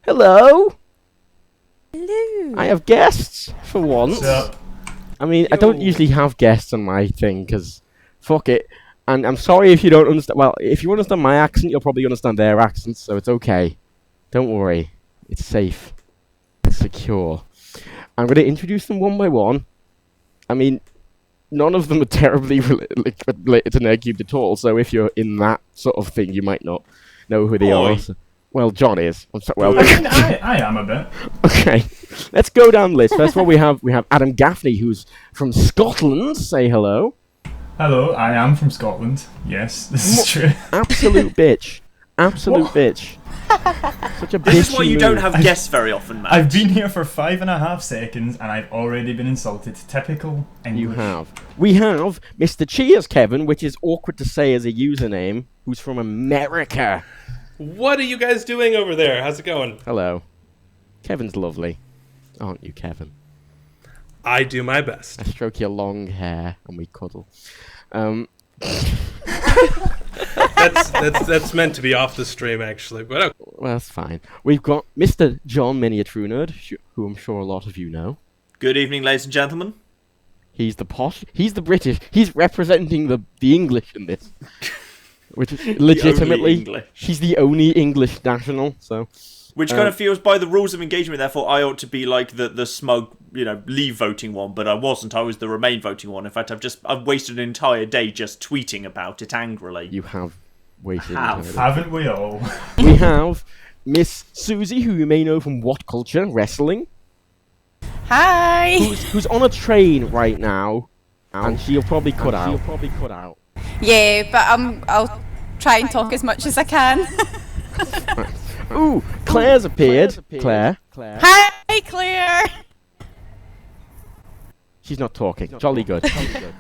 Hello. Hello. I have guests for once. What's up? I mean, I don't usually have guests on my thing because fuck it. And I'm sorry if you don't understand. Well, if you understand my accent, you'll probably understand their accents, so it's okay. Don't worry. It's safe. It's secure. I'm going to introduce them one by one. I mean, none of them are terribly related to Nerdcubed at all, so if you're in that sort of thing, you might not know who they are. So, well, John is. I am a bit. Okay, let's go down the list. First of all, we have Adam Gaffney, who's from Scotland. Say hello. Hello, I am from Scotland. Yes, this is true. Absolute bitch. Absolute bitch. Such a bitch. This is why you don't have guests very often, Matt. I've been here for 5.5 seconds and I've already been insulted. Typical English. You have. We have Mr. Cheers Kevin, which is awkward to say as a username, who's from America. What are you guys doing over there? How's it going? Hello. Kevin's lovely. Aren't you, Kevin? I do my best. I stroke your long hair and we cuddle. That's meant to be off the stream, actually. But okay. Well, that's fine. We've got Mr. John, many a true nerd, who I'm sure a lot of you know. Good evening, ladies and gentlemen. He's the posh. He's the British. He's representing the English in this. Which is legitimately, he's the only English national. So, which kind of feels, by the rules of engagement, therefore I ought to be like the smug, leave voting one, but I wasn't. I was the remain voting one. In fact, I've wasted an entire day just tweeting about it angrily. You have wasted. Haven't we all? We have Miss Susie, who you may know from What Culture Wrestling. Hi. Who's on a train right now, and she'll probably cut out. Yeah, but I'll try and talk as much as I can. Ooh, Claire's appeared. Claire. Hi, Claire. She's not talking. Jolly good.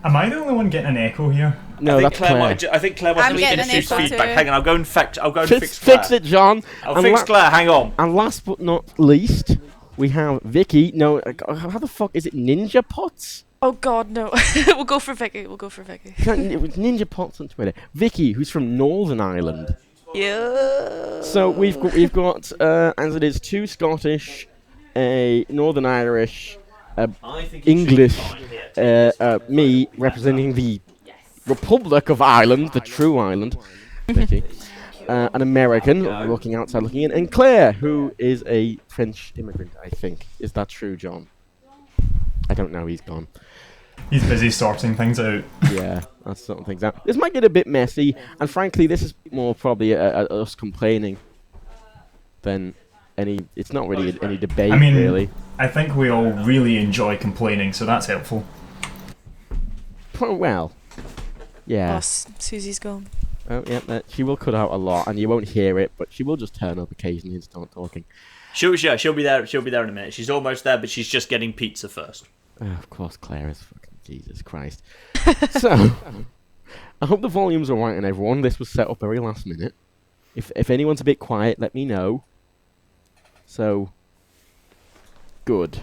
Am I the only one getting an echo here? No, that's Claire. I think Claire might I'm getting an introduce echo feedback. too. Hang on, I'll go and fix Claire. Fix it, John. I'll fix Claire. Hang on. And last but not least, we have Vicky. No, how the fuck is it? Ninja Pots? Oh God, no. We'll go for Vicky. It was Ninja Pots on Twitter. Vicky, who's from Northern Ireland. Yeah. So we've got as it is, 2 Scottish, a Northern Irish, English, me representing the Republic of Ireland, the true Ireland, Vicky, an American looking outside, looking in, and Claire, who is a French immigrant, I think. Is that true, John? I don't know. He's gone. He's busy sorting things out. Yeah, that's sorting things out. This might get a bit messy, and frankly, this is more probably us complaining than any. It's not really any debate, really. I think we all really enjoy complaining, so that's helpful. Well, yeah. Oh, Susie's gone. Oh, yeah. She will cut out a lot, and you won't hear it, but she will just turn up occasionally and start talking. She'll be there. She'll be there in a minute. She's almost there, but she's just getting pizza first. Oh, of course, Claire is fucking Jesus Christ. So, I hope the volume's alright on everyone. This was set up very last minute. If anyone's a bit quiet, let me know. So, good.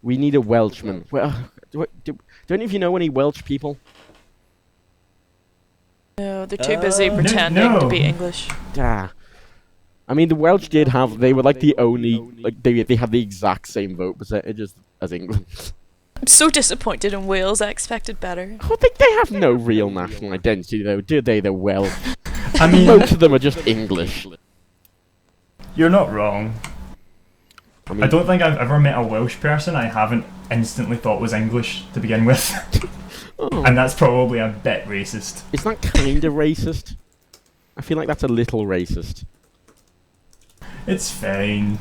We need a Welshman. Well, do any of you know any Welsh people? No, they're too busy pretending to be English. I mean, the Welsh did have. They were like the only. Like they had the exact same vote percentage as England. I'm so disappointed in Wales. I expected better. I think they have no real national identity, though, do they? They're Welsh. I mean, most of them are just English. You're not wrong. I I don't think I've ever met a Welsh person I haven't instantly thought was English to begin with. And that's probably a bit racist. Is that kind of racist? I feel like that's a little racist. It's fine.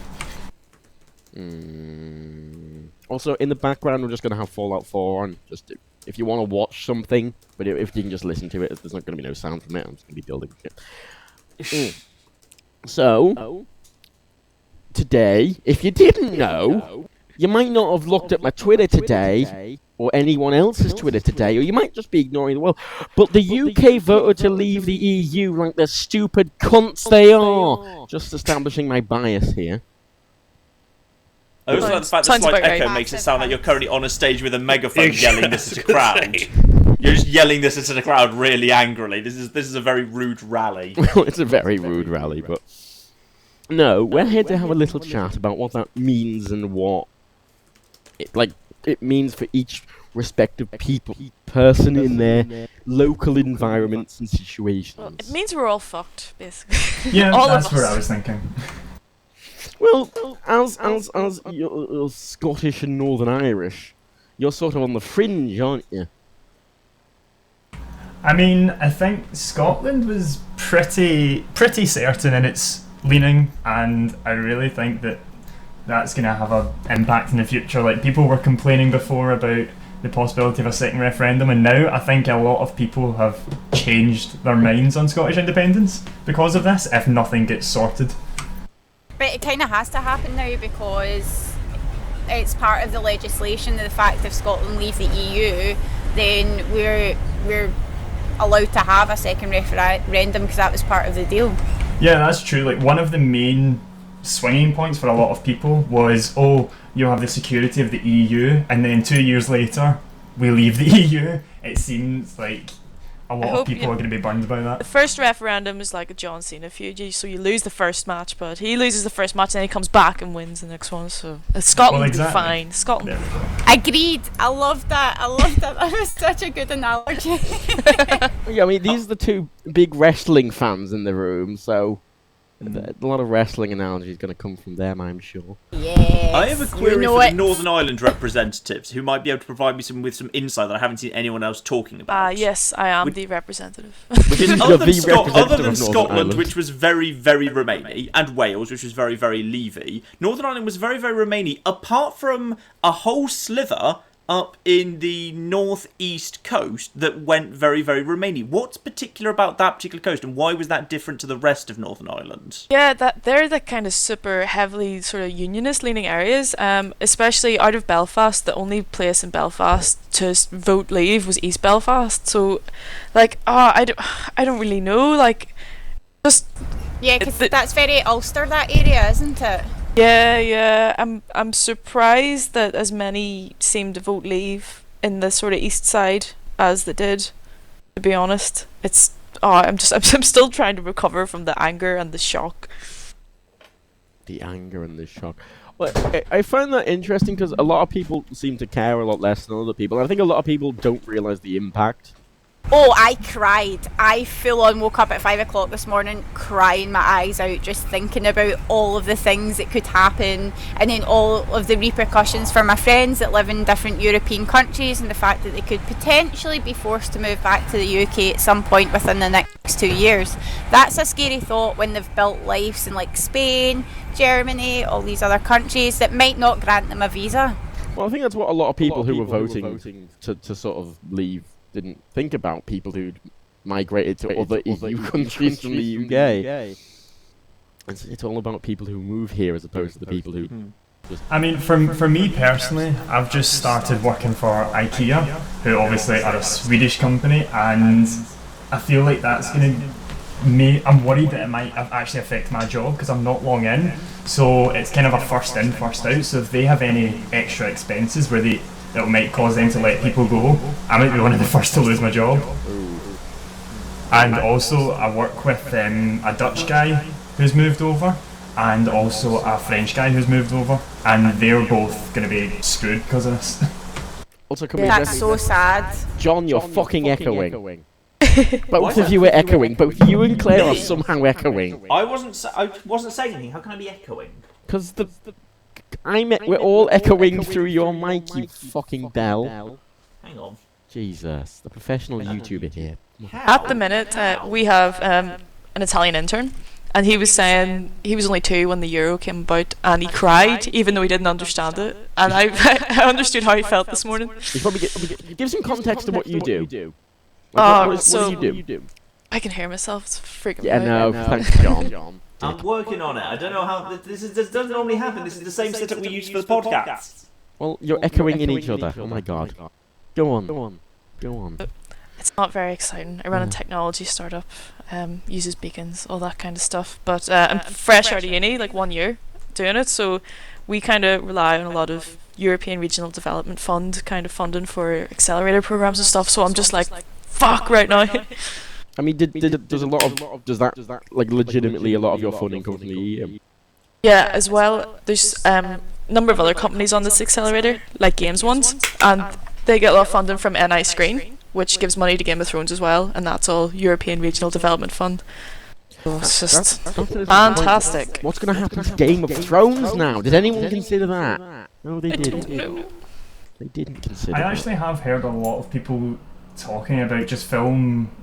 Also, in the background, we're just going to have Fallout 4 on. Just if you want to watch something, but if you can just listen to it, there's not going to be no sound from it. I'm just going to be building shit. So, today, if you didn't know, you might not have looked at my Twitter today, or anyone else's Twitter today, or you might just be ignoring the world. But the UK voted to leave the EU like the stupid cunts they are. Just establishing my bias here. I also like the fact that slight echo makes it sound like you're currently on a stage with a megaphone yelling this at a crowd. You're just yelling this at a crowd really angrily. This is a very rude rally. Well, it's a very rude rally, but No, we're here to have a little chat about what that means and what it means for each respective person in their local environments and situations. Well, it means we're all fucked, basically. Yeah, all that's of what us. I was thinking. Well, as you're Scottish and Northern Irish, you're sort of on the fringe, aren't you? I mean, I think Scotland was pretty certain in its leaning, and I really think that that's going to have an impact in the future. Like, people were complaining before about the possibility of a second referendum, and now I think a lot of people have changed their minds on Scottish independence because of this, if nothing gets sorted. But it kind of has to happen now because it's part of the legislation. The fact if Scotland leave the EU, then we're allowed to have a second referendum because that was part of the deal. Yeah, that's true. Like, one of the main swinging points for a lot of people was, oh, you have the security of the EU, and then 2 years later we leave the EU. It seems like a lot of people are going to be burned by The that. first referendum is like a John Cena feud, so you lose the first match, but he loses the first match and then he comes back and wins the next one, so Scotland will be fine. Scotland. Yeah. Agreed. I love that. That was such a good analogy. Yeah, I mean, these are the two big wrestling fans in the room, so a lot of wrestling analogies going to come from them, I'm sure. Yes. I have a query know for the it. Northern Ireland representatives who might be able to provide me with some insight that I haven't seen anyone else talking about. Yes, I am the representative. Because You're other the than, representative other than of Northern Scotland, Ireland. which was very, very Remainy, and Wales, which was very, very Leavey, Northern Ireland was very, very Remainy, apart from a whole slither up in the northeast coast that went very, very Remainy. What's particular about that particular coast, and why was that different to the rest of Northern Ireland? Yeah, they're the kind of super heavily sort of unionist leaning areas, especially out of Belfast. The only place in Belfast to vote leave was East Belfast. So, like, I don't really know. Like, just Yeah, because that's very Ulster, that area, isn't it? yeah. I'm surprised that as many seem to vote leave in the sort of east side as they did. To be honest, I'm still trying to recover from the anger and the shock. The anger and the shock. Well, I find that interesting because a lot of people seem to care a lot less than other people. And I think a lot of people don't realise the impact. Oh, I cried. I full on woke up at 5 o'clock this morning crying my eyes out just thinking about all of the things that could happen and then all of the repercussions for my friends that live in different European countries and the fact that they could potentially be forced to move back to the UK at some point within the next 2 years. That's a scary thought when they've built lives in like Spain, Germany, all these other countries that might not grant them a visa. Well, I think that's what a lot of people who were voting to sort of leave didn't think about, people who'd migrated to other EU countries from the UK. It's all about people who move here as opposed to the people who just... I mean, for me personally, I've just started working for IKEA, who obviously are a Swedish company, and I feel like that's going to... I'm worried that it might actually affect my job because I'm not long in, so it's kind of a first in, first out, so if they have any extra expenses where that might cause them to let people go, I might be one of the first to lose my job. And also I work with a Dutch guy who's moved over and also a French guy who's moved over, and they're both going to be screwed because of this. Also, can we That's just... so sad. John, you're fucking echoing. Both of you are echoing. Both you and Claire are somehow echoing. I wasn't saying anything. How can I be echoing? Because we're all echoing through your mic, you fucking bell. Hang on. Jesus, the professional YouTuber here. At the minute, we have an Italian intern, and he was saying he was only 2 when the Euro came about, and he cried even though he didn't understand it. And I understood how he felt this morning. You probably give some context to what you do. Oh, What do you do? I can hear myself. It's freaking Yeah, out. no, thanks, John. I'm working on it. I don't know how this doesn't normally happen. This is the same setup we use for the podcast. Well, you're echoing in each other. Oh my god. Go on. It's not very exciting. I run a technology startup, uses beacons, all that kind of stuff. But I'm fresh out of uni, like 1 year doing it, so we kind of rely on a lot of European Regional Development Fund kind of funding for accelerator programs and stuff. So I'm just like, fuck right now. I mean, does that like legitimately a lot of your funding come from the EU? Yeah, as well, there's number of other companies on this accelerator, like games ones, and they get a lot of funding from NI Screen, which gives money to Game of Thrones as well, and that's all European Regional Development Fund. So it's just fantastic. What's going to happen to Game of Thrones now? Did anyone consider that? No, they didn't. They didn't consider I actually have heard a lot of people talking about just the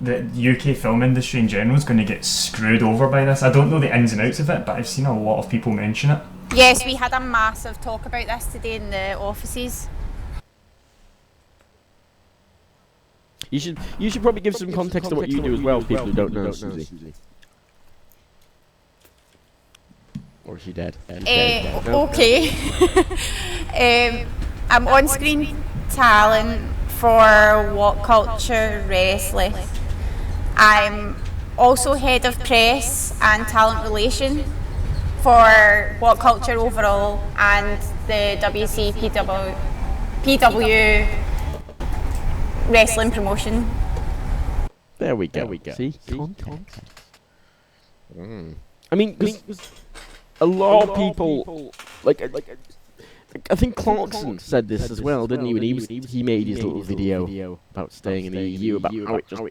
UK film industry in general is going to get screwed over by this. I don't know the ins and outs of it, but I've seen a lot of people mention it. Yes, we had a massive talk about this today in the offices. You should probably give some context to what you do as well, people who don't know, Susie. Or is she dead? Okay. I'm on-screen talent for What Culture Wrestling. I'm also head of press and talent relation for What Culture overall and the PW wrestling promotion. There we go. See? Context. I mean, a lot of people, I think Clarkson said this as well, didn't he? When he made his little video about staying in the EU, about how it just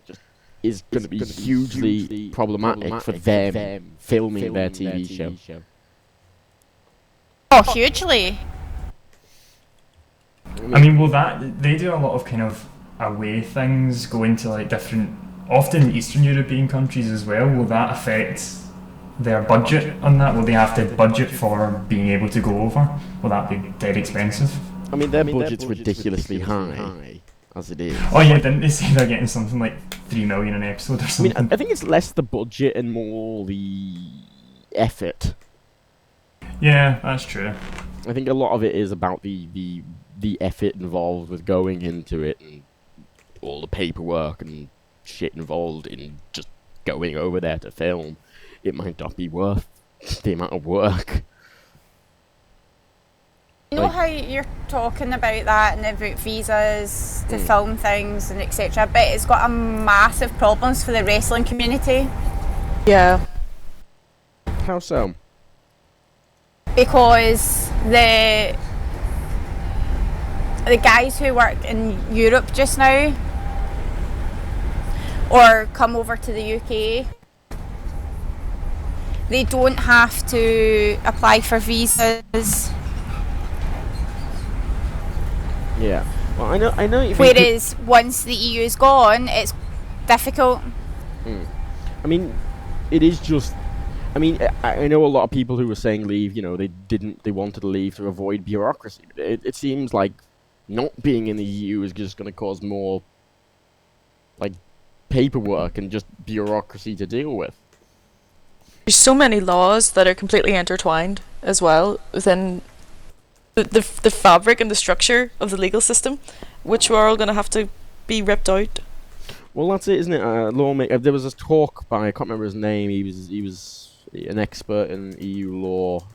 is going to be hugely problematic for them filming their TV show. Oh, hugely. I mean, they do a lot of kind of away things, go into like different, often Eastern European countries as well. Will that affect their budget on that? Will they have to budget for being able to go over? Will that be dead expensive? I mean, their budget's ridiculously high, as it is. Oh yeah, didn't they say they're getting something like 3 million an episode or something? I mean, I think it's less the budget and more the effort. Yeah, that's true. I think a lot of it is about the effort involved with going into it and all the paperwork and shit involved in just going over there to film. It might not be worth the amount of work. You know how you're talking about that and about visas to film things and etc., but it's got a massive problems for the wrestling community. Yeah. How so? Because the guys who work in Europe just now or come over to the UK, they don't have to apply for visas. Yeah. Well, I know. If Whereas once the EU's gone, it's difficult. I mean, it is just. I mean, I know a lot of people who were saying leave. You know, they wanted to leave to avoid bureaucracy. But it seems like not being in the EU is just going to cause more, like, paperwork and just bureaucracy to deal with. There's so many laws that are completely intertwined as well within the fabric and the structure of the legal system, which we're all going to have to be ripped out. Well, that's it, isn't it? Lawmaker. There was this talk by, I can't remember his name. He was an expert in EU law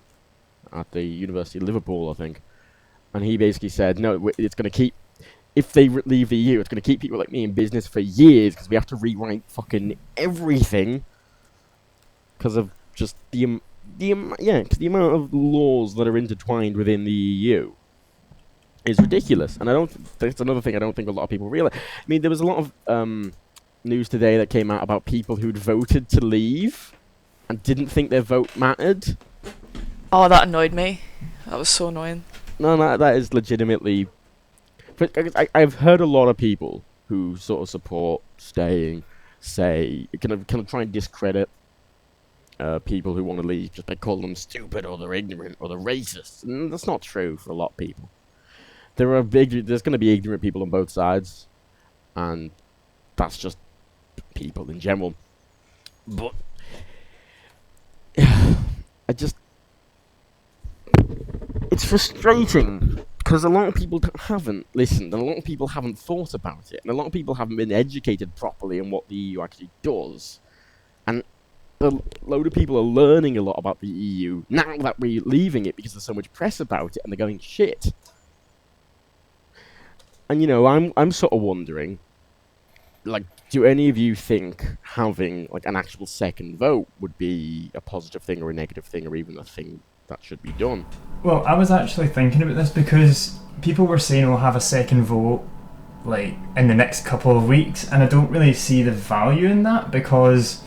at the University of Liverpool, I think. And he basically said, no, it's going to keep. If they leave the EU, it's going to keep people like me in business for years because we have to rewrite fucking everything because of just the amount of laws that are intertwined within the EU is ridiculous. And that's another thing I don't think a lot of people realize. I mean, there was a lot of news today that came out about people who'd voted to leave and didn't think their vote mattered. Oh, that annoyed me. That was so annoying. No, that is legitimately. But I've heard a lot of people who sort of support staying say kind of try and discredit people who want to leave just by calling them stupid or they're ignorant or they're racist. And that's not true for a lot of people. There's going to be ignorant people on both sides, and that's just people in general. But it's frustrating because a lot of people haven't listened, and a lot of people haven't thought about it, and a lot of people haven't been educated properly on what the EU actually does. And a load of people are learning a lot about the EU now that we're leaving it because there's so much press about it, and they're going, shit. And, you know, I'm sort of wondering, like, do any of you think having, like, an actual second vote would be a positive thing or a negative thing or even a thing that should be done. Well, I was actually thinking about this because people were saying we'll have a second vote like in the next couple of weeks, and I don't really see the value in that because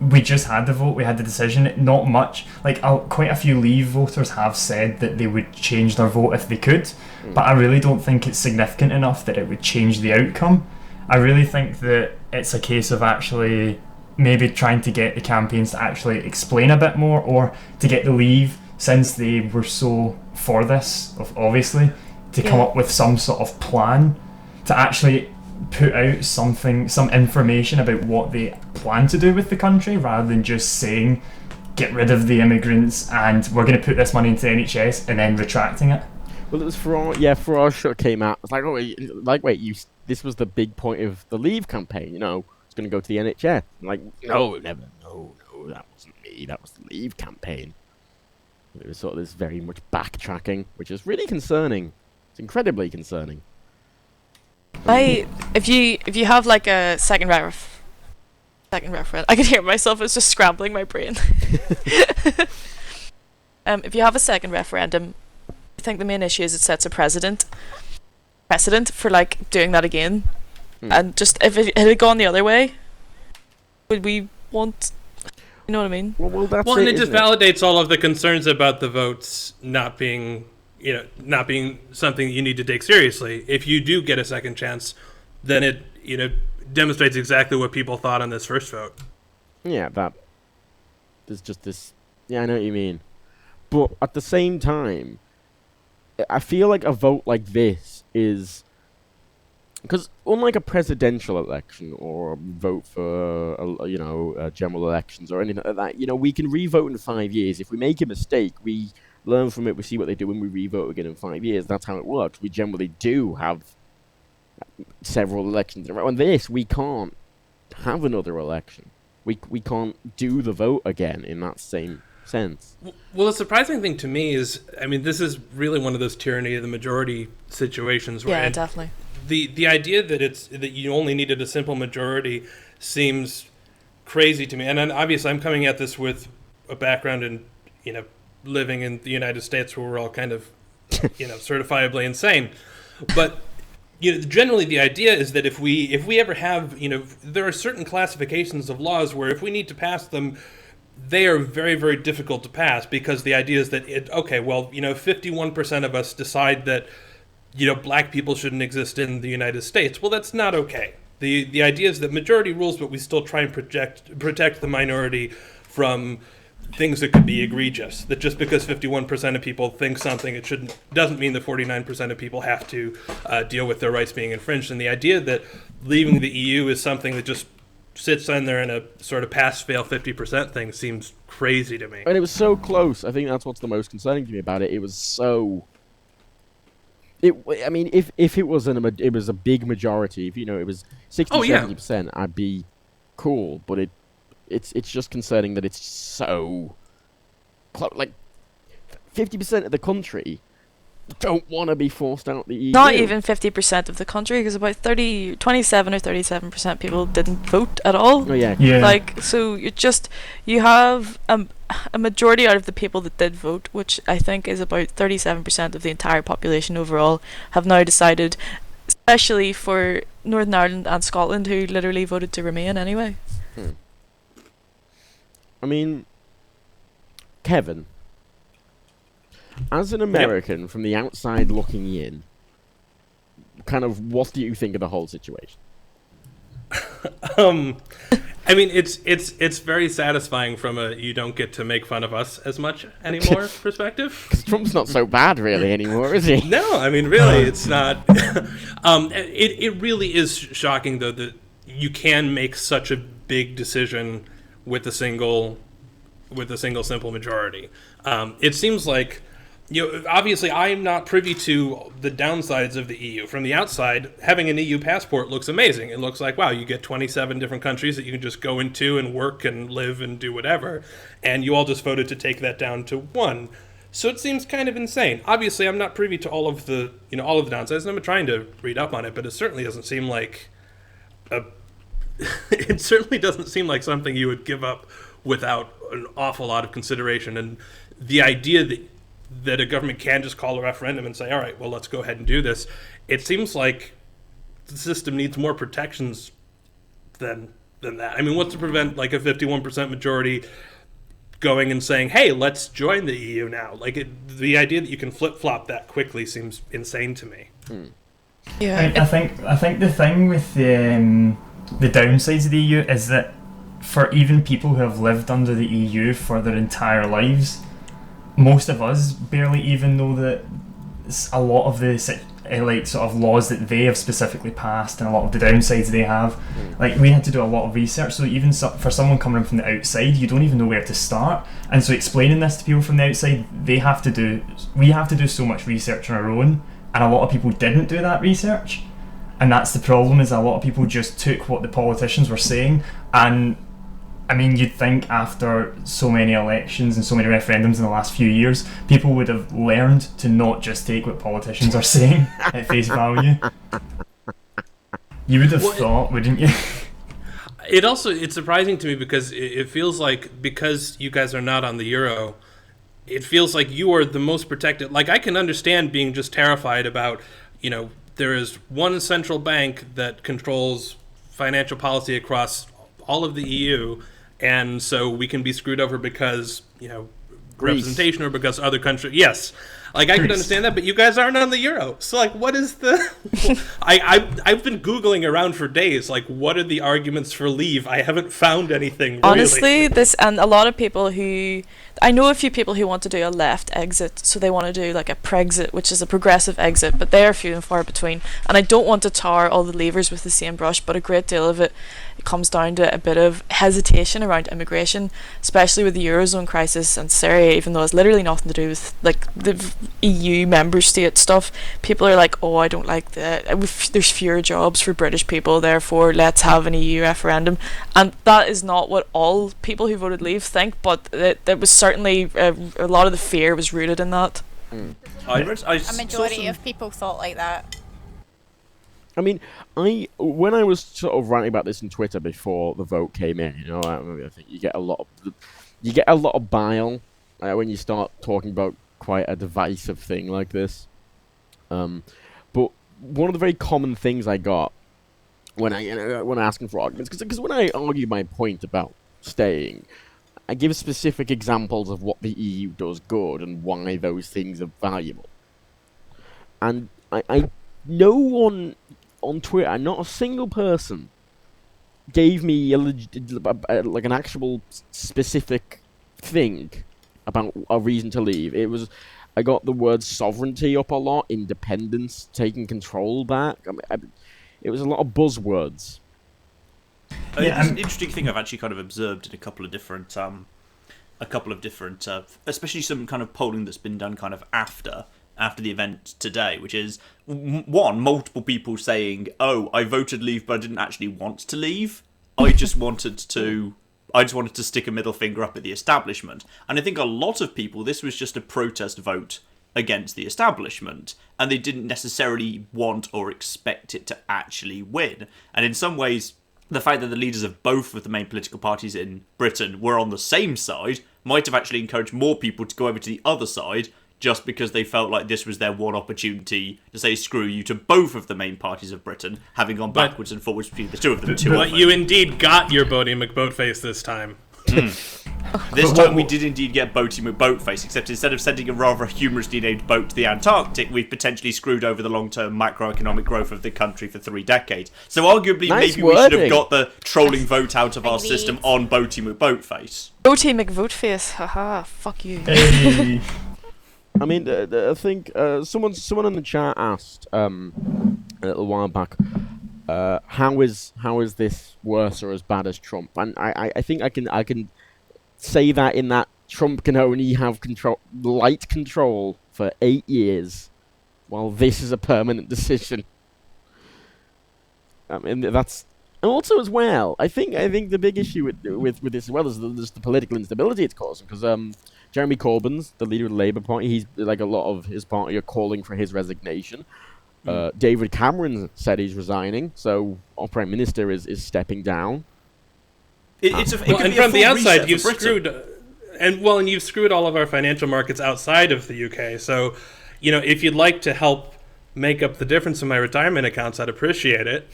we just had the vote, we had the decision. Not much. Like quite a few Leave voters have said that they would change their vote if they could, but I really don't think it's significant enough that it would change the outcome. I really think that it's a case of actually maybe trying to get the campaigns to actually explain a bit more, or to get the Leave, since they were so for this, obviously, to come up with some sort of plan to actually put out some information about what they plan to do with the country, rather than just saying get rid of the immigrants and we're going to put this money into NHS and then retracting it. Well, it was Farage came out. It's like, wait, this was the big point of the Leave campaign, it's going to go to the NHS. I'm like, no, never, no, that wasn't me, that was the Leave campaign. It was sort of this very much backtracking, which is really concerning. It's incredibly concerning. If you have like a second referendum, I can hear myself. It's just scrambling my brain. If you have a second referendum, I think the main issue is it sets a precedent for like doing that again. And just if it had gone the other way, would we want? You know what I mean? Well, that's and it just validates all of the concerns about the votes not being something you need to take seriously. If you do get a second chance, then it, demonstrates exactly what people thought on this first vote. Yeah, there's just this. Yeah, I know what you mean, but at the same time, I feel like a vote like this is. Because unlike a presidential election or a vote for, general elections or anything like that, we can re-vote in 5 years. If we make a mistake, we learn from it, we see what they do, and we re-vote again in 5 years. That's how it works. We generally do have several elections in a row. And this, we can't have another election. We can't do the vote again in that same sense. Well, the surprising thing to me is, this is really one of those tyranny of the majority situations where... Yeah, definitely. The idea that you only needed a simple majority seems crazy to me. And then obviously I'm coming at this with a background in, living in the United States where we're all kind of, certifiably insane. But, generally the idea is that if we ever have, there are certain classifications of laws where if we need to pass them, they are very, very difficult to pass, because the idea is that 51% of us decide that black people shouldn't exist in the United States. Well, that's not okay. The idea is that majority rules, but we still try and protect the minority from things that could be egregious. That just because 51% of people think something, doesn't mean that 49% of people have to deal with their rights being infringed. And the idea that leaving the EU is something that just sits in there in a sort of pass-fail 50% thing seems crazy to me. And it was so close. I think that's what's the most concerning to me about it. It was so... if it was it was a big majority, if it was 60-70%, I'd be cool. But it's just concerning that it's so close. Like 50% of the country don't want to be forced out the EU. Not even 50% of the country, because about 27 or 37% people didn't vote at all. Oh yeah. Like, so you have a majority out of the people that did vote, which I think is about 37% of the entire population overall, have now decided, especially for Northern Ireland and Scotland, who literally voted to remain anyway. Kevin, as an American from the outside looking in, kind of what do you think of the whole situation? It's very satisfying from a you don't get to make fun of us as much anymore perspective. Because Trump's not so bad really anymore, is he? No, really it's not. It really is shocking though that you can make such a big decision with a single simple majority. It seems like, obviously I'm not privy to the downsides of the EU. From the outside, having an EU passport looks amazing. It looks like, wow, you get 27 different countries that you can just go into and work and live and do whatever. And you all just voted to take that down to one. So it seems kind of insane. Obviously, I'm not privy to all of the downsides, and I'm trying to read up on it, but it certainly doesn't seem like something you would give up without an awful lot of consideration. And the idea that a government can just call a referendum and say, all right, well, let's go ahead and do this. It seems like the system needs more protections than that. I mean, what's to prevent like a 51% majority going and saying, hey, let's join the EU now? Like, the idea that you can flip-flop that quickly seems insane to me. Yeah. I think the thing with the downsides of the EU is that for even people who have lived under the EU for their entire lives, most of us barely even know that a lot of the like sort of laws that they have specifically passed and a lot of the downsides they have. Like, we had to do a lot of research, so even for someone coming in from the outside, you don't even know where to start. And so explaining this to people from the outside, we have to do so much research on our own, and a lot of people didn't do that research. And that's the problem, is a lot of people just took what the politicians were saying. And I mean, you'd think after so many elections and so many referendums in the last few years, people would have learned to not just take what politicians are saying at face value. You would have thought, wouldn't you? It's surprising to me because it feels like, because you guys are not on the euro, it feels like you are the most protected. Like, I can understand being just terrified about, there is one central bank that controls financial policy across all of the EU, and so we can be screwed over because, representation or because other countries. Yes. Like, I can understand that, but you guys aren't on the euro. So, like, what is the... I've been Googling around for days. Like, what are the arguments for leave? I haven't found anything, really. Honestly, and a lot of people who... I know a few people who want to do a left exit, so they want to do, like, a Brexit, which is a progressive exit, but they are few and far between. And I don't want to tar all the levers with the same brush, but a great deal of it comes down to a bit of hesitation around immigration, especially with the Eurozone crisis and Syria, even though it's literally nothing to do with, like, the EU member state stuff. People are like, oh, I don't like that. There's fewer jobs for British people, therefore let's have an EU referendum. And that is not what all people who voted leave think, but it was certainly a lot of the fear was rooted in that. A majority of people thought like that. I mean, when I was sort of ranting about this on Twitter before the vote came in, I think you get a lot of bile when you start talking about quite a divisive thing like this. But one of the very common things I got when asking for arguments, because when I argue my point about staying, I give specific examples of what the EU does good and why those things are valuable. And I no one on Twitter, not a single person, gave me like an actual specific thing about a reason to leave. I got the word sovereignty up a lot, independence, taking control back. It was a lot of buzzwords. It's an interesting thing I've actually kind of observed in a couple of different, especially some kind of polling that's been done kind of after the event today, which is multiple people saying, "Oh, I voted leave, but I didn't actually want to leave. I just wanted to stick a middle finger up at the establishment." And I think a lot of people, this was just a protest vote against the establishment, and they didn't necessarily want or expect it to actually win. And in some ways, the fact that the leaders of both of the main political parties in Britain were on the same side might have actually encouraged more people to go over to the other side, just because they felt like this was their one opportunity to say screw you to both of the main parties of Britain, having gone backwards and forwards between the two of them. But you indeed got your Boaty McBoatface this time. This time we did indeed get Boaty McBoatface, except instead of sending a rather humorously named boat to the Antarctic, we've potentially screwed over the long-term macroeconomic growth of the country for 3 decades. So arguably, maybe we should have got the trolling vote out of our system on Boaty McBoatface. Boaty McVoteface, haha, fuck you. Hey. I mean, I think someone in the chat asked a little while back, how is this worse or as bad as Trump? And I think I can say that in that Trump can only have light control for 8 years, while this is a permanent decision. I mean, that's. And also as well, I think the big issue with this as well is the political instability it's causing, because Jeremy Corbyn's the leader of the Labour Party. He's like a lot of his party are calling for his resignation. David Cameron said he's resigning, so our Prime Minister is stepping down. And from the outside, you've screwed and you've screwed all of our financial markets outside of the UK. So, if you'd like to help make up the difference in my retirement accounts, I'd appreciate it.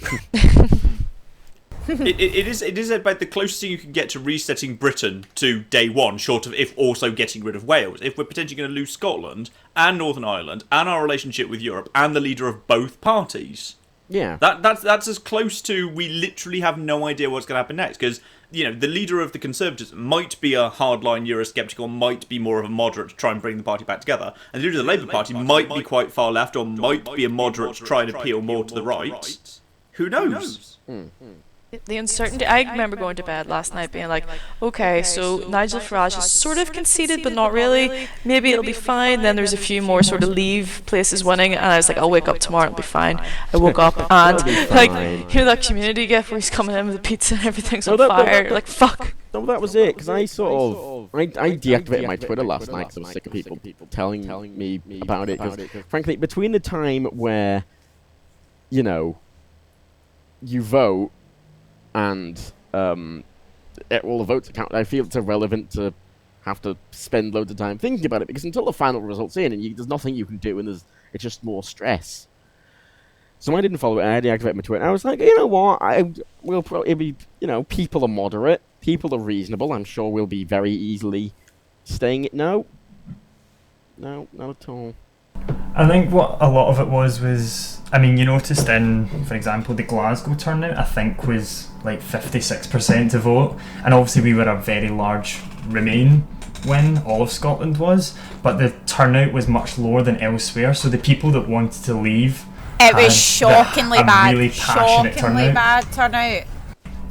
It is about the closest thing you can get to resetting Britain to day one, short of if also getting rid of Wales. If we're potentially going to lose Scotland and Northern Ireland and our relationship with Europe and the leader of both parties, that's as close to we literally have no idea what's going to happen next. Because the leader of the Conservatives might be a hardline Eurosceptic, might be more of a moderate to try and bring the party back together, and the leader of the Labour Party might be quite far left, or might be a moderate to try and appeal more to the right. Who knows? The uncertainty. I remember going to bed last night being like, okay, so Nigel Farage has sort of conceded, but not really. Maybe it'll be fine. Then there's a few more sort of Leave places winning, and I was like, I'll wake up tomorrow, it'll be fine. I woke up and that Community gif where he's coming in with the pizza and everything's on fire. Like, fuck. No, that was it. Because I deactivated my Twitter last night because I was sick of people telling me about it. Because frankly, between the time where you vote and all the votes count, I feel it's irrelevant to have to spend loads of time thinking about it, because until the final result's in, and there's nothing you can do, and it's just more stress. So I didn't follow it. I deactivated my Twitter. I was like, you know what? We'll probably be, people are moderate, people are reasonable. I'm sure we'll be very easily staying it. No, not at all. I think what a lot of it was, I mean, you noticed in, for example, the Glasgow turnout, I think was like 56% to vote, and obviously we were a very large Remain win, all of Scotland was, but the turnout was much lower than elsewhere, so the people that wanted to leave, it was shockingly bad. Really passionate shockingly bad turnout.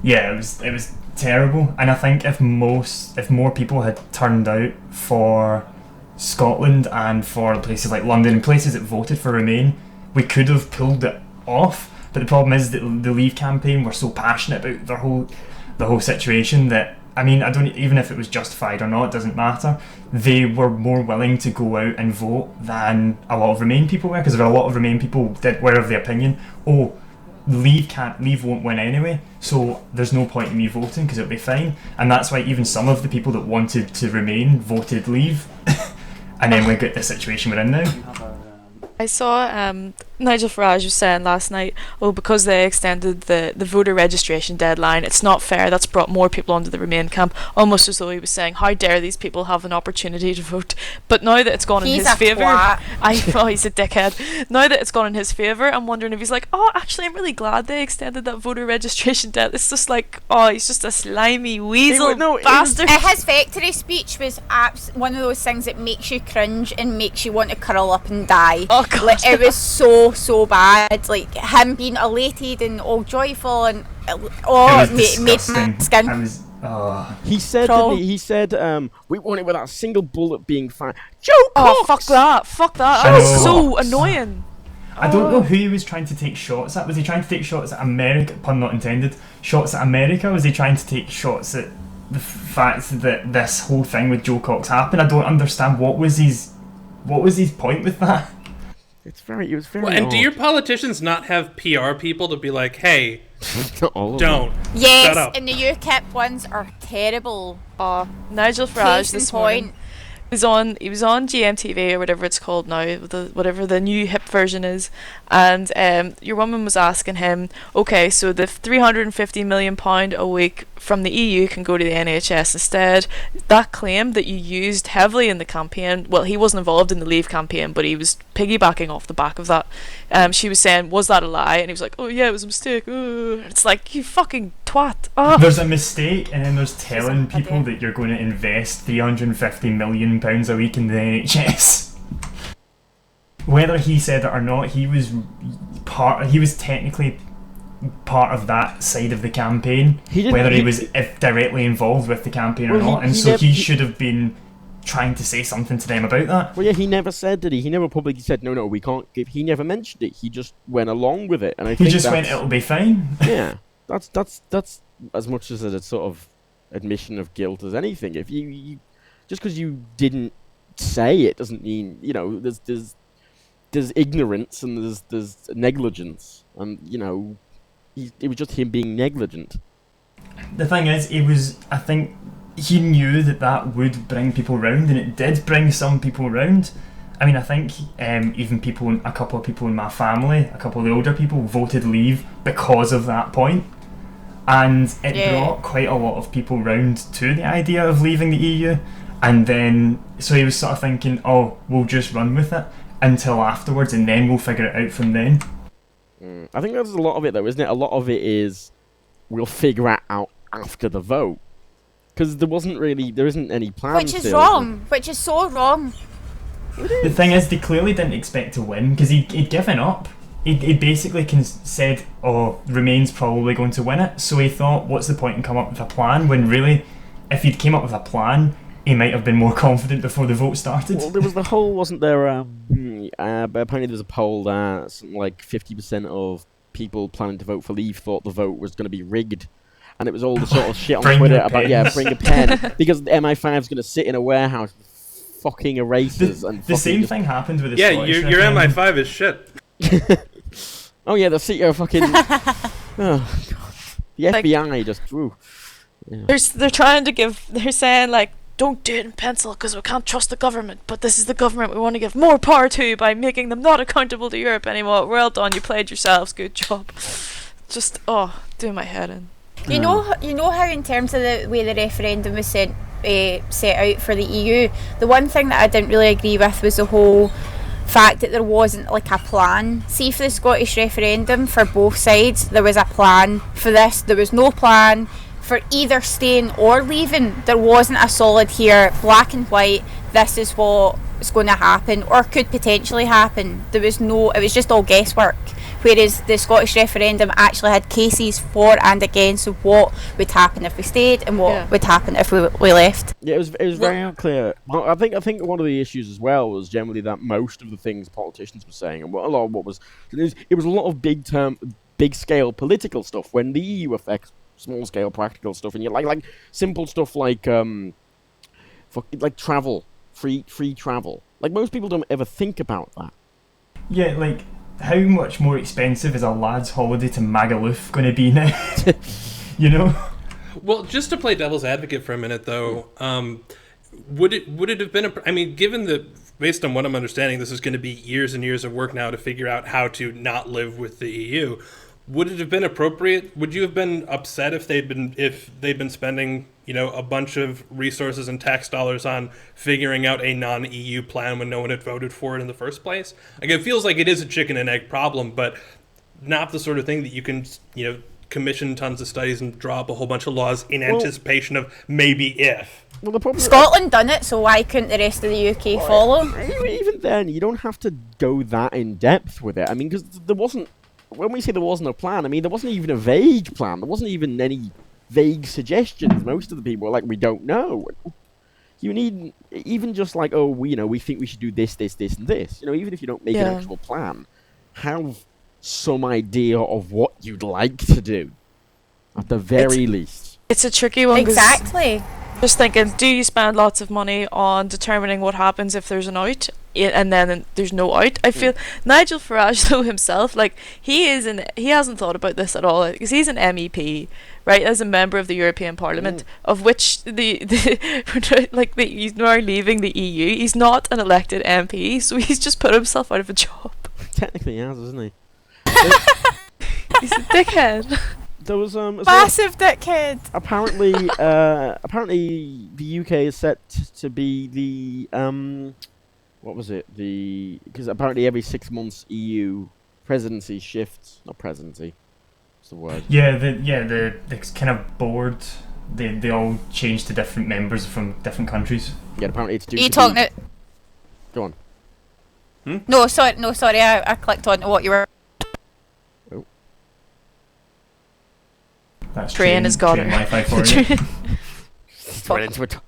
Yeah, it was terrible, and I think if more people had turned out for Scotland and for places like London and places that voted for Remain, we could have pulled it off. But the problem is that the Leave campaign were so passionate about the whole situation that, I mean, I don't, even if it was justified or not, it doesn't matter. They were more willing to go out and vote than a lot of Remain people were, because a lot of Remain people were of the opinion, Leave won't win anyway, so there's no point in me voting because it'll be fine. And that's why even some of the people that wanted to Remain voted Leave. And then we get the situation we're in now. I saw Nigel Farage was saying last night, because they extended the voter registration deadline, it's not fair, that's brought more people onto the Remain camp, almost as though he was saying, how dare these people have an opportunity to vote. But now that it's gone in his favour, he's a dickhead. Now that it's gone in his favour, I'm wondering if he's like, actually I'm really glad they extended that voter registration deadline. It's just like, he's just a slimy weasel bastard. His victory speech was one of those things that makes you cringe and makes you want to curl up and die. Oh god. Like, it was so bad. Like, him being elated and all joyful and made my skin. He said, we want it without a single bullet being fired. Joe Fuck Cox! that. That was so annoying. I don't know who he was trying to take shots at. Was he trying to take shots at America? Pun not intended. Shots at America? Was he trying to take shots at the fact that this whole thing with Joe Cox happened? I don't understand. What was his point with that? It was very and odd. do your politicians not have PR people to be like, hey, don't. Yes, shut up. and the UKIP ones are terrible. Nigel Farage Case in this point. morning. He was on GMTV or whatever it's called now, whatever the new hip version is, and your woman was asking him, okay, so the £350 million a week from the EU can go to the NHS instead. That claim that you used heavily in the campaign, well, he wasn't involved in the Leave campaign, but he was piggybacking off the back of that. She was saying, was that a lie? And he was like, oh yeah, it was a mistake. It's like, you fucking twat. There's a mistake, and then there's telling people that you're going to invest £350 million a week in the NHS. Whether he said it or not, he was technically part of that side of the campaign, whether he was directly involved with the campaign or not, and he should have been trying to say something to them about that. Well, yeah, he never said, did he? He never publicly said, no, we can't give. He never mentioned it. He just went along with it, and he just went, it'll be fine. Yeah, that's as much as a sort of admission of guilt as anything. If you just because you didn't say it doesn't mean, there's ignorance and there's negligence, and it was just him being negligent. The thing is, I think he knew that that would bring people round, and it did bring some people round. I mean, I think even a couple of people in my family, a couple of the older people, voted leave because of that point. And it brought quite a lot of people round to the idea of leaving the EU. And then, so he was sort of thinking, oh, we'll just run with it until afterwards, and then we'll figure it out from then. I think there's a lot of it, though, isn't it? A lot of it is, we'll figure it out after the vote. Because there isn't any plan. Which is wrong. Which is so wrong. The thing is, they clearly didn't expect to win, because he'd given up. He basically said, oh, Remain's probably going to win it. So he thought, what's the point in coming up with a plan, when really, if he'd came up with a plan, he might have been more confident before the vote started. Well, there was the whole, wasn't there, but apparently there's a poll that something like 50% of people planning to vote for Leave thought the vote was going to be rigged. And it was all the sort of shit on Twitter about, bring a pen. Because the MI5's going to sit in a warehouse with fucking erasers. The same thing happened with the Scottish your MI5 is shit. Oh yeah, the CEO fucking... oh, God. The FBI just... Ooh. Yeah. They're trying to give... They're saying, like, don't do it in pencil because we can't trust the government, but this is the government we want to give more power to by making them not accountable to Europe anymore. Well done, you played yourselves, good job. Just, doing my head in. You know how in terms of the way the referendum was set out for the EU, the one thing that I didn't really agree with was the whole fact that there wasn't like a plan. See, for the Scottish referendum, for both sides, there was a plan. For this, there was no plan for either staying or leaving. There wasn't a solid here, black and white, this is what is going to happen or could potentially happen. It was just all guesswork. Whereas the Scottish referendum actually had cases for and against of what would happen if we stayed and what would happen if we left. Yeah, it was very unclear. Well, I think one of the issues as well was generally that most of the things politicians were saying, and a lot of what was it was a lot of big scale political stuff, when the EU affects small scale practical stuff, and you like simple stuff like travel, free travel. Like, most people don't ever think about that. Yeah, like, how much more expensive is a lad's holiday to Magaluf going to be now? You know? Well, just to play devil's advocate for a minute, though, would it have been I mean, given that, based on what I'm understanding, this is going to be years and years of work now to figure out how to not live with the EU. Would it have been appropriate? Would you have been upset if they'd been spending, a bunch of resources and tax dollars on figuring out a non-EU plan when no one had voted for it in the first place? Like, it feels like it is a chicken and egg problem, but not the sort of thing that you can, commission tons of studies and draw up a whole bunch of laws in anticipation of maybe if. Well, the problem Scotland done it, so why couldn't the rest of the UK follow? Even then, you don't have to go that in depth with it. I mean, because there wasn't. When we say there wasn't a plan, I mean, there wasn't even a vague plan. There wasn't even any vague suggestions. Most of the people were like, we don't know. You need, even just like, we think we should do this, this, this, and this. Even if you don't make an actual plan, have some idea of what you'd like to do, at the very least. It's a tricky one. Exactly. Just thinking, do you spend lots of money on determining what happens if there's an out, and then there's no out? I feel Nigel Farage, though, himself, like, he hasn't thought about this at all, because he's an MEP, right, as a member of the European Parliament, of which he's now leaving the EU. He's not an elected MP, so he's just put himself out of a job. Technically he has, isn't he? He's a dickhead. There was massive dickhead. Apparently, the UK is set to be the what was it? Because apparently every 6 months EU presidency shifts. Not presidency. What's the word? Yeah, the kind of board. They all change to different members from different countries. Yeah, apparently it's due. Are you talking? Go on. No, sorry. I clicked on what you were. That's Train has got train her. Wi-Fi for you.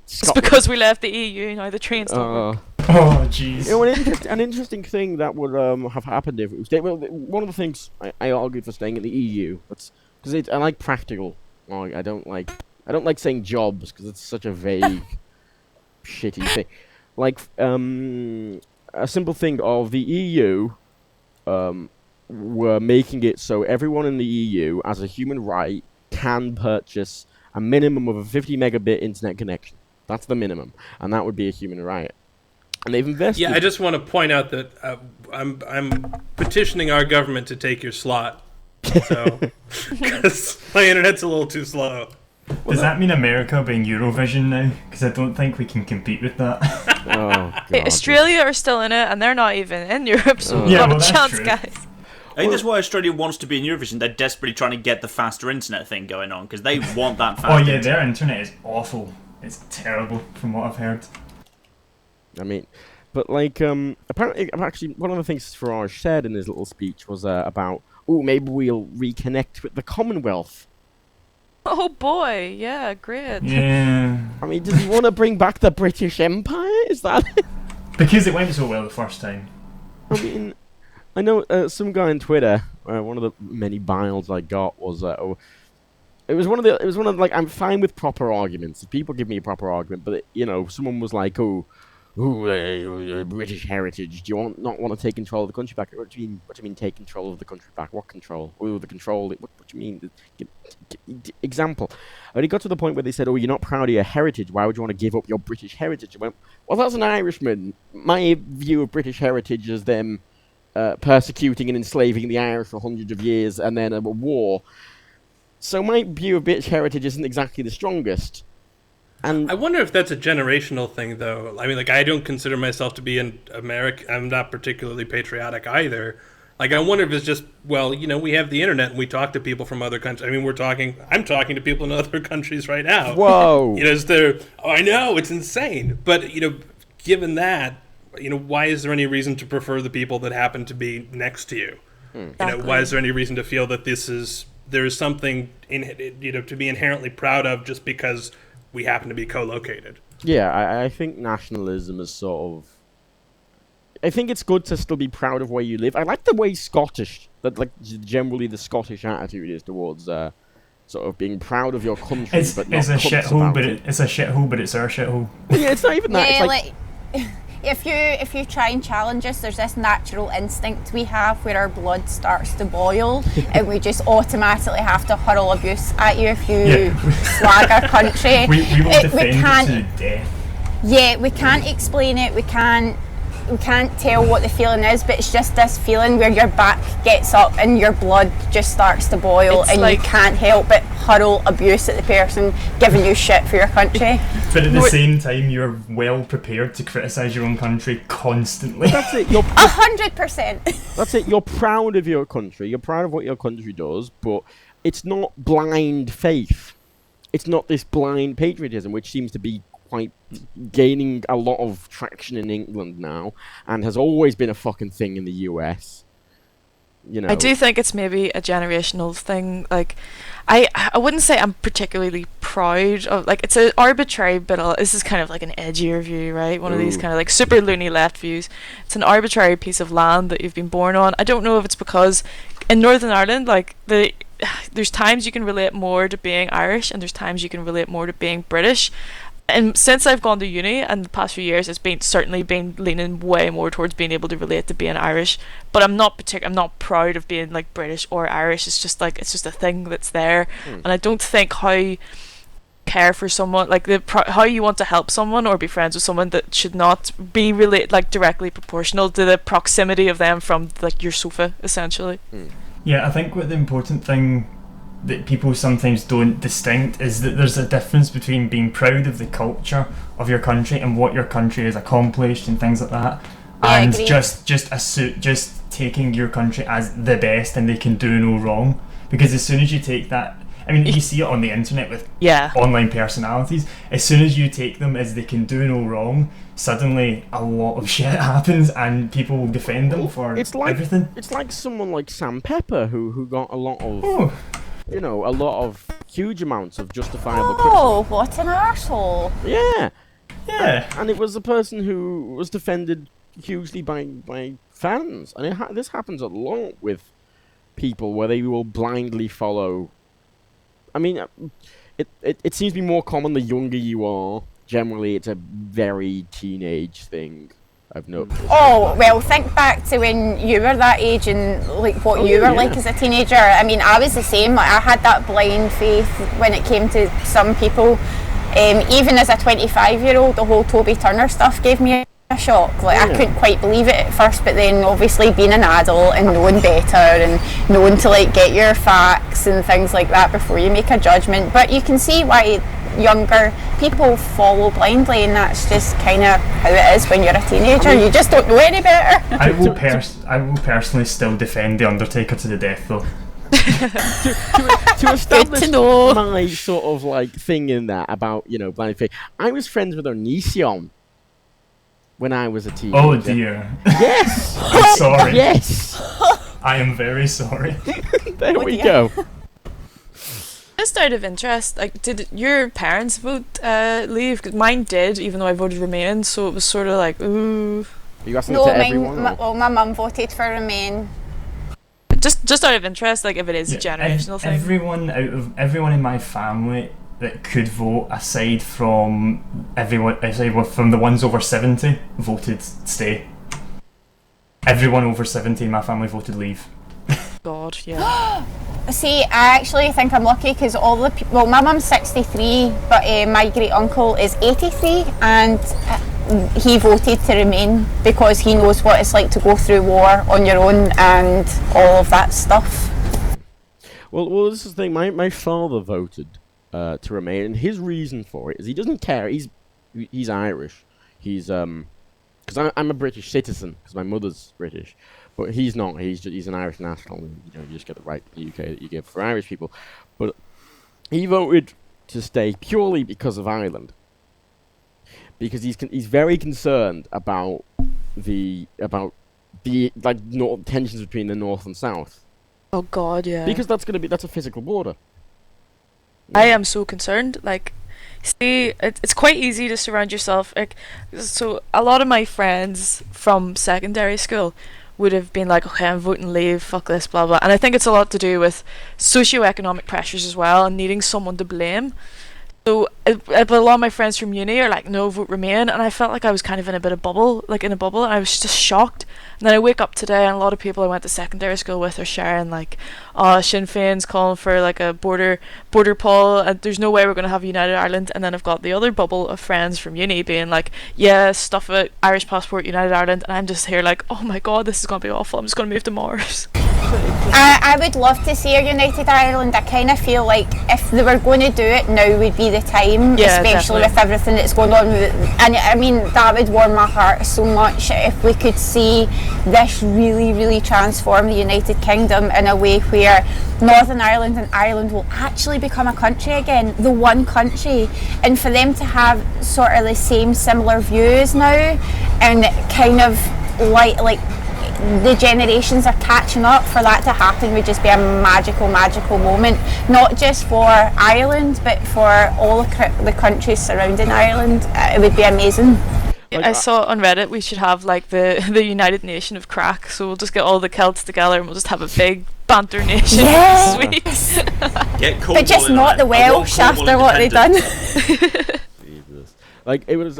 It's because we left the EU, now the trains don't work. Oh, jeez. An interesting thing that would have happened if it was... Well, one of the things I argued for staying in the EU, because I like practical. I don't like saying jobs, because it's such a vague, shitty thing. Like, a simple thing of the EU were making it so everyone in the EU, as a human right, can purchase a minimum of a 50 megabit internet connection. That's the minimum, and that would be a human right. And they've invested. Yeah, I just want to point out that I'm petitioning our government to take your slot. So, because my internet's a little too slow. Does that mean America being Eurovision now? Because I don't think we can compete with that. Oh, Hey, God. Australia are still in it, and they're not even in Europe, so we've Yeah, got well, a that's chance, true. guys. I think that's why Australia wants to be in Eurovision. They're desperately trying to get the faster internet thing going on because they want that fast. Oh yeah, internet. their internet is awful. It's terrible from what I've heard. I mean, but like, apparently, actually, one of the things Farage said in his little speech was about, oh, maybe we'll reconnect with the Commonwealth. Oh boy, yeah, great. Yeah. I mean, does he want to bring back the British Empire? Is that it? Because it went so well the first time. I mean, I know some guy on Twitter. One of the many biles I got was it was one of the like, I'm fine with proper arguments. If people give me a proper argument, but someone was like, British heritage. Do you not want to take control of the country back? What do you mean? What do you mean take control of the country back? What control? Oh, the control. What do you mean? Example. And it got to the point where they said, "Oh, you're not proud of your heritage. Why would you want to give up your British heritage?" I went, "Well, that's an Irishman. My view of British heritage is them persecuting and enslaving the Irish for hundreds of years, and then a war. So my view of British heritage isn't exactly the strongest." And I wonder if that's a generational thing, though. I mean, like, I don't consider myself to be an American. I'm not particularly patriotic either. Like, I wonder if it's just, well, we have the internet and we talk to people from other countries. I mean, I'm talking to people in other countries right now. whoa. I know, it's insane. But, given that, why is there any reason to prefer the people that happen to be next to you? Why is there any reason to feel that there's something to be inherently proud of just because we happen to be co-located? Yeah, I think nationalism is sort of... I think it's good to still be proud of where you live. I like the way generally the Scottish attitude is towards sort of being proud of your country, It's but not a cunts shithole, about but it. it's a shithole, but it's our shithole. Well, yeah, it's not even that. Yeah, It's like, if you try and challenge us, there's this natural instinct we have where our blood starts to boil and we just automatically have to hurl abuse at you if you slag our country. We will defend can't, it to death. Yeah, we can't explain it. We can't tell what the feeling is, but it's just this feeling where your back gets up and your blood just starts to boil, It's and like- you can't help but hurl abuse at the person giving you shit for your country. But at the same time, you're well prepared to criticise your own country constantly. that's it. 100%. That's it. You're proud of your country. You're proud of what your country does, but it's not blind faith. It's not this blind patriotism, which seems to be gaining a lot of traction in England now, and has always been a fucking thing in the US. I do think it's maybe a generational thing. Like, I wouldn't say I'm particularly proud of, like, it's an arbitrary bit of, this is kind of like an edgier view, right? One of these Ooh. kind of like super loony left views. It's an arbitrary piece of land that you've been born on. I don't know if it's because in Northern Ireland, like, there's times you can relate more to being Irish and there's times you can relate more to being British. And since I've gone to uni and the past few years, it's certainly been leaning way more towards being able to relate to being Irish. But I'm not proud of being like British or Irish. It's just a thing that's there, and I don't think how you care for someone, like how you want to help someone or be friends with someone, that should not be directly proportional to the proximity of them from like your sofa, essentially. Yeah, I think what the important thing that people sometimes don't distinct is that there's a difference between being proud of the culture of your country and what your country has accomplished and things like that, Yeah, and agreed. just taking your country as the best and they can do no wrong. Because as soon as you take that, I mean, you see it on the internet with Yeah. online personalities. As soon as you take them as they can do no wrong, suddenly a lot of shit happens and people will defend them for everything. It's like someone like Sam Pepper who got a lot of Oh, a lot of huge amounts of justifiable Oh, what an arsehole. criticism. yeah. And it was a person who was defended hugely by fans, and this happens a lot with people where they will blindly follow. I mean, it seems to be more common the younger you are. Generally, it's a very teenage thing. I've no. Oh, well, think back to when you were that age and like what you were like as a teenager. I mean, I was the same. Like, I had that blind faith when it came to some people. Even as a 25-year-old, the whole Toby Turner stuff gave me a shock. Like, I couldn't quite believe it at first, but then obviously being an adult and knowing better and knowing to like get your facts and things like that before you make a judgment. But you can see why younger people follow blindly, and that's just kind of how it is when you're a teenager. You just don't know any better. I will personally still defend the Undertaker to the death, though. to establish Good to know. my sort of like thing in that about blind faith, I was friends with Onision when I was a teenager. Oh dear. Yes. I'm sorry. Yes. I am very sorry. There we dear. go. Just out of interest, like, did your parents vote leave? 'Cause mine did, even though I voted Remain. So it was sort of like, ooh. Are you asking No, to everyone? my mum voted for Remain. Just out of interest, like if it is a generational thing. Everyone in my family that could vote, aside from from the ones over 70, voted stay. Everyone over 70 in my family voted leave. God, yeah. See, I actually think I'm lucky because all the people. Well, my mum's 63, but my great uncle is 83, and he voted to remain because he knows what it's like to go through war on your own and all of that stuff. Well, this is the thing. My father voted to remain, and his reason for it is he doesn't care. He's Irish. He's because I'm a British citizen because my mother's British, but he's not. He's an Irish national. You just get the right in the UK that you give for Irish people. But he voted to stay purely because of Ireland, because he's very concerned about the tensions between the North and South. Oh God, yeah. Because that's a physical border. I am so concerned. Like, see, it's quite easy to surround yourself. Like, so a lot of my friends from secondary school would have been like, okay, I'm voting leave, fuck this, blah blah. And I think it's a lot to do with socioeconomic pressures as well, and needing someone to blame. So, but a lot of my friends from uni are like, no, vote Remain, and I felt like I was kind of in a bubble, and I was just shocked. And then I wake up today, and a lot of people I went to secondary school with are sharing like, oh, Sinn Féin's calling for like a border poll, and there's no way we're going to have a United Ireland. And then I've got the other bubble of friends from uni being like, yeah, stuff it, Irish passport, United Ireland, and I'm just here like, oh my God, this is going to be awful. I'm just going to move to Mars. I would love to see a United Ireland. I kind of feel like if they were going to do it, now would be the time, Yeah, especially definitely. with everything that's going on. And I mean, that would warm my heart so much if we could see this really, really transform the United Kingdom in a way where Northern Ireland and Ireland will actually become a country again, the one country, and for them to have sort of the same similar views now, and kind of like the generations are catching up. For that to happen would just be a magical moment, not just for Ireland but for all the countries surrounding Ireland. It would be amazing. I saw on Reddit we should have like the United Nation of crack, so we'll just get all the Celts together and we'll just have a big banter nation. Yeah. Sweet. Get Cornwall But just in not on the it. I want Welsh Cornwall after what they've done. independent. Jesus. Like, it was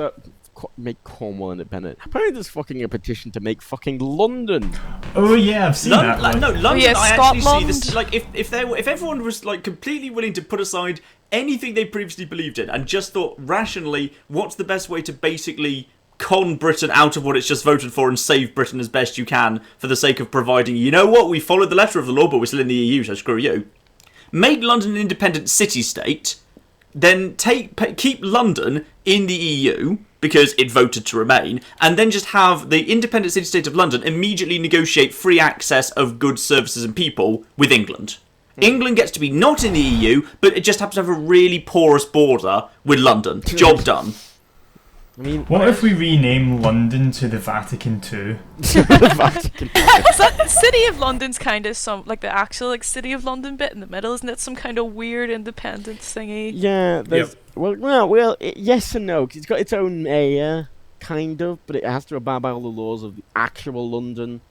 make Cornwall independent. Apparently there's fucking a petition to make fucking London. Oh yeah, I've seen that. London, one. London. yeah, I actually see Scotland. this. Like, if everyone was like completely willing to put aside anything they previously believed in and just thought rationally, what's the best way to basically con Britain out of what it's just voted for and save Britain as best you can for the sake of providing, you know what, we followed the letter of the law, but we're still in the EU, so screw you. Make London an independent city-state, then keep London in the EU because it voted to remain, and then just have the independent city-state of London immediately negotiate free access of goods, services and people with England. England gets to be not in the EU, but it just happens to have a really porous border with London. Job done. I mean, What if we rename London to the Vatican too? the Vatican. Is that the City of London's kind of some like the actual like City of London bit in the middle? Isn't it some kind of weird independence thingy? Yeah, there's yes and no, 'cause it's got its own mayor, kind of, but it has to abide by all the laws of the actual London,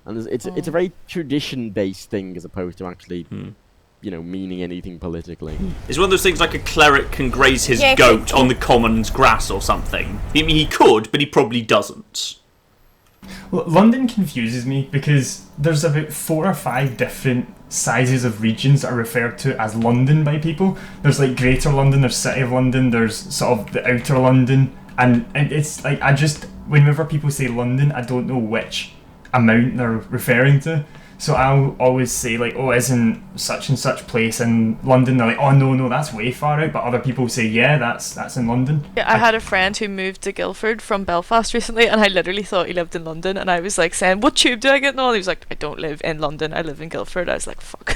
and it's a very tradition-based thing as opposed to actually, meaning anything politically. It's one of those things like a cleric can graze his Yeah, goat on the common's grass or something. I mean, he could, but he probably doesn't. London confuses me because there's about 4 or 5 different sizes of regions that are referred to as London by people. There's like Greater London, there's City of London, there's sort of the Outer London, and it's like whenever people say London, I don't know which amount they're referring to. So I'll always say like, oh, isn't such and such place in London? They're like, oh no, that's way far out. But other people say, yeah, that's in London. Yeah, I had a friend who moved to Guildford from Belfast recently, and I literally thought he lived in London, and I was like saying, what tube do I get on? He was like, I don't live in London, I live in Guildford. I was like, fuck.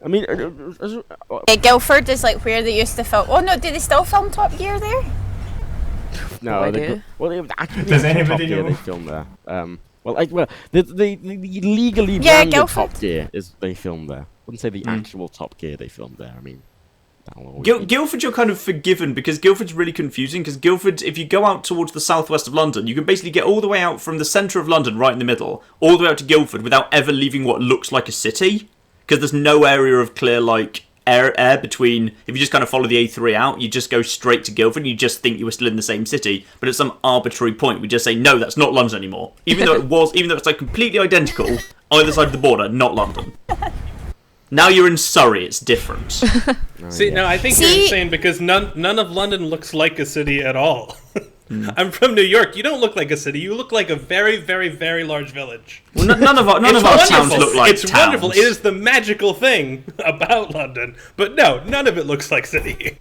I mean, Guildford is like where they used to film. Oh no, do they still film Top Gear there? no, idea. Actually, Does Top anybody Gear, know? they film there. The legally Yeah, branded Guildford. Top Gear is they filmed there. I wouldn't say the actual Top Gear they filmed there. I mean, that'll always be- Guildford, you're kind of forgiven because Guildford's really confusing. Because Guildford, if you go out towards the southwest of London, you can basically get all the way out from the centre of London, right in the middle, all the way out to Guildford without ever leaving what looks like a city. Because there's no area of clear like air between. If you just kind of follow the A3 out, you just go straight to Guildford. And you just think you were still in the same city, but at some arbitrary point, we just say no, that's not London anymore. Even though it's like completely identical either side of the border, not London. Now you're in Surrey, it's different. See, no, I think you're insane because none of London looks like a city at all. I'm from New York. You don't look like a city. You look like a very, very, very large village. Well, none of our towns look like It's towns. wonderful. It is the magical thing about London. But no, none of it looks like city.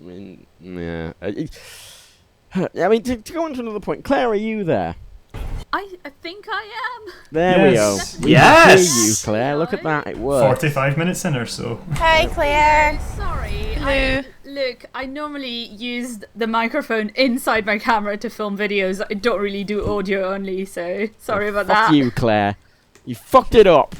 I mean, yeah. I mean, to go on to another point, Claire, are you there? I think I am. There Yes. we go. We Yes. can hear you, Claire. Look at that. It worked. 45 minutes in or so. Hi Claire. Sorry. Hello. Look, I normally use the microphone inside my camera to film videos. I don't really do audio only, so sorry about Fuck that. you, Claire. You fucked it up.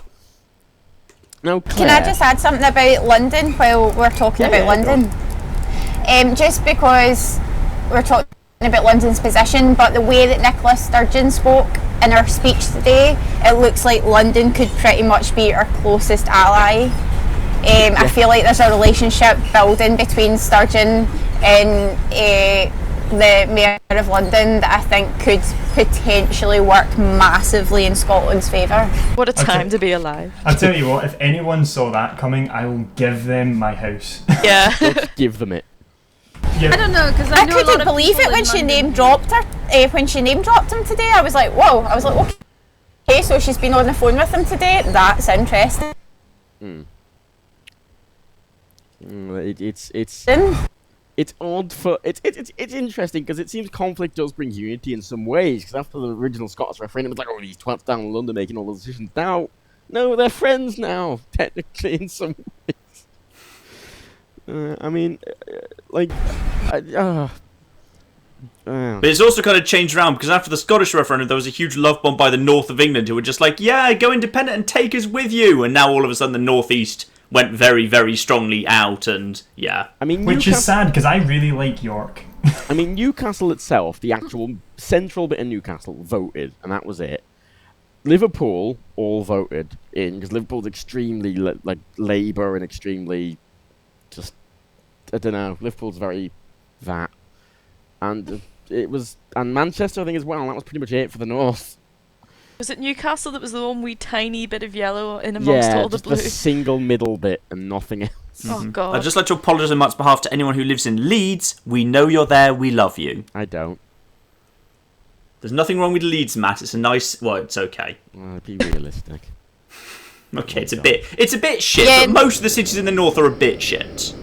No, Claire. Can I just add something about London while we're talking about go on. London? Just because we're talking about London's position, but the way that Nicola Sturgeon spoke in her speech today, it looks like London could pretty much be our closest ally. I feel like there's a relationship building between Sturgeon and the Mayor of London that I think could potentially work massively in Scotland's favour. What a time to be alive. I'll tell you what, if anyone saw that coming, I will give them my house. Yeah. Let's give them it. I don't know because I I know a lot couldn't of believe people it when in she London. name dropped her. When she name dropped him today, I was like, whoa. I was like, okay, so she's been on the phone with him today. That's interesting. It's odd for it's interesting because it seems conflict does bring unity in some ways. Because after the original Scots referendum, it was like, oh, these twats down in London making all those decisions. Now, no, they're friends now, technically in some ways. I mean, But it's also kind of changed around because after the Scottish referendum, there was a huge love bomb by the north of England who were just like, yeah, go independent and take us with you. And now all of a sudden the northeast went very, very strongly out and yeah. I mean, Which is sad because I really like York. I mean, Newcastle itself, the actual central bit of Newcastle, voted, and that was it. Liverpool all voted in because Liverpool's extremely like Labour and extremely just I don't know. Liverpool's very that, and and Manchester I think as well. That was pretty much it for the north. Was it Newcastle that was the one wee tiny bit of yellow in amongst all the just blue? the single middle bit and nothing else. Oh god. I'd just like to apologise on Matt's behalf to anyone who lives in Leeds. We know you're there. We love you. I don't. There's nothing wrong with Leeds, Matt. It's a nice. Well, it's okay. Be realistic. Okay, Oh, it's a bit shit. Yeah. But most of the cities in the north are a bit shit.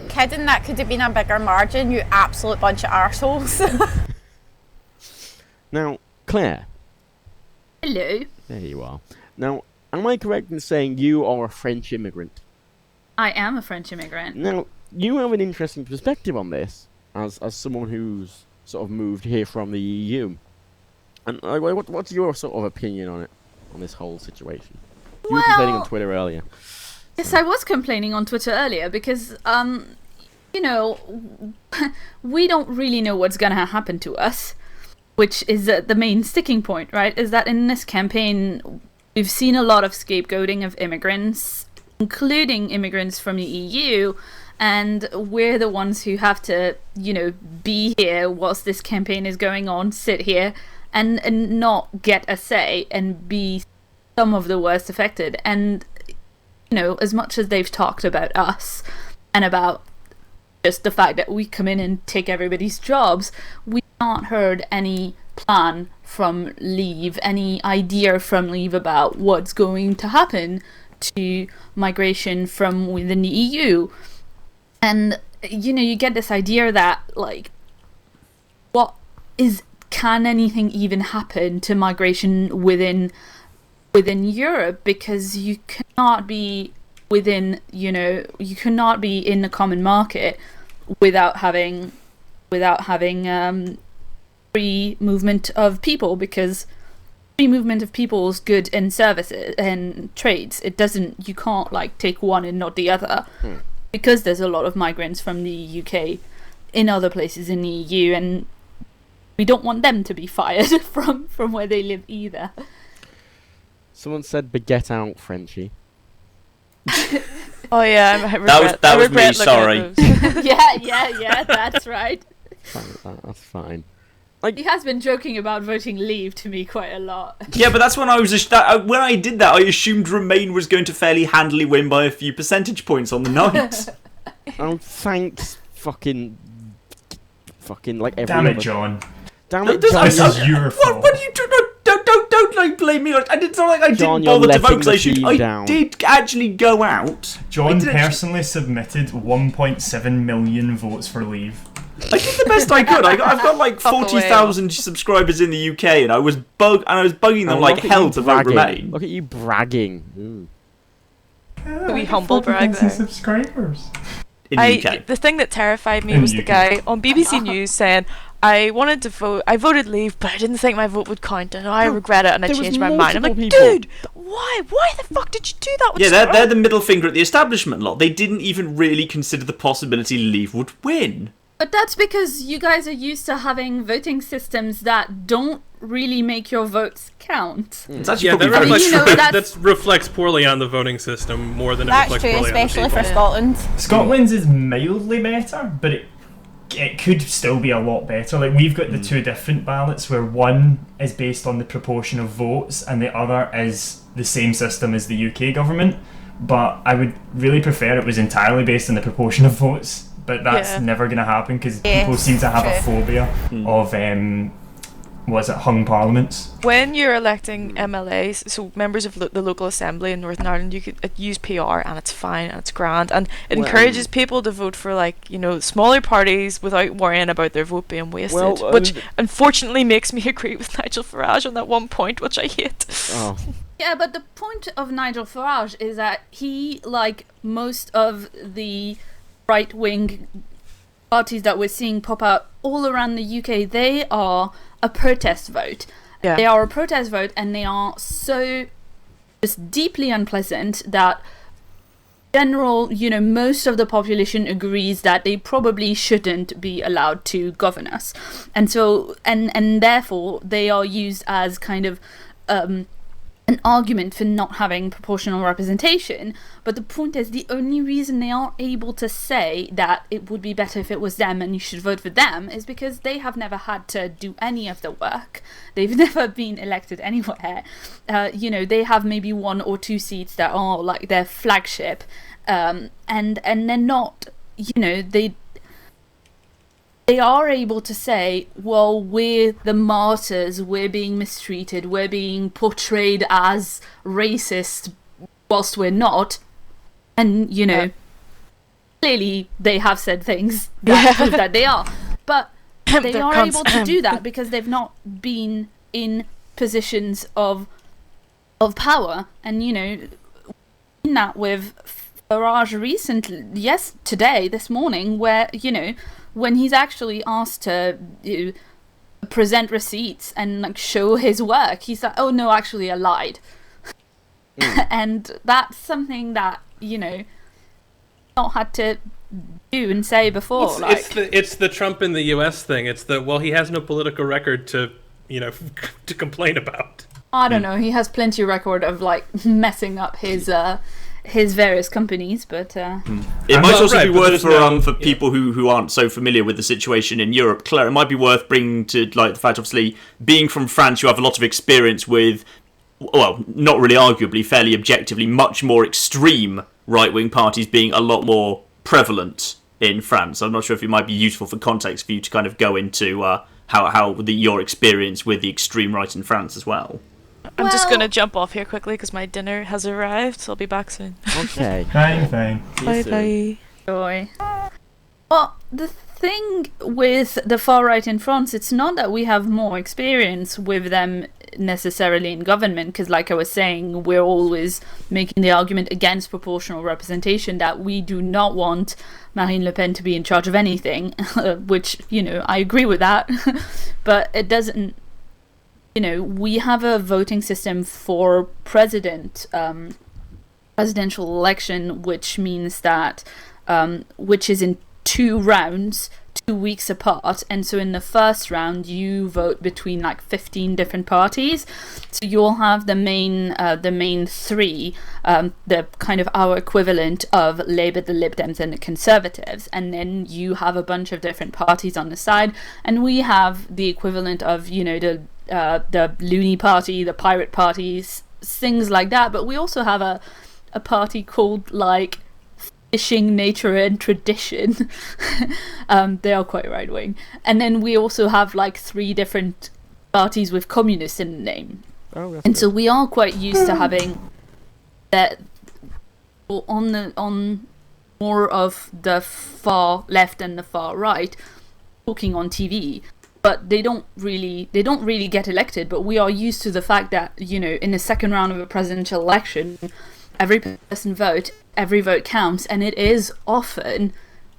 Kidding, that could have been a bigger margin, you absolute bunch of arseholes. Now, Claire, Hello. there you are. Now, am I correct in saying you are a French immigrant? I am a French immigrant. Now, you have an interesting perspective on this, as someone who's sort of moved here from the EU. And what's your sort of opinion on it, on this whole situation? You were complaining on Twitter earlier. Yes, I was complaining on Twitter earlier because, you know, we don't really know what's going to happen to us, which is the main sticking point, right? Is that in this campaign, we've seen a lot of scapegoating of immigrants, including immigrants from the EU, and we're the ones who have to, be here whilst this campaign is going on, sit here and not get a say and be some of the worst affected. And, as much as they've talked about us and about just the fact that we come in and take everybody's jobs, we've not heard any plan from Leave, any idea from Leave about what's going to happen to migration from within the EU. And, you get this idea that, can anything even happen to migration within Europe? Because you cannot be you cannot be in the common market without having free movement of people, because free movement of people's goods and services and trades, you can't take one and not the other, because there's a lot of migrants from the UK in other places in the EU, and we don't want them to be fired from where they live either. Someone said baguette out, Frenchie. Oh yeah, I regret, that was me, looking at sorry. those. yeah, that's right. That's fine. He has been joking about voting Leave to me quite a lot. Yeah, but that's when when I did that, I assumed Remain was going to fairly handily win by a few percentage points on the night. Oh, thanks, fucking like every Damn it, other- John. Damn it, This John. is your fault. What are you doing? Don't blame me. I didn't sound like I John, didn't you're bother to vote, letting 'cause the I team down. did actually go out. John I did actually- personally submitted 1.7 million votes for Leave. I did the best I could. I've got like Fuck away. 40,000 subscribers in the UK, and I was bugging them Oh, like look at hell you to vote bragging. Remain. Look at you bragging. We humble brag there. subscribers. In the UK. The thing that terrified me In was the the UK. guy on BBC News saying, I wanted to vote, I voted Leave, but I didn't think my vote would count, and I No, regret it, and I there was changed my mind. I'm like, multiple people. dude, why? Why the fuck did you do that? Yeah, they're the middle finger at the establishment lot. They didn't even really consider the possibility Leave would win. But that's because you guys are used to having voting systems that don't really make your votes count. It's actually Yeah, probably that very reflects, you know, that's- that reflects poorly on the voting system more than it That's reflects true, poorly on the especially people. for Scotland. Scotland's is mildly better, but it could still be a lot better. Like, we've got the two different ballots where one is based on the proportion of votes and the other is the same system as the UK government. But I would really prefer it was entirely based on the proportion of votes. But that's Yeah. never going to happen because Yeah, people seem to have a true. phobia of hung parliaments. When you're electing MLAs, so members of the local assembly in Northern Ireland, you could use PR, and it's fine and it's grand, and it Well, encourages people to vote for smaller parties without worrying about their vote being wasted, Well, which unfortunately makes me agree with Nigel Farage on that one point, which I hate. Oh, Yeah, but the point of Nigel Farage is that he, like most of the right-wing parties that we're seeing pop up all around the UK, they are a protest vote. Yeah. They are a protest vote, and they are so just deeply unpleasant that most of the population agrees that they probably shouldn't be allowed to govern us. And so, and therefore, they are used as kind of an argument for not having proportional representation. But the point is, the only reason they are able to say that it would be better if it was them and you should vote for them is because they have never had to do any of the work. They've never been elected anywhere. They have maybe one or two seats that are like their flagship, and they're not, they are able to say, well, we're the martyrs, we're being mistreated, we're being portrayed as racist whilst we're not. And, clearly they have said things that prove that they are. But they They're are cunts. able to do that because they've not been in positions of power. And, in that with Farage recently, this morning, where, when he's actually asked to present receipts and show his work, he's like, oh no, actually I lied. And that's something that, not had to do and say before. It's the Trump in the U.S. thing. It's he has no political record to to complain about. I don't know, he has plenty of record of messing up his his various companies, but It might also be worth for people who aren't so familiar with the situation in Europe, Claire, it might be worth bringing to like the fact, obviously, being from France, you have a lot of experience with, well, not really arguably, fairly objectively, much more extreme right-wing parties being a lot more prevalent in France. I'm not sure if it might be useful for context for you to kind of go into your experience with the extreme right in France as well. I'm just going to jump off here quickly because my dinner has arrived, so I'll be back soon. Okay. Fine. Bye. joy. Well, the thing with the far right in France, it's not that we have more experience with them necessarily in government, because like I was saying, we're always making the argument against proportional representation that we do not want Marine Le Pen to be in charge of anything, which, you know, I agree with that, but it doesn't, you know, we have a voting system for presidential election, which means that, which is in 2 rounds, 2 weeks apart, and so in the first round you vote between like 15 different parties, so you'll have the main 3, the kind of our equivalent of Labour, the Lib Dems and the Conservatives, and then you have a bunch of different parties on the side, and we have the equivalent of, you know, the Looney Party, the Pirate Parties, things like that, but we also have a party called like Fishing, Nature and Tradition. They are quite right wing. And then we also have like 3 different parties with communists in the name. Oh, that's and good. so we are quite used to having that on more of the far left and the far right talking on TV. But they don't really get elected. But we are used to the fact that, you know, in the second round of a presidential election, every person vote, every vote counts, and it is often,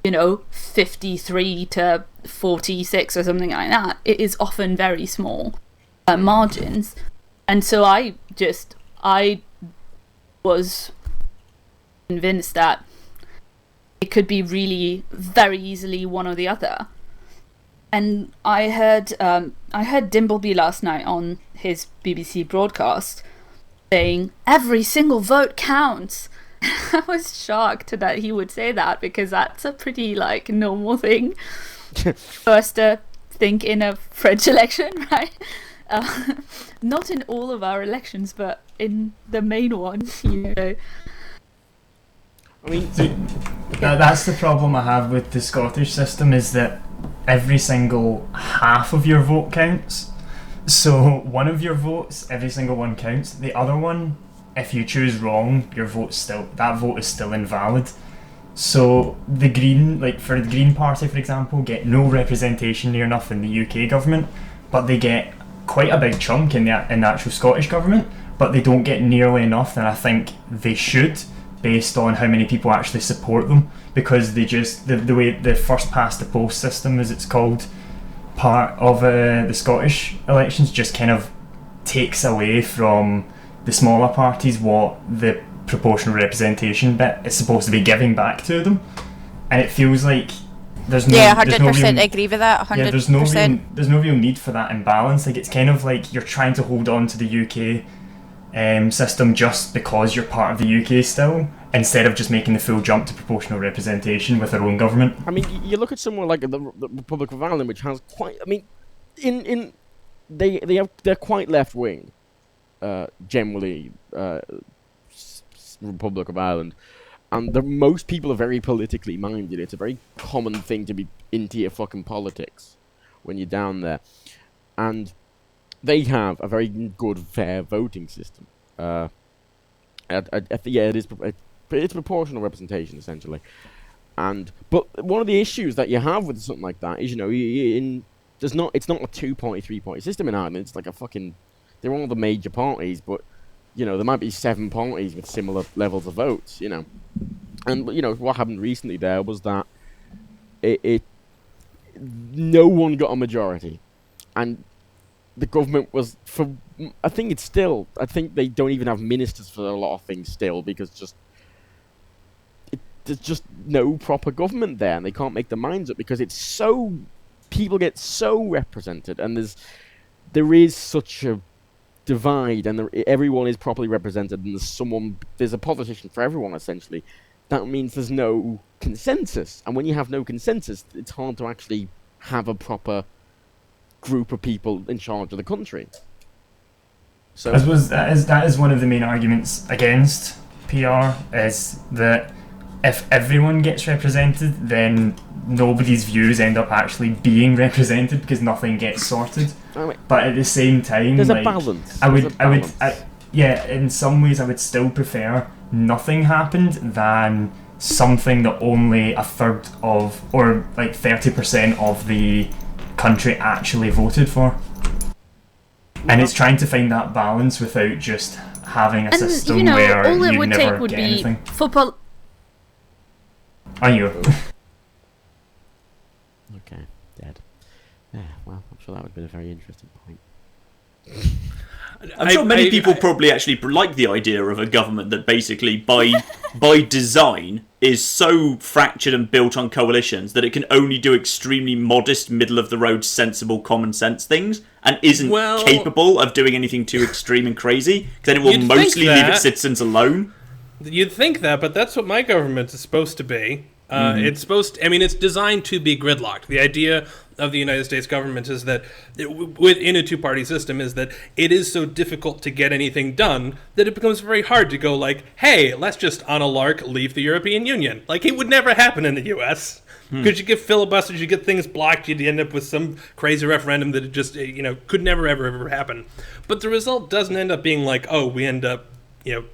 you know, 53 to 46 or something like that. It is often very small margins, and so I was convinced that it could be really very easily one or the other. And I heard Dimbleby last night on his BBC broadcast saying every single vote counts. I was shocked that he would say that, because that's a pretty like normal thing for us to think in a French election, right? Not in all of our elections, but in the main one, you know. I mean, That's the problem I have with the Scottish system, is that every single half of your vote counts. So one of your votes, every single one counts. The other one, if you choose wrong, that vote is still invalid. So the Green, like for the Green Party, for example, get no representation near enough in the UK government, but they get quite a big chunk in the actual Scottish government, but they don't get nearly enough than I think they should, based on how many people actually support them, because they just, the way the first past the post system, as it's called, part of the Scottish elections, just kind of takes away from the smaller parties what the proportional representation bit is supposed to be giving back to them, and it feels like there's no 100% agree with that. 100%. Yeah, there's no real need for that imbalance. Like, it's kind of like you're trying to hold on to the UK system just because you're part of the UK still, instead of just making the full jump to proportional representation with their own government. I mean, you look at somewhere like the Republic of Ireland, which has quite. I mean, they're quite left wing, generally. Republic of Ireland, and most people are very politically minded. It's a very common thing to be into your fucking politics when you're down there, and they have a very good, fair voting system. It's proportional representation essentially, but one of the issues that you have with something like that is, you know, it's not a 2-party, 3-party system in Ireland. It's like a fucking, they're all the major parties, but you know, there might be 7 parties with similar levels of votes, you know. And, you know, what happened recently there was that no one got a majority. And the government was, I think they don't even have ministers for a lot of things still, because there's just no proper government there, and they can't make their minds up, because people get so represented, and there is such a divide and everyone is properly represented and there's a politician for everyone essentially, that means there's no consensus. And when you have no consensus, it's hard to actually have a proper group of people in charge of the country. So I suppose that is one of the main arguments against PR, is that if everyone gets represented, then nobody's views end up actually being represented because nothing gets sorted. But at the same time, there's like, a balance. Yeah, in some ways I would still prefer nothing happened than something that only a third of, or like 30% of the country actually voted for. And it's trying to find that balance without just having a system where all it you would never take would get be anything. football. Are you? Okay, dead. Yeah, well, I'm sure that would have been a very interesting point. I'm sure many people probably actually like the idea of a government that basically, by design, is so fractured and built on coalitions that it can only do extremely modest, middle-of-the-road, sensible, common-sense things, and isn't capable of doing anything too extreme and crazy, because then it will mostly leave its citizens alone. You'd think that, but that's what my government is supposed to be. It's it's designed to be gridlocked. The idea of the United States government is that, within a two-party system, is that it is so difficult to get anything done that it becomes very hard to go like, hey, let's just on a lark leave the European Union. Like, it would never happen in the U.S. Because you get filibusters, you get things blocked, you'd end up with some crazy referendum that it just, could never, ever happen. But the result doesn't end up being like, oh, we end up,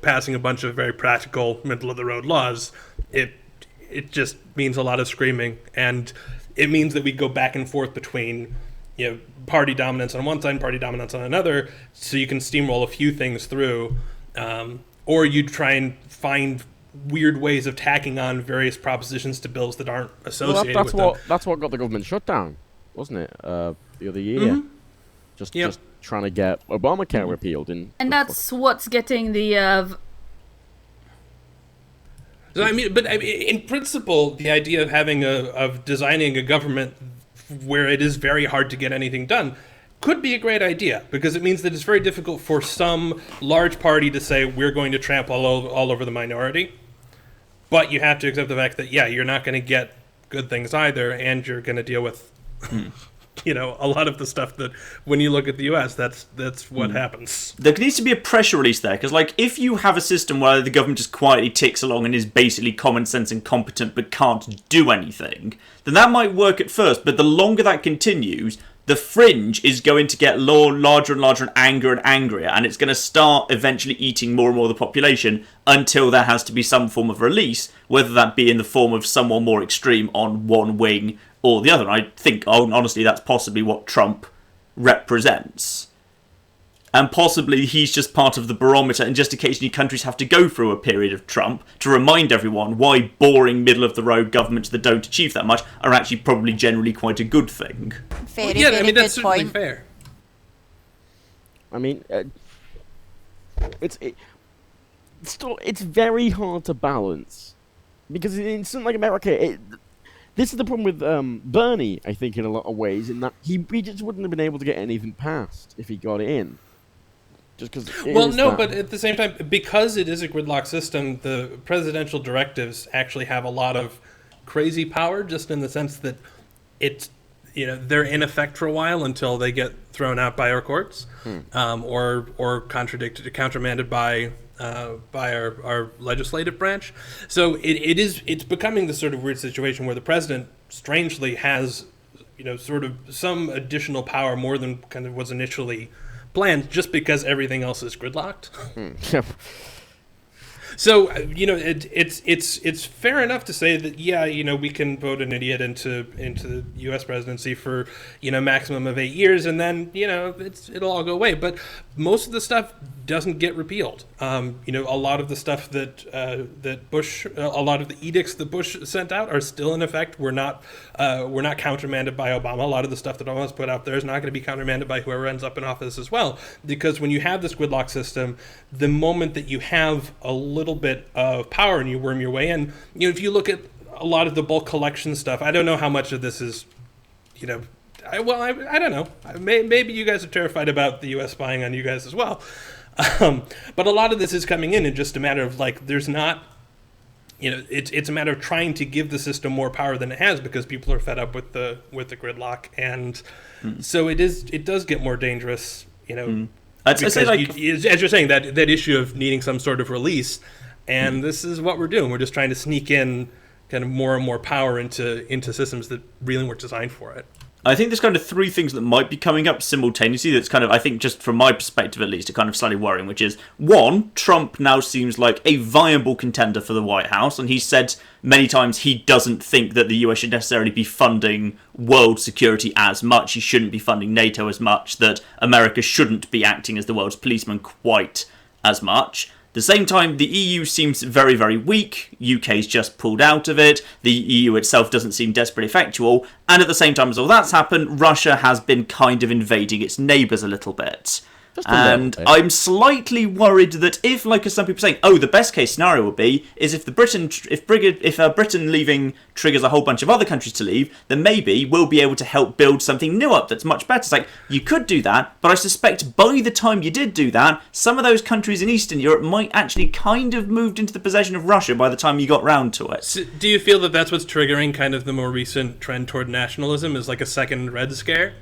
passing a bunch of very practical, middle-of-the-road laws. It just means a lot of screaming, and it means that we go back and forth between, party dominance on one side and party dominance on another, so you can steamroll a few things through, or you try and find weird ways of tacking on various propositions to bills that aren't associated with them. That's what got the government shut down, wasn't it? The other year, just trying to get Obamacare repealed, and that's what's getting the. So, in principle, the idea of of designing a government where it is very hard to get anything done could be a great idea, because it means that it's very difficult for some large party to say, we're going to trample all over the minority. But you have to accept the fact that, you're not going to get good things either, and you're going to deal with, a lot of the stuff that, when you look at the U.S., that's what happens. There needs to be a pressure release there, because, if you have a system where the government just quietly ticks along and is basically common sense and competent but can't do anything, then that might work at first, but the longer that continues, the fringe is going to get larger and larger and angrier, and it's going to start eventually eating more and more of the population until there has to be some form of release, whether that be in the form of someone more extreme on one wing or the other. And I think, honestly, that's possibly what Trump represents. And possibly he's just part of the barometer, and just occasionally countries have to go through a period of Trump to remind everyone why boring, middle-of-the-road governments that don't achieve that much are actually probably generally quite a good thing. Very that's good certainly point. Fair. It's very hard to balance, because in something like America, this is the problem with Bernie, I think, in a lot of ways, in that he just wouldn't have been able to get anything passed if he got in. Just because. But at the same time, because it is a gridlock system, the presidential directives actually have a lot of crazy power, just in the sense that they're in effect for a while until they get thrown out by our courts, or countermanded by our legislative branch. So it's becoming this sort of weird situation where the president strangely has sort of some additional power, more than kind of was initially planned, just because everything else is gridlocked. So it's fair enough to say that we can vote an idiot into the U.S. presidency for maximum of 8 years, and then it'll all go away. But most of the stuff doesn't get repealed. A lot of the stuff that Bush, a lot of the edicts that Bush sent out are still in effect. We're not countermanded by Obama. A lot of the stuff that Obama's put out there is not going to be countermanded by whoever ends up in office as well. Because when you have this gridlock system, the moment that you have a little bit of power and you worm your way in, if you look at a lot of the bulk collection stuff, I don't know how much of this is, I don't know. Maybe you guys are terrified about the U.S. spying on you guys as well. But a lot of this is coming in just a matter of, like, there's not, it's a matter of trying to give the system more power than it has because people are fed up with the gridlock, and so it does get more dangerous, I'd say, like, as you're saying, that issue of needing some sort of release, and this is what we're doing. We're just trying to sneak in kind of more and more power into systems that really weren't designed for it. I think there's kind of three things that might be coming up simultaneously that's kind of, I think, just from my perspective at least, are kind of slightly worrying, which is, one, Trump now seems like a viable contender for the White House, and he's said many times he doesn't think that the US should necessarily be funding world security as much, he shouldn't be funding NATO as much, that America shouldn't be acting as the world's policeman quite as much. At the same time, the EU seems very, very weak. UK's just pulled out of it. The EU itself doesn't seem desperately effectual. And at the same time as all that's happened, Russia has been kind of invading its neighbours a little bit. And I'm slightly worried that if, like, as some people are saying, the best case scenario would be is if Britain leaving triggers a whole bunch of other countries to leave, then maybe we'll be able to help build something new up that's much better. It's like, you could do that, but I suspect by the time you did do that, some of those countries in Eastern Europe might actually kind of moved into the possession of Russia by the time you got round to it. So do you feel that that's what's triggering kind of the more recent trend toward nationalism, is like a second Red Scare?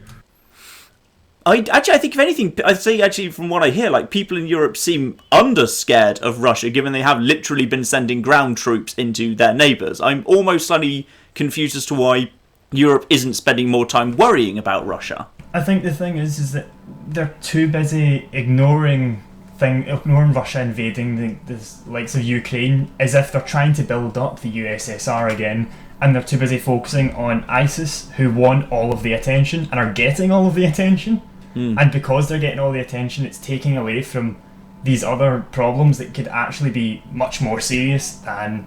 I think if anything, I'd say actually from what I hear, like, people in Europe seem under-scared of Russia, given they have literally been sending ground troops into their neighbours. I'm almost slightly confused as to why Europe isn't spending more time worrying about Russia. I think the thing is that they're too busy ignoring Russia invading the likes of Ukraine as if they're trying to build up the USSR again, and they're too busy focusing on ISIS, who want all of the attention and are getting all of the attention. And because they're getting all the attention, it's taking away from these other problems that could actually be much more serious than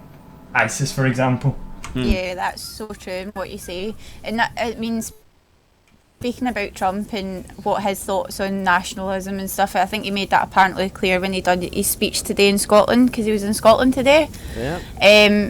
ISIS, for example. Yeah, that's so true, what you say. And that, it means, speaking about Trump and what his thoughts on nationalism and stuff, I think he made that apparently clear when he done his speech today in Scotland, because he was in Scotland today. Yeah.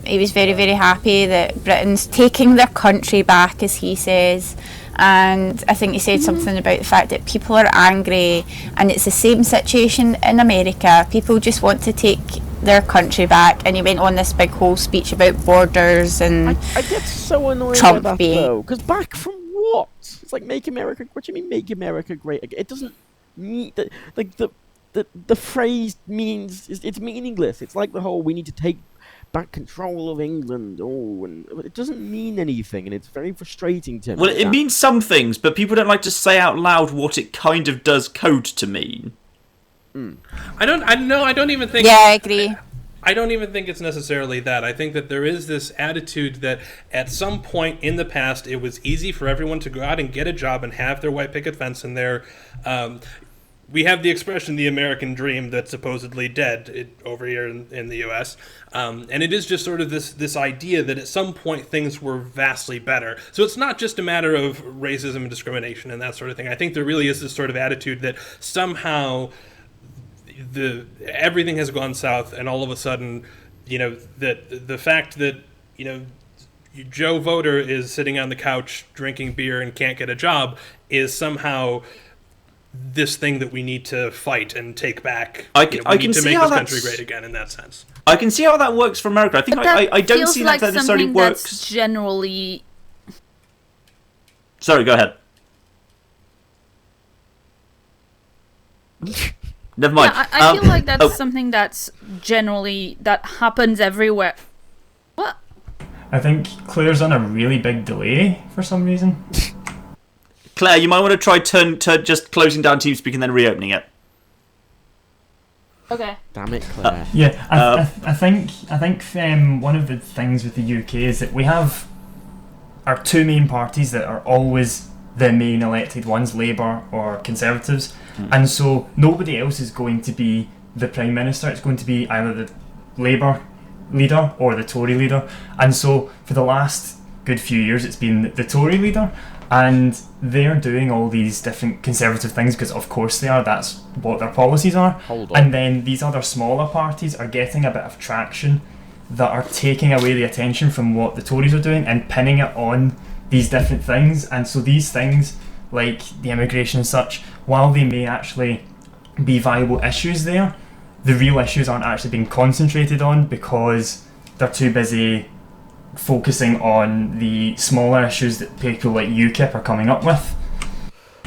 He was very, very happy that Britain's taking their country back, as he says. And I think he said something about the fact that people are angry, and it's the same situation in America. People just want to take their country back, and he went on this big whole speech about borders and I get so annoyed Trump by that, being... though, because back from what? It's like, make America... What do you mean, make America great again? It doesn't mean... The phrase means... It's meaningless. It's like the whole, we need to take back control of England. And it doesn't mean anything, and it's very frustrating to me. Well, it means some things, but people don't like to say out loud what it kind of does code to mean. I don't even think... Yeah, I agree. I don't even think it's necessarily that. I think that there is this attitude that at some point in the past, it was easy for everyone to go out and get a job and have their white picket fence and their... we have the expression, the American dream, that's supposedly dead over here in the U.S. And it is just sort of this idea that at some point things were vastly better. So it's not just a matter of racism and discrimination and that sort of thing. I think there really is this sort of attitude that somehow everything has gone south, and all of a sudden, that the fact that, Joe Voter is sitting on the couch drinking beer and can't get a job is somehow this thing that we need to fight and take back. I can see need to make how this country that's- great again in that sense. I can see how that works for America. I think I don't feels see like that necessarily something works. that's generally... Sorry, go ahead. Never mind. Yeah, I feel like that's something that's generally... that happens everywhere. What? I think Claire's on a really big delay for some reason. Claire, you might want to try just closing down TeamSpeak and then reopening it. Okay. Damn it, Claire. Yeah, I think one of the things with the UK is that we have our two main parties that are always the main elected ones, Labour or Conservatives, and so nobody else is going to be the Prime Minister. It's going to be either the Labour leader or the Tory leader, and so for the last good few years it's been the Tory leader, and they're doing all these different conservative things because of course they are, that's what their policies are. Hold on. And then these other smaller parties are getting a bit of traction that are taking away the attention from what the Tories are doing and pinning it on these different things. And so these things, like the immigration and such, while they may actually be viable issues there, the real issues aren't actually being concentrated on because they're too busy focusing on the smaller issues that people like UKIP are coming up with.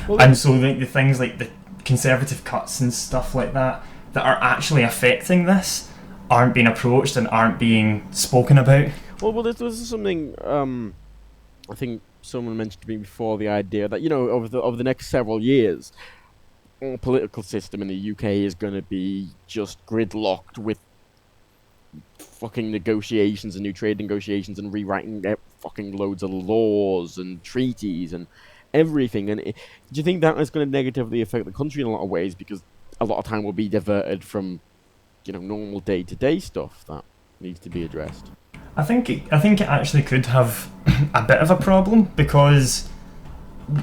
And so the things like the Conservative cuts and stuff like that are actually affecting this aren't being approached and aren't being spoken about. Well, this is something I think someone mentioned to me before, the idea that, over the next several years, our political system in the UK is going to be just gridlocked with fucking negotiations and new trade negotiations and rewriting fucking loads of laws and treaties and everything. And do you think that is going to negatively affect the country in a lot of ways, because a lot of time will be diverted from normal day-to-day stuff that needs to be addressed? I think it actually could have a bit of a problem, because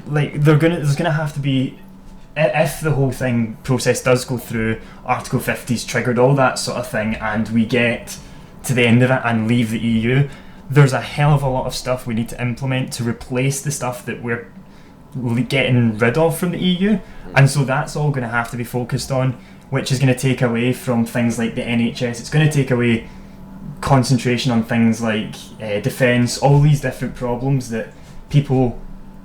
like there's gonna have to be, if the whole process does go through, Article 50's triggered, all that sort of thing, and we get to the end of it and leave the EU, there's a hell of a lot of stuff we need to implement to replace the stuff that we're getting rid of from the EU. And so that's all going to have to be focused on, which is going to take away from things like the NHS. It's going to take away concentration on things like defence, all these different problems that people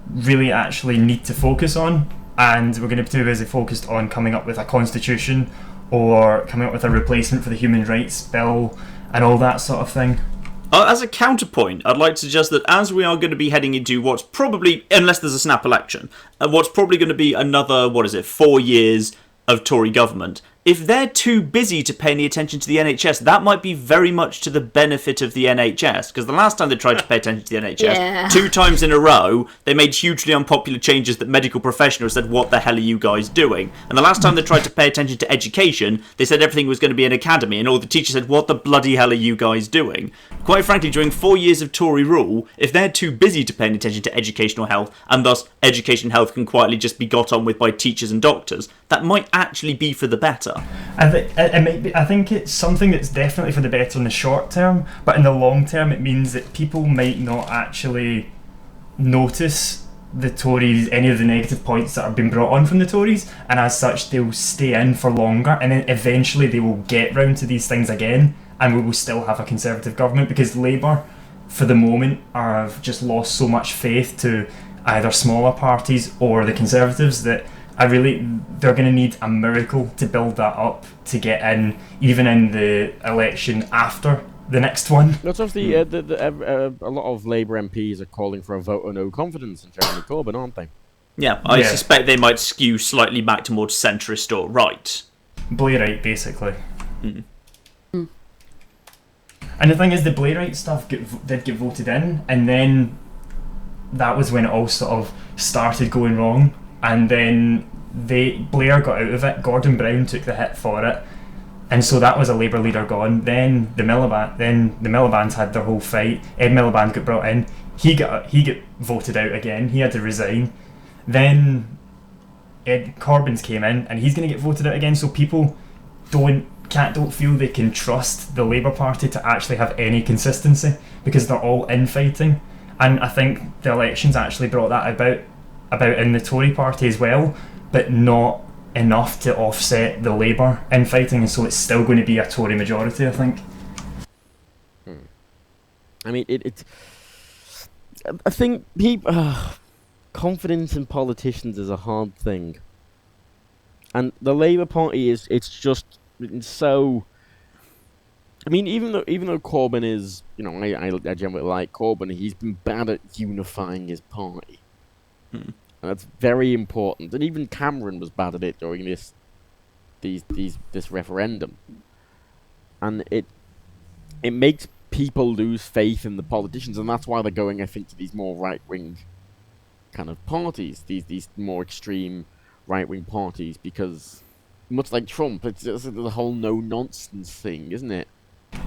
really actually need to focus on. And we're going to be too busy focused on coming up with a constitution or coming up with a replacement for the human rights bill and all that sort of thing. As a counterpoint, I'd like to suggest that as we are going to be heading into what's probably, unless there's a snap election, what's probably going to be another, 4 years of Tory government, if they're too busy to pay any attention to the NHS, that might be very much to the benefit of the NHS. Because the last time they tried to pay attention to the NHS, 2 times in a row, they made hugely unpopular changes that medical professionals said, what the hell are you guys doing? And the last time they tried to pay attention to education, they said everything was going to be an academy, and all the teachers said, what the bloody hell are you guys doing? Quite frankly, during 4 years of Tory rule, if they're too busy to pay any attention to educational health, and thus education health can quietly just be got on with by teachers and doctors, that might actually be for the better. I think it's something that's definitely for the better in the short term, but in the long term it means that people might not actually notice the Tories, any of the negative points that have been brought on from the Tories, and as such they'll stay in for longer, and then eventually they will get round to these things again, and we will still have a Conservative government, because Labour for the moment have just lost so much faith to either smaller parties or the Conservatives that they're going to need a miracle to build that up to get in, even in the election after the next one. That's obviously a lot of Labour MPs are calling for a vote of no confidence in Jeremy Corbyn, aren't they? Yeah, I suspect they might skew slightly back towards centrist or right. Blairite, basically. Mm. And the thing is, the Blairite stuff did get voted in, and then that was when it all sort of started going wrong. And then Blair got out of it, Gordon Brown took the hit for it, and so that was a Labour leader gone. Then the Miliband's had their whole fight. Ed Miliband got brought in, he got voted out again, he had to resign. Then Ed Corbyn's came in, and he's going to get voted out again, so people don't feel they can trust the Labour Party to actually have any consistency, because they're all infighting. And I think the elections actually brought that about in the Tory party as well, but not enough to offset the Labour infighting, and so it's still going to be a Tory majority, I think. I mean, I think confidence in politicians is a hard thing, and the Labour Party it's just so. I mean, even though Corbyn is, I generally like Corbyn, he's been bad at unifying his party. And that's very important. And even Cameron was bad at it during this referendum. And it makes people lose faith in the politicians, and that's why they're going, I think, to these more right-wing kind of parties, these more extreme right-wing parties, because much like Trump, it's the whole no-nonsense thing, isn't it?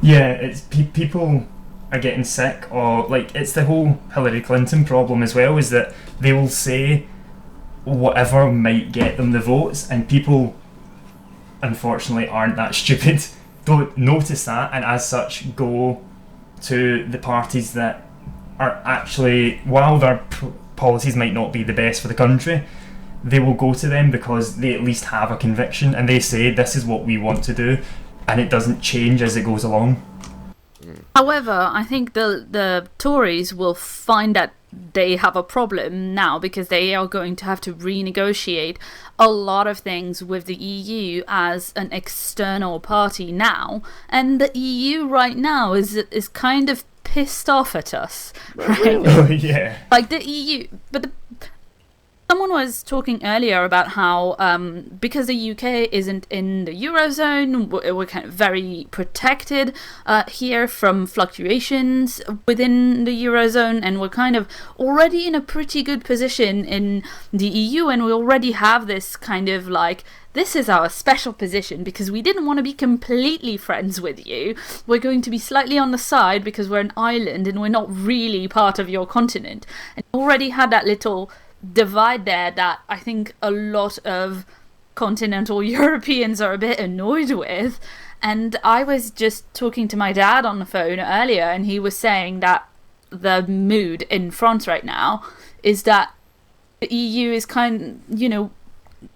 Yeah, it's people are getting sick, or it's the whole Hillary Clinton problem as well, is that they will say whatever might get them the votes, and people unfortunately aren't that stupid, don't notice that, and as such go to the parties that are actually, while their policies might not be the best for the country, they will go to them because they at least have a conviction and they say this is what we want to do, and it doesn't change as it goes along. However, I think the Tories will find that they have a problem now because they are going to have to renegotiate a lot of things with the EU as an external party now, and the EU right now is kind of pissed off at us. Right? Oh yeah. Like the EU, but someone was talking earlier about how because the UK isn't in the Eurozone, we're kind of very protected here from fluctuations within the Eurozone, and we're kind of already in a pretty good position in the EU, and we already have this kind of like, this is our special position because we didn't want to be completely friends with you. We're going to be slightly on the side because we're an island and we're not really part of your continent. And already had that little divide there that I think a lot of continental Europeans are a bit annoyed with. And I was just talking to my dad on the phone earlier, and he was saying that the mood in France right now is that the EU is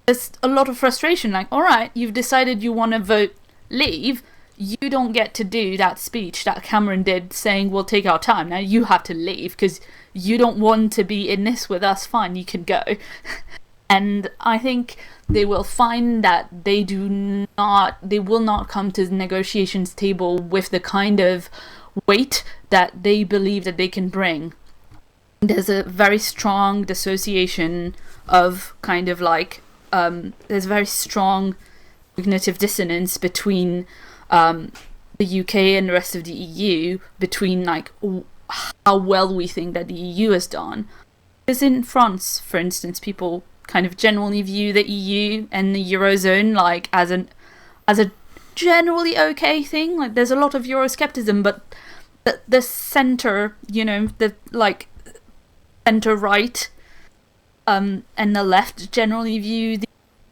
there's a lot of frustration. Like, all right, you've decided you want to vote leave. You don't get to do that speech that Cameron did saying we'll take our time. Now you have to leave because you don't want to be in this with us. Fine, you can go. And I think they will find that they will not come to the negotiations table with the kind of weight that they believe that they can bring. There's a very strong dissociation of kind of like, there's very strong cognitive dissonance between the UK and the rest of the EU, between like how well we think that the EU has done. Because in France, for instance, people kind of generally view the EU and the Eurozone like as a generally okay thing. Like there's a lot of Euroscepticism, but the centre, the like centre right and the left generally view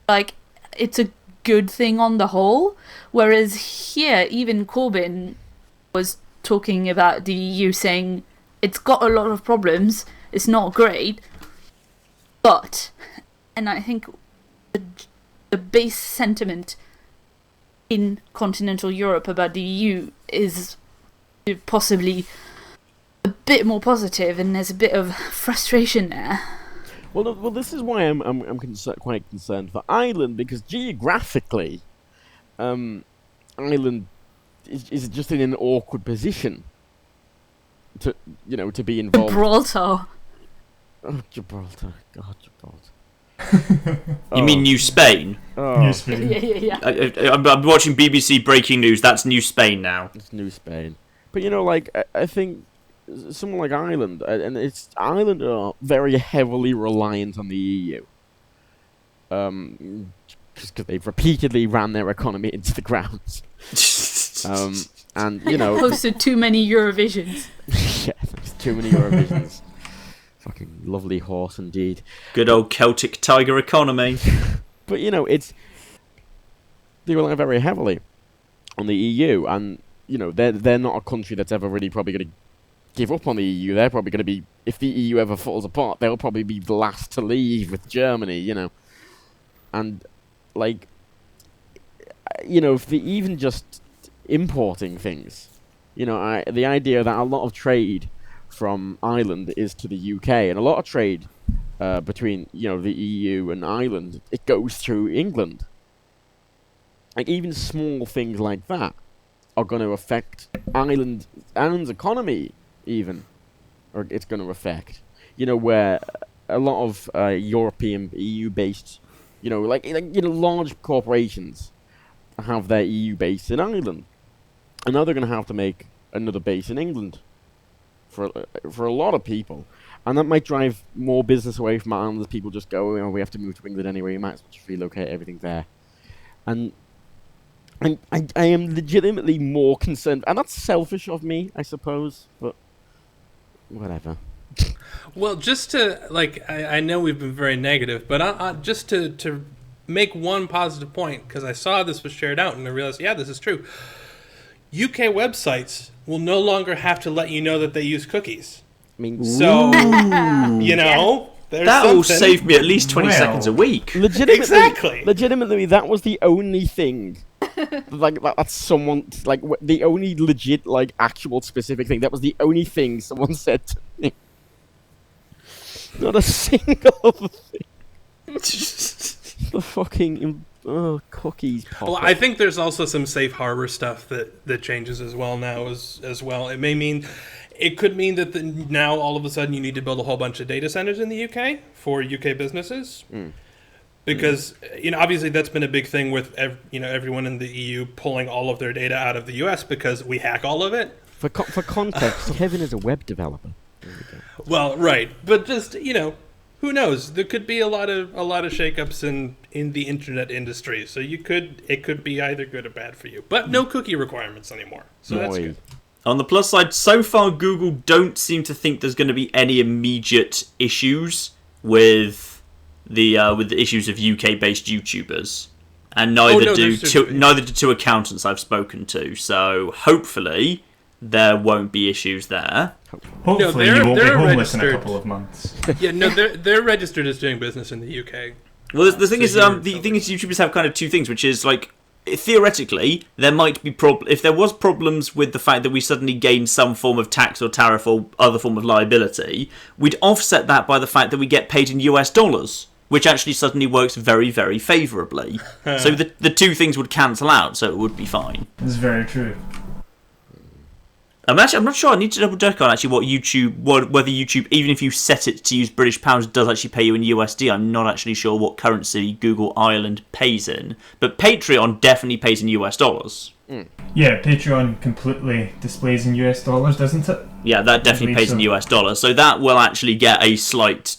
like it's a good thing on the whole, whereas here even Corbyn was talking about the EU saying it's got a lot of problems, it's not great, but, and I think the base sentiment in continental Europe about the EU is possibly a bit more positive, and there's a bit of frustration there. Well, this is why I'm quite concerned for Ireland, because geographically, Ireland is just in an awkward position to be involved. Gibraltar. Oh, Gibraltar! God, Gibraltar. You mean New Spain? Oh, New Spain. Yeah. I'm watching BBC breaking news. That's New Spain now. it's New Spain. But I think someone like Ireland, and Ireland are very heavily reliant on the EU. Just because they've repeatedly ran their economy into the ground. And Hosted too many Eurovisions. yeah, there's too many Eurovisions. Fucking lovely horse indeed. Good old Celtic tiger economy. But they rely very heavily on the EU, and they're not a country that's ever really probably going to give up on the EU. They're probably going to be, if the EU ever falls apart, they'll probably be the last to leave with Germany, and if they even just importing things, the idea that a lot of trade from Ireland is to the UK, and a lot of trade between the EU and Ireland, it goes through England. Like even small things like that are going to affect Ireland's economy, even, or it's going to affect, where a lot of European EU-based, large corporations have their EU base in Ireland, and now they're going to have to make another base in England for a lot of people, and that might drive more business away from Ireland as people just go, we have to move to England anyway, we might as well just relocate everything there. And I am legitimately more concerned, and that's selfish of me, I suppose, but whatever. Well, just to, I know we've been very negative, but just to make one positive point, because I saw this was shared out, and I realized, yeah, this is true. UK websites will no longer have to let you know that they use cookies. I mean, So, you know, there's That will something. save me at least 20 seconds a week. Exactly. Legitimately, that was the only thing. Like that's someone like the only legit like actual specific thing. That was the only thing someone said to me. Not a single other thing. The fucking cookies pop Well, up. I think there's also some safe harbor stuff that changes as well now as well. It could mean that now all of a sudden you need to build a whole bunch of data centers in the UK for UK businesses. Because obviously that's been a big thing with everyone in the EU pulling all of their data out of the US because we hack all of it. For context, Kevin is a web developer. There we go. Well, right, but just who knows? There could be a lot of shakeups in the internet industry. So it could be either good or bad for you. But no cookie requirements anymore. So that's Boy. good. On the plus side, so far Google don't seem to think there's going to be any immediate issues with the issues of UK-based YouTubers, and neither do two accountants I've spoken to. So hopefully there won't be issues there. Hopefully they're- you won't be they're homeless in a registered. couple of months. Yeah, no, they're registered as doing business in the UK. Well, the thing is, you're the thing is, YouTubers have kind of two things, which is like theoretically there might be if there was problems with the fact that we suddenly gained some form of tax or tariff or other form of liability, we'd offset that by the fact that we get paid in US dollars, which actually suddenly works very, very favourably. So the two things would cancel out, so it would be fine. It's very true. I'm not sure. I need to double check on actually whether YouTube, even if you set it to use British pounds, does actually pay you in USD. I'm not actually sure what currency Google Ireland pays in, but Patreon definitely pays in US dollars. Yeah, Patreon completely displays in US dollars, doesn't it? Yeah, that definitely pays in so. US dollars. So that will actually get a slight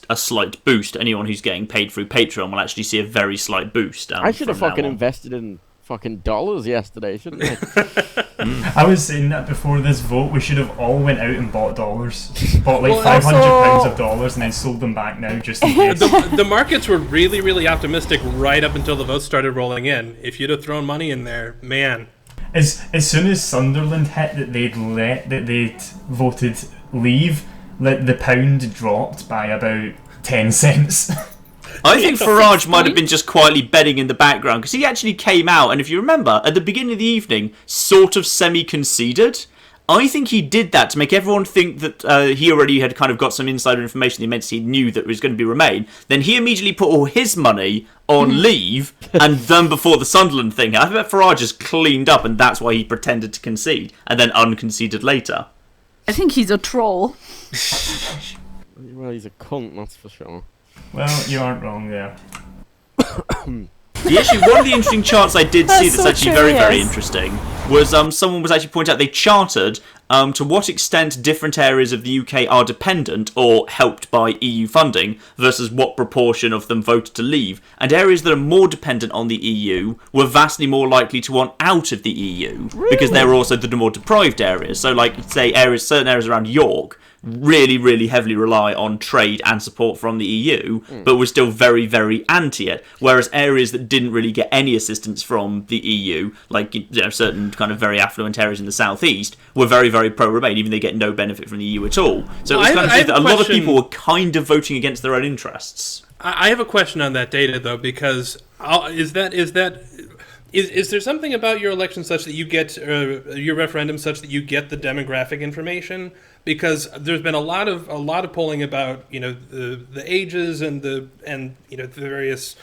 boost. Anyone who's getting paid through Patreon will actually see a very slight boost. I should have from now fucking on. invested in fucking dollars yesterday, shouldn't I? I was saying that before this vote, we should have all went out and bought dollars. Bought like Well, £500 also- of dollars and then sold them back now just in case. The markets were really, really optimistic right up until the votes started rolling in. If you'd have thrown money in there, man. As soon as Sunderland hit that they'd voted leave, the pound dropped by about 10 cents. I think Farage might have been just quietly betting in the background, because he actually came out, and if you remember, at the beginning of the evening, sort of semi-conceded. I think he did that to make everyone think that he already had kind of got some insider information, the immense he knew that was going to be Remain. Then he immediately put all his money on Leave, and then before the Sunderland thing, I bet Farage just cleaned up, and that's why he pretended to concede, and then unconceded later. I think he's a troll. Well, he's a cunt, that's for sure. Well, you aren't wrong there. Actually, one of the interesting charts I did see That's that's so actually true, very, very yes. interesting was someone was actually pointing out they charted to what extent different areas of the UK are dependent or helped by EU funding versus what proportion of them voted to leave. And areas that are more dependent on the EU were vastly more likely to want out of the EU because they were also the more deprived areas. So, like, say, certain areas around York really, really heavily rely on trade and support from the EU, but were still very, very anti it. Whereas areas that didn't really get any assistance from the EU, like certain kind of very affluent areas in the southeast, were very, very pro-Remain, even they get no benefit from the EU at all. So it was kind of I have that a a lot of question. people were kind of voting against their own interests. I have a question on that data though, because is there something about your election such that you get your referendum such that you get the demographic information? Because there's been a lot of polling about the ages and the various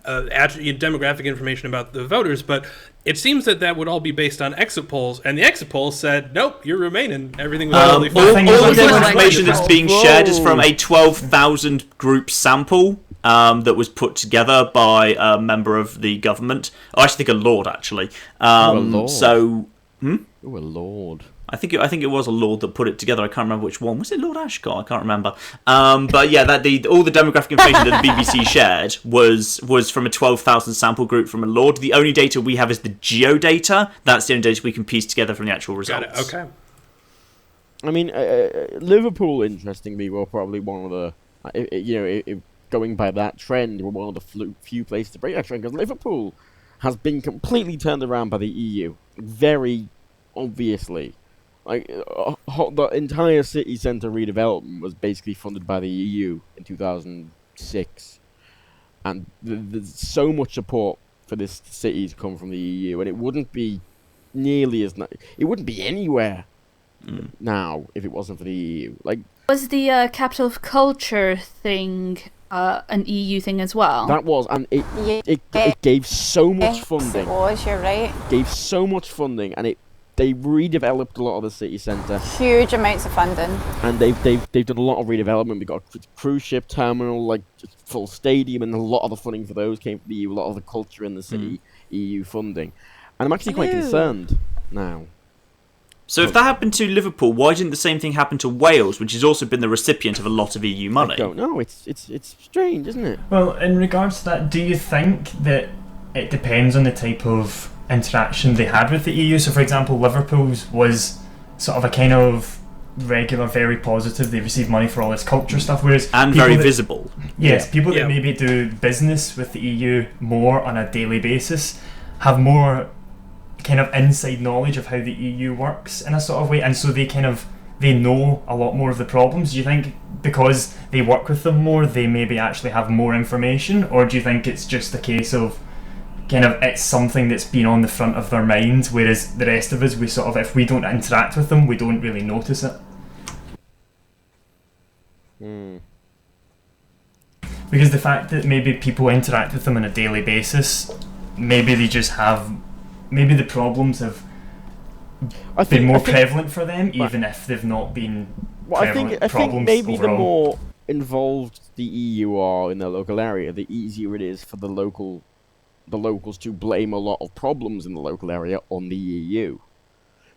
demographic information about the voters, but it seems that would all be based on exit polls, and the exit polls said nope, you're Remaining, everything was totally All fine. is of the like- information that's being shared is from Whoa. a 12,000 group sample that was put together by a member of the government. I actually think a lord, actually. a lord. So Oh, a lord. I think it was a lord that put it together. I can't remember which one. Was it Lord Ashcott? I can't remember. But yeah, all the demographic information that the BBC shared was from a 12,000 sample group from a lord. The only data we have is the geodata. That's the only data we can piece together from the actual Got results. it. Okay. I mean, Liverpool, interestingly, were probably one of the, if going by that trend, were one of the few places to break that trend, because Liverpool has been completely turned around by the EU, very obviously. Like the entire city centre redevelopment was basically funded by the EU in 2006, and there's so much support for this city to come from the EU, and it wouldn't be nearly as it wouldn't be anywhere now if it wasn't for the EU. Like, was the capital of culture thing an EU thing as well? that was, and it gave so much funding. It was, you're right. Gave so much funding, and they redeveloped a lot of the city centre, Huge amounts of funding. and they've done a lot of redevelopment. We got a cruise ship terminal, like just full stadium, and a lot of the funding for those came from the EU. A lot of the culture in the city, EU funding, and I'm actually quite concerned now. So if that happened to Liverpool, why didn't the same thing happen to Wales, which has also been the recipient of a lot of EU money? I don't know. It's strange, isn't it? Well, in regards to that, do you think that it depends on the type of interaction they had with the EU? So, for example, Liverpool's was sort of a kind of regular, very positive. They received money for all this culture stuff, whereas And very visible. Yes, people Yeah. that maybe do business with the EU more on a daily basis have more kind of inside knowledge of how the EU works in a sort of way, and so they know a lot more of the problems. Do you think because they work with them more, they maybe actually have more information, or do you think it's just a case of kind of it's something that's been on the front of their minds, whereas the rest of us, we sort of, if we don't interact with them, we don't really notice it? Because the fact that maybe people interact with them on a daily basis, maybe they just have, maybe the problems have been more prevalent for them, even if they've not been prevalent I think problems maybe overall. the more involved the EU are in their local area, the easier it is for the locals to blame a lot of problems in the local area on the EU,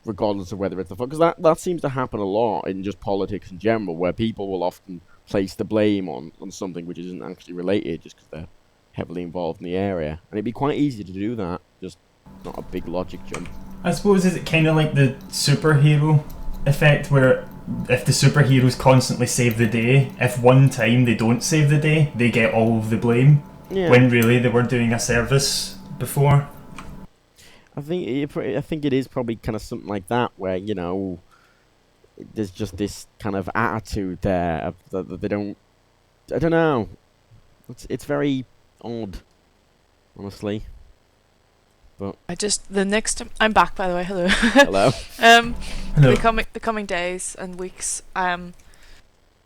regardless of whether it's the fault. Because that seems to happen a lot in just politics in general, where people will often place the blame on something which isn't actually related, just because they're heavily involved in the area. And it'd be quite easy to do that, just not a big logic jump. I suppose, is it kind of like the superhero effect, where if the superheroes constantly save the day, if one time they don't save the day, they get all of the blame, when really they were doing a service before? I think it is probably kind of something like that, where, you know, there's just this kind of attitude there that they don't. I don't know. It's very odd, honestly. But I'm back, by the way. Hello. hello. Hello. The coming days and weeks, for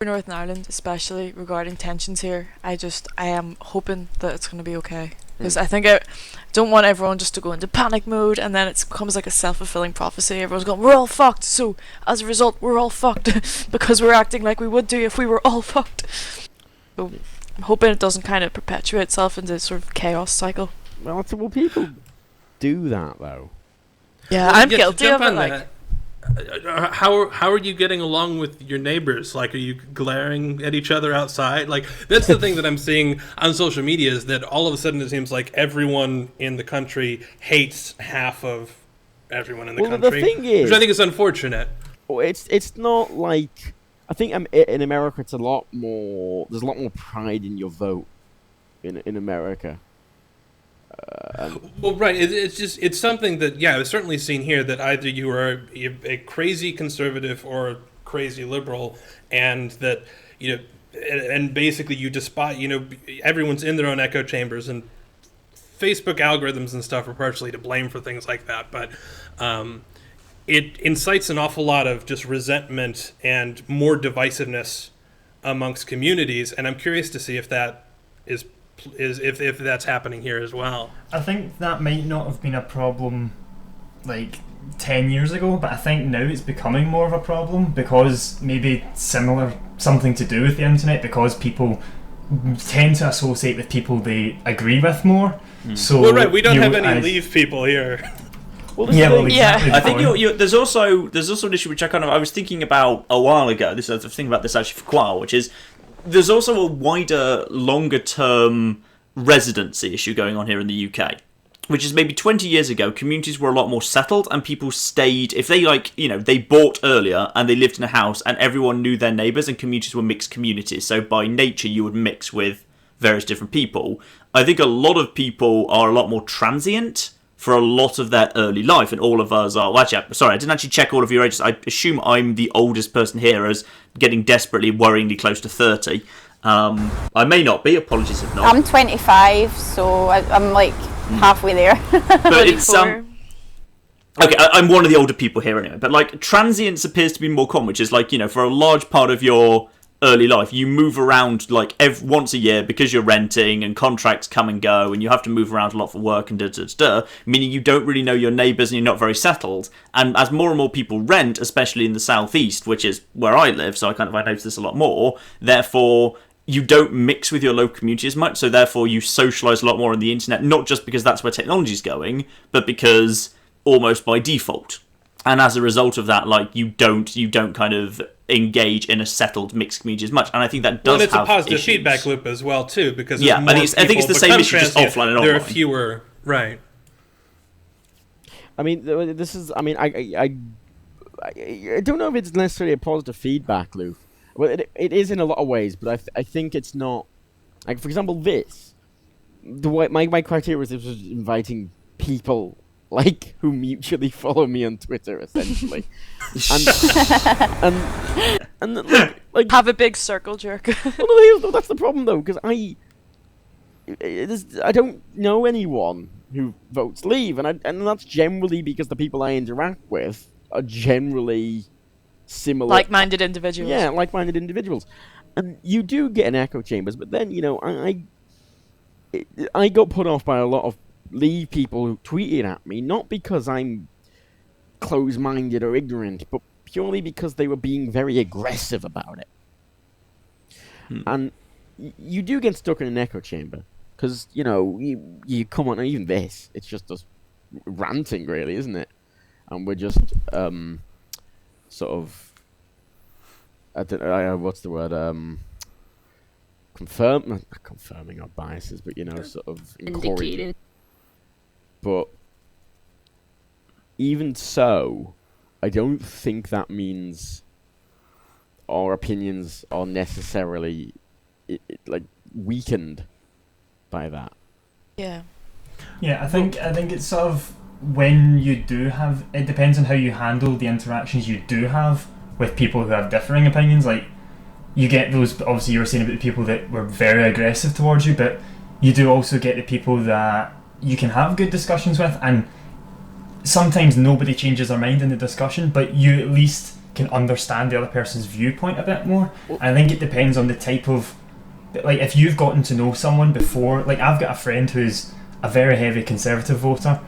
Northern Ireland especially, regarding tensions here, I am hoping that it's going to be okay, because I think I don't want everyone just to go into panic mode, and then it becomes like a self-fulfilling prophecy. Everyone's going, we're all fucked, so as a result we're all fucked because we're acting like we would do if we were all fucked. So I'm hoping it doesn't kind of perpetuate itself into sort of chaos cycle. Well, people do that though. Yeah, I'm to guilty jump of it. on Like, that, how are you getting along with your neighbors? Like, are you glaring at each other outside? Like, that's the thing that I'm seeing on social media, is that all of a sudden it seems like everyone in the country hates half of everyone in the country. The thing is, which I think is unfortunate. It's not like, I think in America it's a lot more. There's a lot more pride in your vote in America. Well, right. It's something that, yeah, I've certainly seen here, that either you are a crazy conservative or a crazy liberal, and that, you know, and basically you despise, you know, everyone's in their own echo chambers, and Facebook algorithms and stuff are partially to blame for things like that. But it incites an awful lot of just resentment and more divisiveness amongst communities, and I'm curious to see if that is if that's happening here as well. I think that might not have been a problem like 10 years ago, but I think now it's becoming more of a problem, because maybe something to do with the internet, because people tend to associate with people they agree with more. So well, right, we don't have any leave people here. Well, exactly. I think there's also an issue which I was thinking about a while ago. I was thinking about this actually for quite a while, which is there's also a wider, longer term residency issue going on here in the UK, which is maybe 20 years ago, communities were a lot more settled, and people stayed, if they they bought earlier and they lived in a house and everyone knew their neighbours, and communities were mixed communities. So by nature, you would mix with various different people. I think a lot of people are a lot more transient for a lot of their early life, and all of us are. Well, actually, sorry, I didn't actually check all of your ages. I assume I'm the oldest person here, as getting desperately, worryingly close to 30. I may not be. Apologies if not. I'm 25, so I'm like halfway there. But it's Before- Okay, I'm one of the older people here anyway, but like transience appears to be more common, which is like, you know, for a large part of your early life, you move around like once a year because you're renting and contracts come and go and you have to move around a lot for work and meaning you don't really know your neighbours and you're not very settled. And as more and more people rent, especially in the southeast, which is where I live, so I notice this a lot more, therefore you don't mix with your local community as much, so therefore you socialise a lot more on the internet, not just because that's where technology's going, but because almost by default. And as a result of that, like you don't kind of engage in a settled mixed community as much. And I think that does it's have a positive issues. feedback loop as well too, because Yeah, as I more think it's the people same become issue, just transient, offline and there are online. fewer, right? I mean, this is. I mean, I don't know if it's necessarily a positive feedback loop. Well, it is in a lot of ways, but I think it's not. Like, for example, the way my criteria was inviting people like who mutually follow me on Twitter, essentially, and like Have a big circle jerk. well, no, that's the problem though, because I don't know anyone who votes Leave, and that's generally because the people I interact with are generally similar, Like-minded individuals. Yeah, like-minded individuals, and you do get an echo chambers. But then I got put off by a lot of Leave people who tweeted at me, not because I'm close-minded or ignorant, but purely because they were being very aggressive about it. And you do get stuck in an echo chamber, because, you come on, even this, it's just us ranting, really, isn't it? And we're just, sort of, what's the word, not confirming our biases, but, sort of encouraging. Indicated. But even so, I don't think that means our opinions are necessarily weakened by that. Yeah. Yeah, I think it's sort of when you do have, it depends on how you handle the interactions you do have with people who have differing opinions. Like, you get those, obviously you were saying about the people that were very aggressive towards you, but you do also get the people that you can have good discussions with, and sometimes nobody changes their mind in the discussion, but you at least can understand the other person's viewpoint a bit more. And I think it depends on the type of, like, if you've gotten to know someone before, like I've got a friend who's a very heavy Conservative voter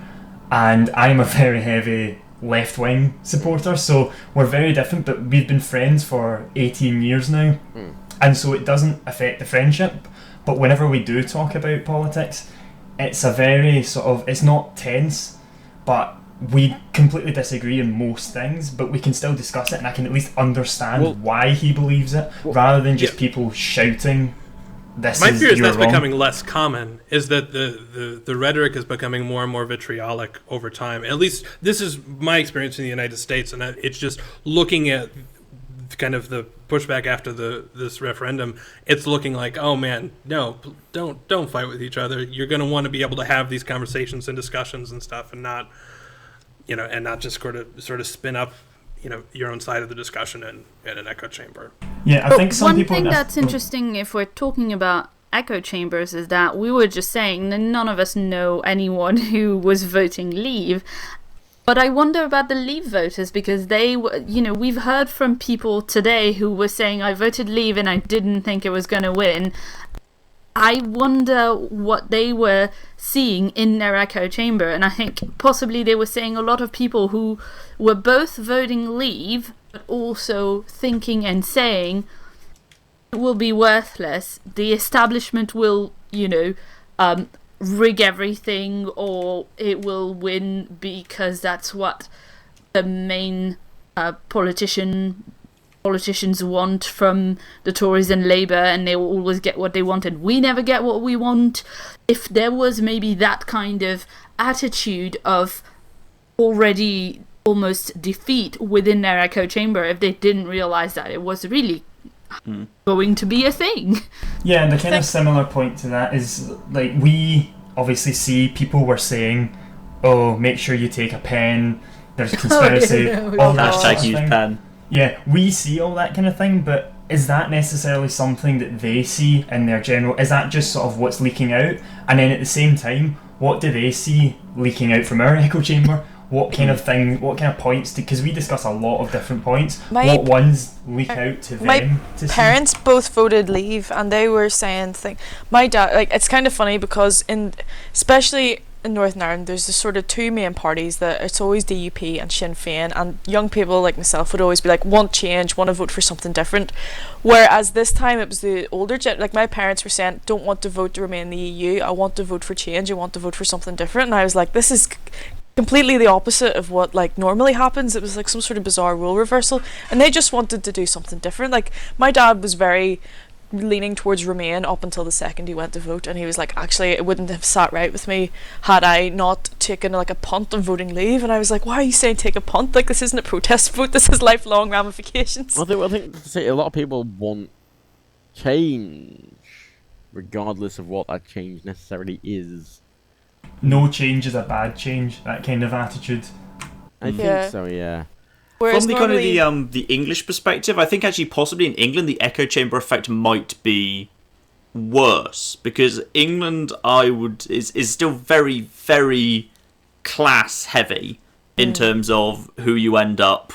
and I'm a very heavy left-wing supporter, so we're very different, but we've been friends for 18 years now, and so it doesn't affect the friendship. But whenever we do talk about politics, it's a very sort of, it's not tense, but we completely disagree in most things, but we can still discuss it, and I can at least understand why he believes it, rather than just people shouting, "This My is fear is you're that's wrong." becoming less common, is that the rhetoric is becoming more and more vitriolic over time. At least this is my experience in the United States, and it's just looking at kind of the pushback after this referendum. It's looking like, oh man, no, don't fight with each other. You're going to want to be able to have these conversations and discussions and stuff, and not just sort of spin up your own side of the discussion in an echo chamber. Yeah, I think some one people. thing that's interesting, if we're talking about echo chambers, is that we were just saying that none of us know anyone who was voting Leave. But I wonder about the Leave voters, because they were, we've heard from people today who were saying, I voted Leave and I didn't think it was going to win. I wonder what they were seeing in their echo chamber, and I think possibly they were seeing a lot of people who were both voting Leave, but also thinking and saying, it will be worthless, the establishment will, rig everything, or it will win because that's what the main politicians want from the Tories and Labour, and they will always get what they want and we never get what we want. If there was maybe that kind of attitude of already almost defeat within their echo chamber, if they didn't realise that it was really going to be a thing. Yeah, and the kind of similar point to that is, like, we obviously see people were saying oh, make sure you take a pen, there's conspiracy, all that sort Hashtag of use thing. pen. Yeah, we see all that kind of thing, but is that necessarily something that they see in their general? Is that just sort of what's leaking out? And then at the same time, what do they see leaking out from our echo chamber? What kind of thing? What kind of points? Because we discuss a lot of different points. What ones leak out to them? My to parents both voted leave, and they were saying my dad, like, it's kind of funny because especially in Northern Ireland, there's the sort of two main parties that it's always DUP and Sinn Féin, and young people like myself would always be like, want change, want to vote for something different. Whereas this time it was the older like my parents were saying, don't want to vote to remain in the EU, I want to vote for change, I want to vote for something different. And I was like, this is completely the opposite of what like normally happens. It was like some sort of bizarre role reversal, and they just wanted to do something different. Like my dad was very leaning towards Remain up until the second he went to vote, and he was like, actually it wouldn't have sat right with me had I not taken like a punt on voting leave. And I was like, why are you saying take a punt? Like, this isn't a protest vote, this has lifelong ramifications. I think a lot of people want change regardless of what that change necessarily is. No change is a bad change. That kind of attitude. I think so, yeah. Whereas From the normally, kind of the English perspective, I think actually possibly in England the echo chamber effect might be worse, because England is still very, very class heavy in terms of who you end up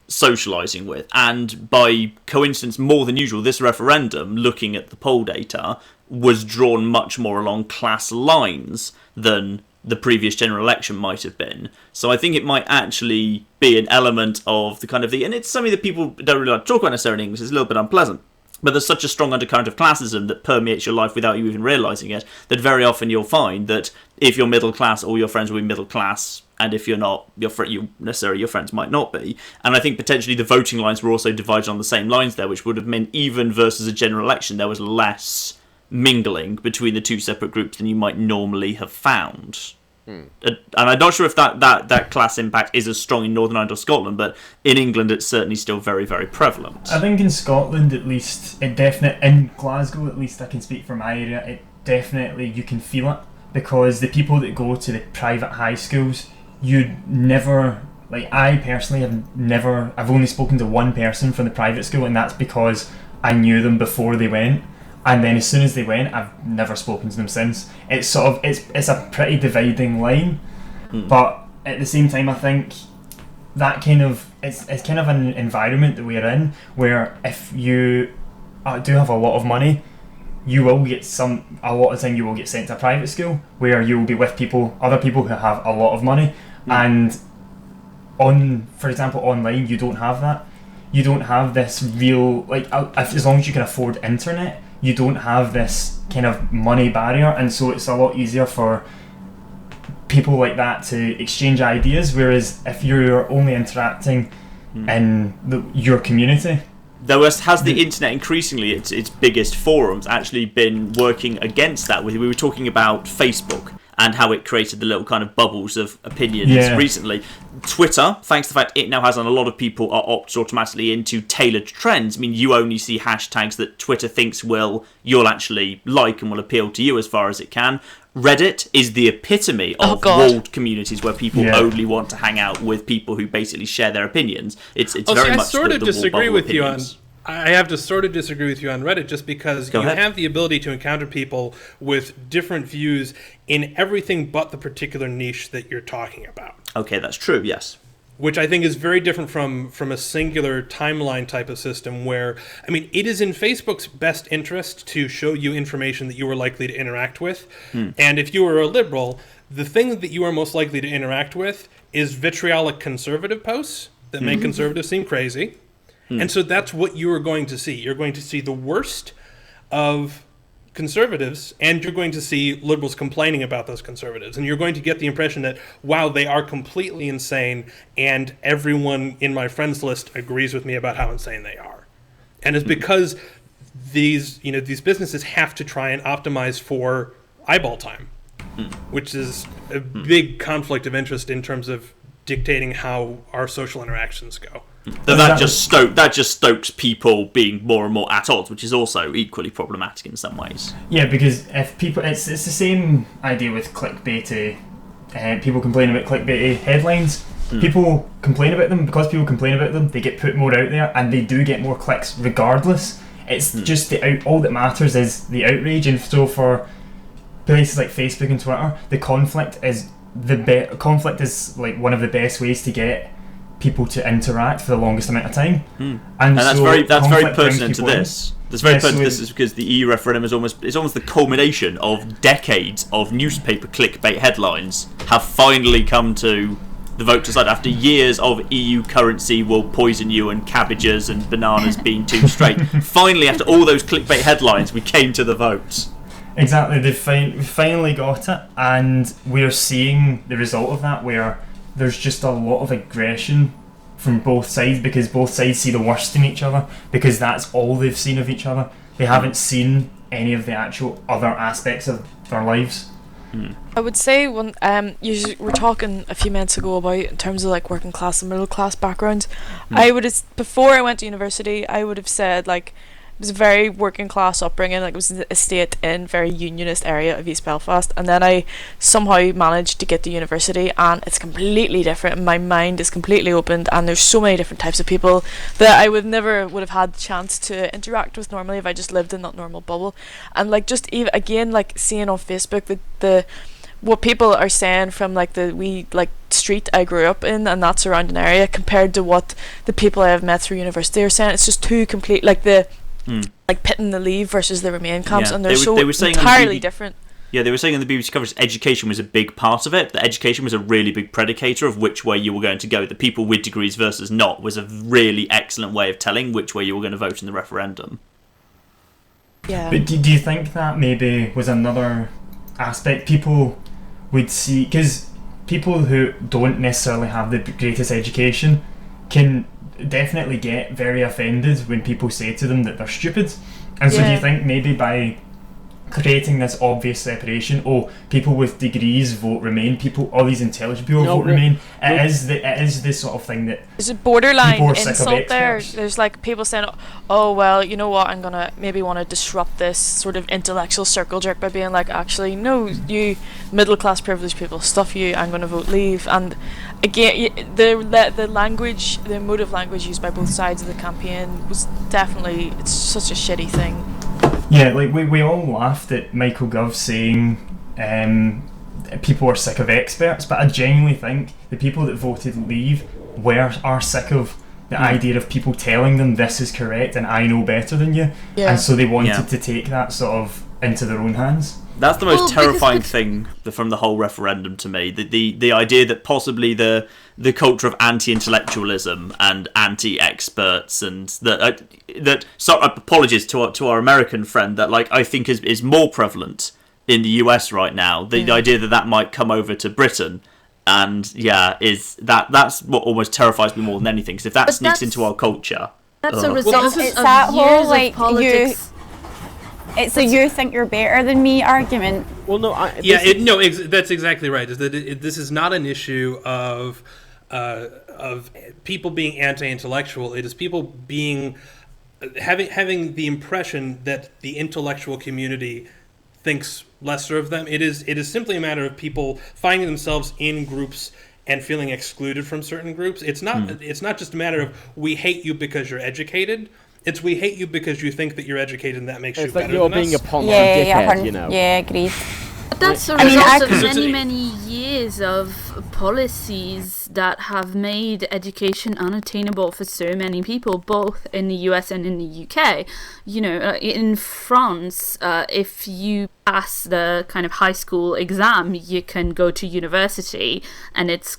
socialising with, and by coincidence more than usual this referendum, looking at the poll data, was drawn much more along class lines than the previous general election might have been. So I think it might actually be an element of the kind of and it's something that people don't really like to talk about necessarily in English, it's a little bit unpleasant, but there's such a strong undercurrent of classism that permeates your life without you even realising it, that very often you'll find that if you're middle class, all your friends will be middle class, and if you're not, your friends might not be. And I think potentially the voting lines were also divided on the same lines there, which would have meant even versus a general election there was less mingling between the two separate groups than you might normally have found. And I'm not sure if that class impact is as strong in Northern Ireland or Scotland, but in England it's certainly still very, very prevalent. I think in Scotland at least, in Glasgow at least, I can speak for my area, it definitely, you can feel it, because the people that go to the private high schools, you'd never, like I personally I've only spoken to one person from the private school, and that's because I knew them before they went. And then as soon as they went, I've never spoken to them since. It's sort of it's a pretty dividing line, but at the same time, I think that kind of it's kind of an environment that we're in where if you do have a lot of money, you will get a lot of the time you will get sent to a private school where you will be with other people who have a lot of money, and for example, online you don't have that. You don't have this real as long as you can afford internet. You don't have this kind of money barrier, and so it's a lot easier for people like that to exchange ideas, whereas if you're only interacting in your community. Though has the internet increasingly, its biggest forums, actually been working against that? We were talking about Facebook and how it created the little kind of bubbles of opinions recently. Twitter, thanks to the fact it now has, and a lot of people are opted automatically into tailored trends. I mean, you only see hashtags that Twitter thinks you'll actually like and will appeal to you as far as it can. Reddit is the epitome of walled communities where people only want to hang out with people who basically share their opinions. It's very much the disagree wall with bubble you on. opinions. I have to sort of disagree with you on Reddit, just because you have the ability to encounter people with different views in everything but the particular niche that you're talking about. Okay, that's true, yes. Which I think is very different from a singular timeline type of system where, I mean, it is in Facebook's best interest to show you information that you are likely to interact with. And if you are a liberal, the thing that you are most likely to interact with is vitriolic conservative posts that make conservatives seem crazy. And so that's what you are going to see. You're going to see the worst of conservatives, and you're going to see liberals complaining about those conservatives. And you're going to get the impression that, wow, they are completely insane, and everyone in my friends list agrees with me about how insane they are. And it's because these businesses have to try and optimize for eyeball time, which is a big conflict of interest in terms of dictating how our social interactions go. That just stokes people being more and more at odds, which is also equally problematic in some ways. Yeah, because if people, it's the same idea with clickbaity people complain about clickbaity headlines. People complain about them. Because people complain about them, they get put more out there, and they do get more clicks regardless. It's just all that matters is the outrage. And so for places like Facebook and Twitter, the conflict is like one of the best ways to get people to interact for the longest amount of time. And that's so very conflict brings pertinent to people in. this. That's very pertinent to this is because the EU referendum is almost the culmination of decades of newspaper clickbait headlines have finally come to the vote decide after years of EU currency will poison you and cabbages and bananas being too straight. Finally, after all those clickbait headlines, we came to the votes. Exactly, we finally got it, and we're seeing the result of that, where there's just a lot of aggression from both sides, because both sides see the worst in each other, because that's all they've seen of each other. They haven't seen any of the actual other aspects of their lives. I would say when you were talking a few minutes ago about in terms of like working class and middle class backgrounds, I would have, before I went to university, I would have said like it was a very working class upbringing. Like it was an estate in very unionist area of East Belfast, and then I somehow managed to get to university, and it's completely different. And my mind is completely opened, and there's so many different types of people that I would have had the chance to interact with normally if I just lived in that normal bubble. And like just even again like seeing on Facebook the what people are saying from like the wee like street I grew up in and that surrounding area compared to what the people I have met through university are saying, it's just too complete. Like the like pitting the Leave versus the Remain camps, and they were saying entirely different. Yeah, they were saying in the BBC coverage education was a big part of it. That education was a really big predicator of which way you were going to go. The people with degrees versus not was a really excellent way of telling which way you were going to vote in the referendum. Yeah. But do you think that maybe was another aspect people would see? Because people who don't necessarily have the greatest education can definitely get very offended when people say to them that they're stupid. And so do you think maybe by creating this obvious separation, people with degrees vote Remain, all these intelligent people vote Remain, it is this sort of thing that there's a borderline people are sick of insult there. experts. There's like people saying, oh well, you know what, I'm gonna maybe want to disrupt this sort of intellectual circle jerk by being like, actually no, you middle class privileged people, stuff you, I'm gonna vote Leave. And again, the language, the emotive language used by both sides of the campaign was definitely, it's such a shitty thing. Yeah, like we all laughed at Michael Gove saying people are sick of experts, but I genuinely think the people that voted Leave are sick of the idea of people telling them this is correct and I know better than you, and so they wanted to take that sort of into their own hands. That's the most terrifying thing from the whole referendum to me. The idea that possibly the culture of anti-intellectualism and anti-experts and that apologies to our American friend, that like I think is more prevalent in the US right now. The idea that might come over to Britain, and that's what almost terrifies me more than anything. Because if that sneaks into our culture, that's a result it's of that years whole of like politics. It's a you think you're better than me argument. Well, no, that's exactly right. Is that this is not an issue of people being anti-intellectual. It is people being having the impression that the intellectual community thinks lesser of them. It is simply a matter of people finding themselves in groups and feeling excluded from certain groups. It's not just a matter of we hate you because you're educated. It's we hate you because you think that you're educated and that makes you better you're than being us. a poncy dickhead, you know. Yeah, agreed. But that's a result of many years of policies that have made education unattainable for so many people, both in the US and in the UK. You know, in France, if you pass the kind of high school exam, you can go to university, and it's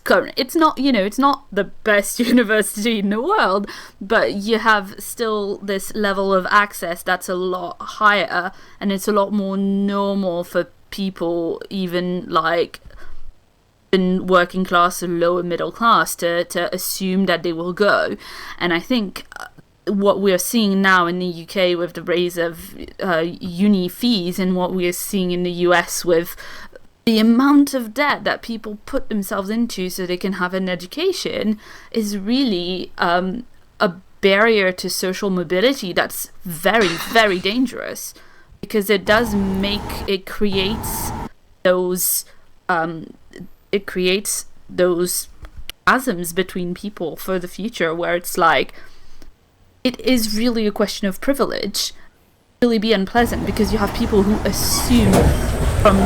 not, you know, it's not the best university in the world, but you have still this level of access that's a lot higher, and it's a lot more normal for people, even like in working class or lower middle class, to assume that they will go. And I think what we're seeing now in the UK with the raise of uni fees, and what we are seeing in the US with the amount of debt that people put themselves into so they can have an education, is really a barrier to social mobility that's very, very dangerous. Because it creates those it creates those chasms between people for the future, where it's like, it is really a question of privilege. Really be unpleasant, because you have people who assume from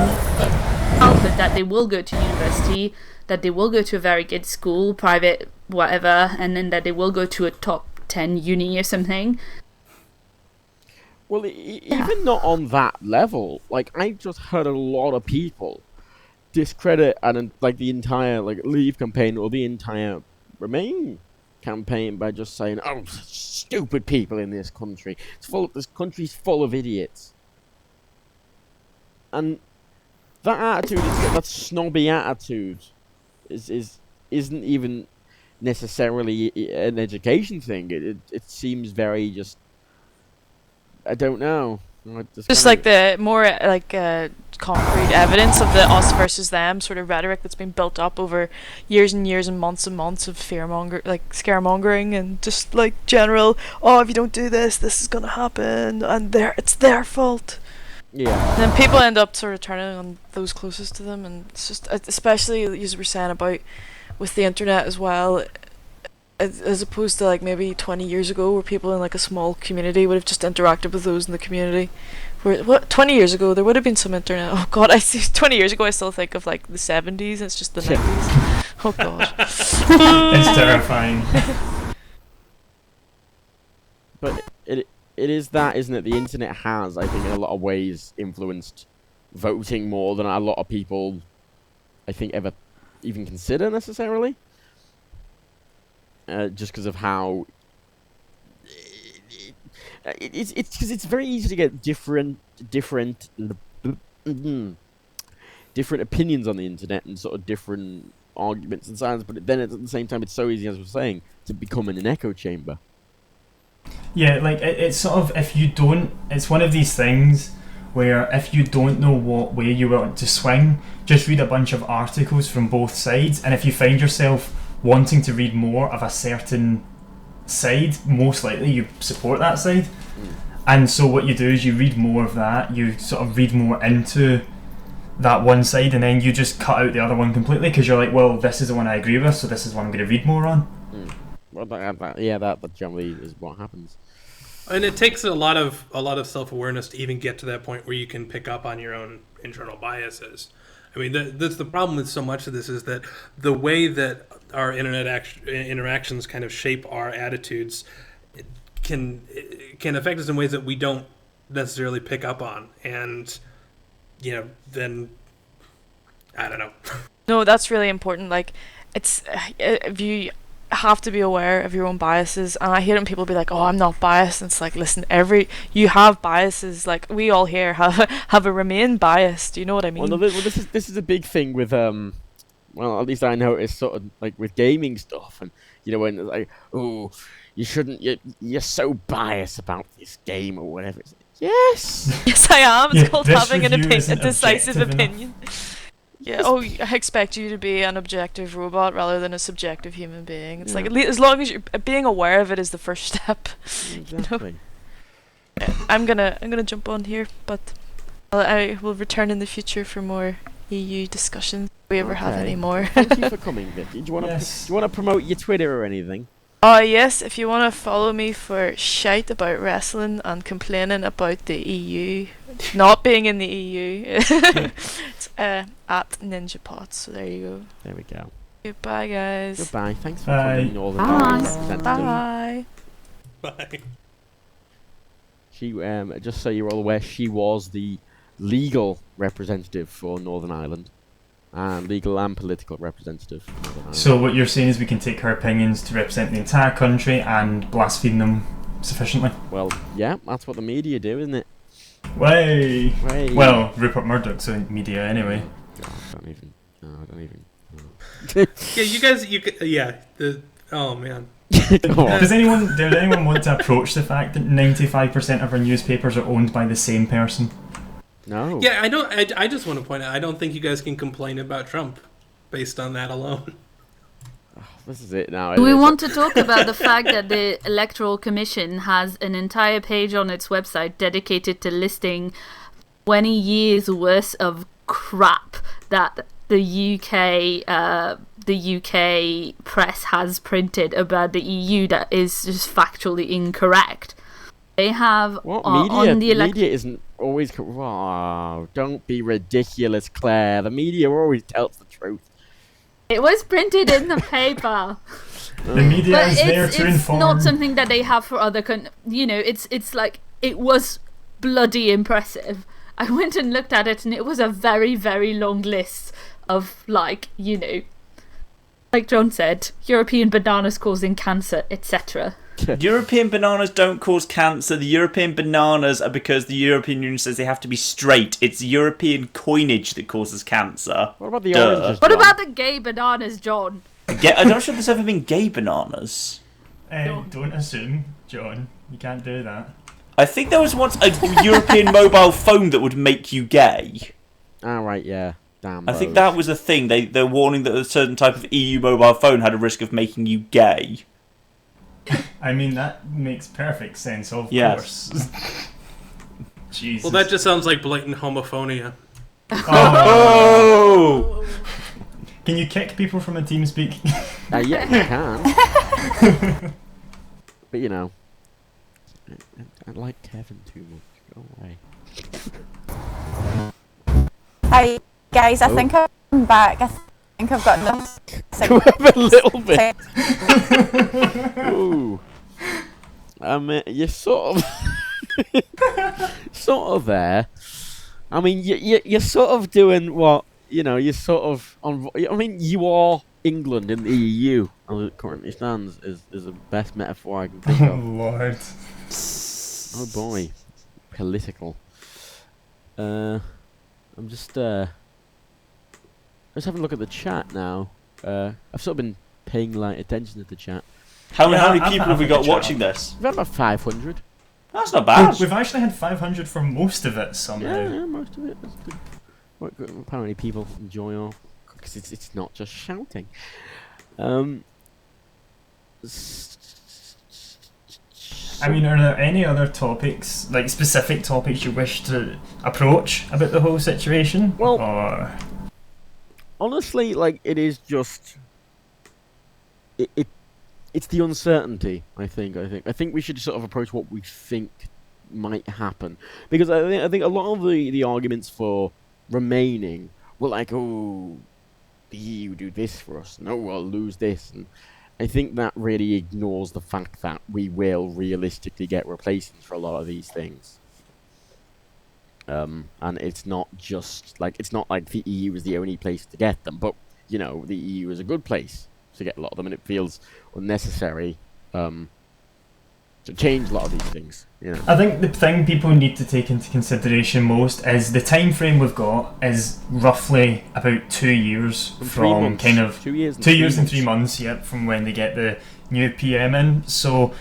childhood that they will go to university, that they will go to a very good school, private, whatever, and then that they will go to a top 10 uni or something. Well, even not on that level. Like, I just heard a lot of people discredit and like the entire like Leave campaign or the entire Remain campaign by just saying, "Oh, stupid people in this country. This country's full of idiots." And that attitude, that snobby attitude, isn't even necessarily an education thing. It seems very just, I don't know. Just like the more concrete evidence of the us versus them sort of rhetoric that's been built up over years and years and months of scaremongering and just like general, oh, if you don't do this, this is gonna happen, and it's their fault. Yeah. And then people end up sort of turning on those closest to them, and it's just, especially as we were saying about with the internet as well, as opposed to like maybe 20 years ago where people in like a small community would have just interacted with those in the community. Where 20 years ago there would have been some internet. Oh god, I see 20 years ago I still think of like the 70s, it's just the 90s. Oh god. It's terrifying. But it is that, isn't it? The internet has, I think, in a lot of ways influenced voting more than a lot of people, I think, ever even consider necessarily. Just because of how it's because it's very easy to get different opinions on the internet and sort of different arguments and sides. But then at the same time, it's so easy, as we're saying, to become an echo chamber. Yeah, like it's sort of, if you don't, it's one of these things where if you don't know what way you want to swing, just read a bunch of articles from both sides, and if you find yourself wanting to read more of a certain side, most likely you support that side. And so what you do is you read more of that, you sort of read more into that one side, and then you just cut out the other one completely because you're like, well, this is the one I agree with, so this is what I'm going to read more on. Well, that generally is what happens. And it takes a lot of self-awareness to even get to that point where you can pick up on your own internal biases. I mean, that's the problem with so much of this, is that the way that our internet interactions kind of shape our attitudes can affect us in ways that we don't necessarily pick up on, and then I don't know. No, that's really important. Like, it's if you have to be aware of your own biases, and I hate when people be like, "Oh, I'm not biased." And it's like, listen, you have biases. Like, we all here have a Remain bias. Do you know what I mean? Well, no, this is a big thing with well, at least I noticed sort of like with gaming stuff, and when it's like, "Oh, you shouldn't, you're so biased about this game or whatever." It's like, yes. Yes, I am. It's called having a isn't decisive objective opinion. Yeah. Oh, I expect you to be an objective robot rather than a subjective human being. It's like, at least as long as you're being aware of it is the first step. Exactly. I'm gonna jump on here, but I will return in the future for more EU discussions. If we ever have any more. Thank you for coming, Vicky. Do you want to promote your Twitter or anything? Yes, if you want to follow me for shite about wrestling and complaining about the EU not being in the EU, it's at NinjaPots, so there you go. There we go. Goodbye, guys. Goodbye. Thanks for Bye. coming, all the Bye. Bye. She, just so you're all aware, she was the legal representative for Northern Ireland. Legal and political representative for Northern Ireland. So what you're saying is we can take her opinions to represent the entire country and blaspheme them sufficiently? Well, yeah, that's what the media do, isn't it? Way. Way. Well, Rupert Murdoch's in media anyway. God, I don't even. Yeah, you guys. Oh man. Does anyone want to approach the fact that 95% of our newspapers are owned by the same person? No. Yeah, I don't. I just want to point out, I don't think you guys can complain about Trump based on that alone. This is it now. Do we want to talk about the fact that the Electoral Commission has an entire page on its website dedicated to listing 20 years worth of crap that the UK press has printed about the EU that is just factually incorrect. They have on the media isn't always. Oh, don't be ridiculous, Claire. The media always tells the truth. It was printed in the paper. The media But is there to it's inform. not something that they have for other it's like, it was bloody impressive. I went and looked at it, and it was a very, very long list of, like John said, European bananas causing cancer, etc. European bananas don't cause cancer. The European bananas are because the European Union says they have to be straight. It's European coinage that causes cancer. What about the Duh. oranges? What John? about the gay bananas, John? I'm not sure there's ever been gay bananas. Don't assume, John. You can't do that. I think there was once a European mobile phone that would make you gay. Ah, right, yeah. Damn. I think that was a thing. They're warning that a certain type of EU mobile phone had a risk of making you gay. I mean, that makes perfect sense, of Yes. course. Jesus. Well, that just sounds like blatant homophonia. Oh! Can you kick people from a TeamSpeak? Yeah, you can. But I like Kevin too much. Go away. Hi guys, I think I'm back. I think I've got enough. Go up a little bit. Ooh. You're sort of there. I mean, you're sort of doing what, you're sort of on. I mean, you are England in the EU, as it currently stands, is the best metaphor I can think Oh, of. Lord. Oh boy, political. I'm just having a look at the chat now. I've sort of been paying light attention to the chat. How many I've people have we had a got chat. watching this? We've had about 500. That's not bad. We've actually had 500 for most of it somehow. Yeah, most of it. That's good. Apparently people enjoy our... Because it's not just shouting. I mean, are there any other topics, like specific topics you wish to approach about the whole situation? Well- Or... Honestly, it is just... It's the uncertainty, I think we should sort of approach what we think might happen. Because I think a lot of the arguments for remaining were like, oh, the EU do this for us, no, we'll lose this. And I think that really ignores the fact that we will realistically get replacements for a lot of these things. And it's not just, it's not like the EU is the only place to get them, but, the EU is a good place to get a lot of them, and it feels unnecessary to change a lot of these things. I think the thing people need to take into consideration most is the time frame we've got is roughly about 2 years from kind of 2 years. 2 years and 3 months, yep, from when they get the new PM in. So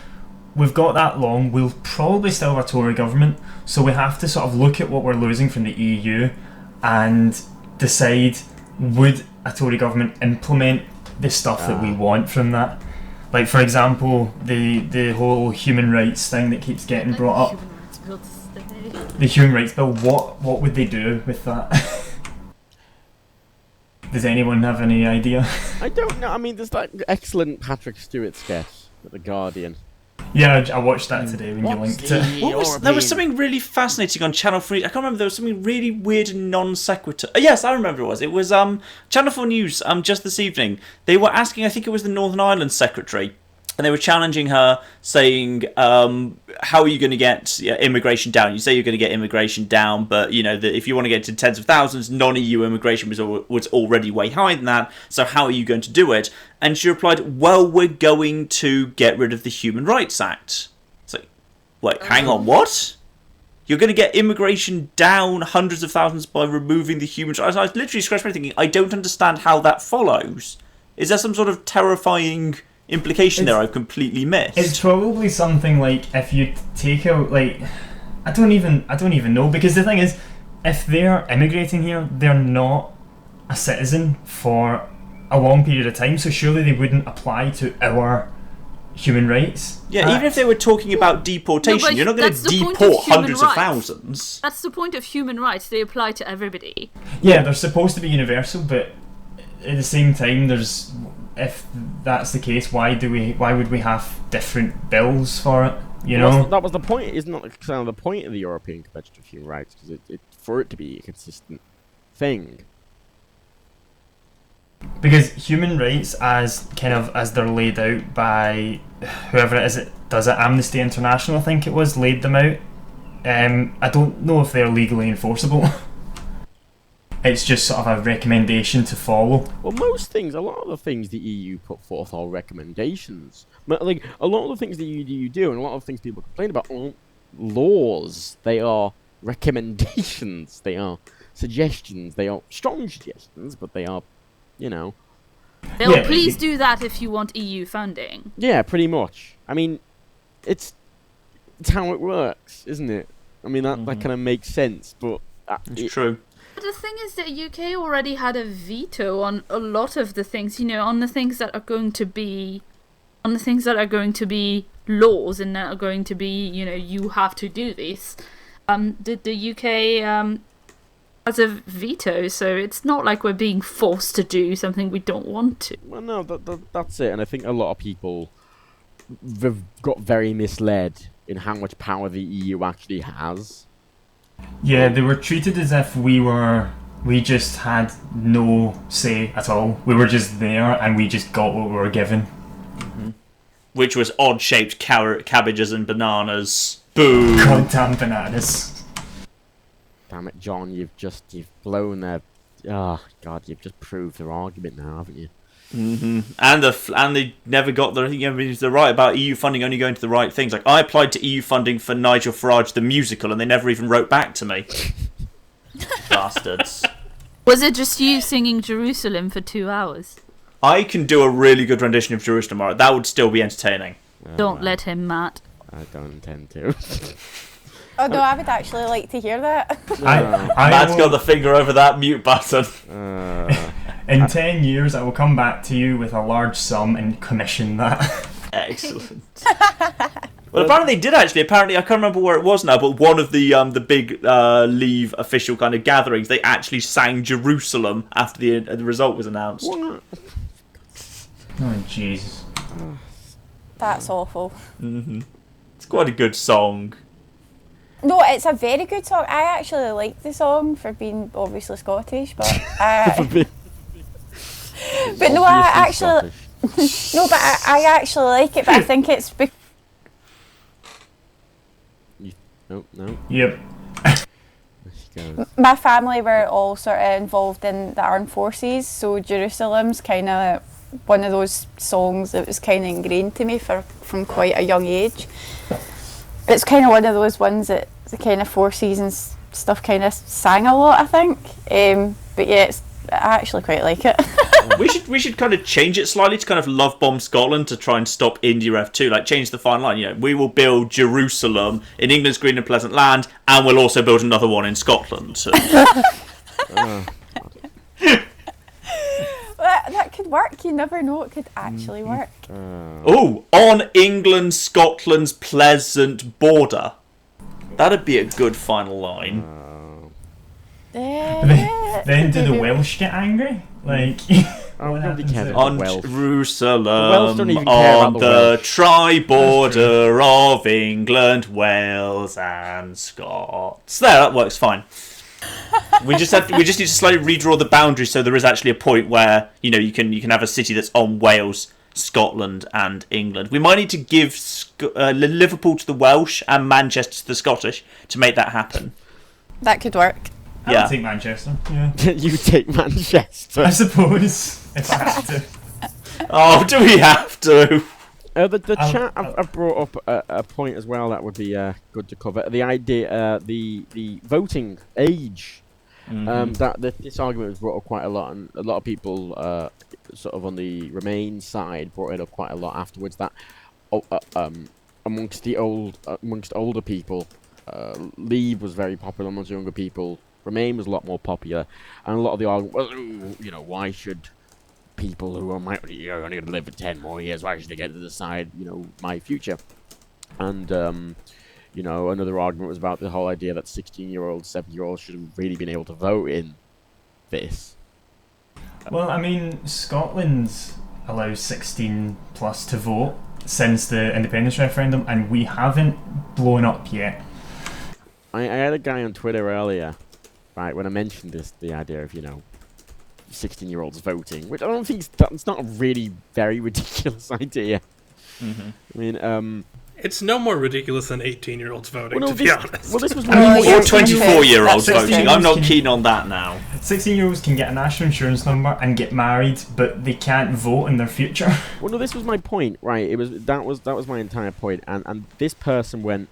we've got that long. We'll probably still have a Tory government, so we have to sort of look at what we're losing from the EU and decide, would a Tory government implement the stuff that we want from that? Like, for example, the whole human rights thing that keeps getting brought up. The human rights bill, what would they do with that? Does anyone have any idea? I don't know. I mean, there's that excellent Patrick Stewart sketch at The Guardian. Yeah, I watched that today when you linked it. There was something really fascinating on Channel 3. I can't remember. There was something really weird and non sequitur. Yes, I remember it was. It was Channel 4 News just this evening. They were asking, I think it was the Northern Ireland Secretary, and they were challenging her, saying, how are you going to get immigration down? You say you're going to get immigration down, but, if you want to get to tens of thousands, non-EU immigration was already way higher than that, so how are you going to do it? And she replied, well, we're going to get rid of the Human Rights Act. It's like, wait, hang on, what? You're going to get immigration down hundreds of thousands by removing the human rights? I was literally scratching my head thinking, I don't understand how that follows. Is there some sort of terrifying implication there I've completely missed? It's probably something like, if you take out, I don't even know, because the thing is, if they're immigrating here, they're not a citizen for a long period of time, so surely they wouldn't apply to our human rights. Yeah, even if they were talking about deportation, but you're not going that's to the point of deport human hundreds of rights. thousands. That's the point of human rights. They apply to everybody. Yeah, they're supposed to be universal, but at the same time, if that's the case, why would we have different bills for it? You know, that was the point. Isn't that kind of the point of the European Convention of Human Rights? Because for it to be a consistent thing. because human rights, as they're laid out by whoever it does it, Amnesty International, I think it was, laid them out. I don't know if they're legally enforceable. It's just sort of a recommendation to follow. Well, a lot of the things the EU put forth are recommendations. But, like, a lot of the things the EU do, and a lot of things people complain about, aren't laws. They are recommendations. They are suggestions. They are strong suggestions, but they are, you know. Please do that if you want EU funding. Yeah, pretty much. I mean, it's how it works, isn't it? I mean, that kind of makes sense, but... It's true. But the thing is that UK already had a veto on a lot of the things, on the things that are going to be... on the things that are going to be laws and that are going to be, you have to do this. The UK has a veto, so it's not like we're being forced to do something we don't want to. Well, no, that's it. And I think a lot of people have got very misled in how much power the EU actually has. Yeah, they were treated as if we just had no say at all. We were just there and we just got what we were given. Mm-hmm. Which was odd-shaped cabbages and bananas. Boo! Goddamn bananas. Damn it, John, you've blown their... Oh, God, you've just proved their argument now, haven't you? Mm-hmm. And they never got they're right about EU funding only going to the right things. Like, I applied to EU funding for Nigel Farage the musical, and they never even wrote back to me. Bastards. Was it just you singing Jerusalem for 2 hours? I can do a really good rendition of Jerusalem, alright. That would still be entertaining. Don't let him, Matt. I don't intend to. Oh no, I would actually like to hear that. Matt's got the finger over that mute button. In 10 years, I will come back to you with a large sum and commission that. Excellent. Well, apparently they did actually. Apparently, I can't remember where it was now, but one of the big Leave official kind of gatherings, they actually sang Jerusalem after the result was announced. Oh, Jesus. That's awful. Mm-hmm. It's quite a good song. No, it's a very good song. I actually like the song for being obviously Scottish, but but no, I actually no, but I actually like it. But I think it's No. Yep. my family were all sort of involved in the armed forces, so Jerusalem's kind of one of those songs that was kind of ingrained to me from quite a young age. It's kind of one of those ones that the kind of Four Seasons stuff kind of sang a lot, I think. But yeah, I actually quite like it. we should kind of change it slightly to kind of love bomb Scotland to try and stop India F2. Like, change the final line. We will build Jerusalem in England's green and pleasant land, and we'll also build another one in Scotland. That could work. You never know. It could actually work. On England-Scotland's pleasant border. That'd be a good final line. Then do the Welsh get angry? Like, on Jerusalem, on the tri-border of England, Wales, and Scots. There, that works fine. We just need to slightly redraw the boundaries so there is actually a point where you can have a city that's on Wales, Scotland, and England. We might need to give Liverpool to the Welsh and Manchester to the Scottish to make that happen. That could work. I'll take Manchester. Yeah. You take Manchester. I suppose if I have to. Oh, do we have to? The chat I've brought up a point as well that would be good to cover. The idea, the voting age. This argument was brought up quite a lot, and a lot of people, sort of on the Remain side, brought it up quite a lot afterwards. That amongst older people, Leave was very popular amongst younger people. Remain was a lot more popular, and a lot of the argument was, why should people who are only going to live for 10 more years, why should they get to decide, my future? And, another argument was about the whole idea that 16-year-olds, 17-year-olds should have really been able to vote in this. Well, I mean, Scotland allows 16 plus to vote since the independence referendum, and we haven't blown up yet. I had a guy on Twitter earlier, right, when I mentioned the idea of, 16-year-olds voting, which I don't think it's not a really very ridiculous idea. Mm-hmm. I mean, It's no more ridiculous than 18-year-olds voting, well, no, to be honest. Well, this was Or 24-year-olds That's voting. true. I'm not keen on that now. 16-year-olds can get a national insurance number and get married, but they can't vote in their future. Well, no, this was my point, right? That was my entire point, and this person went,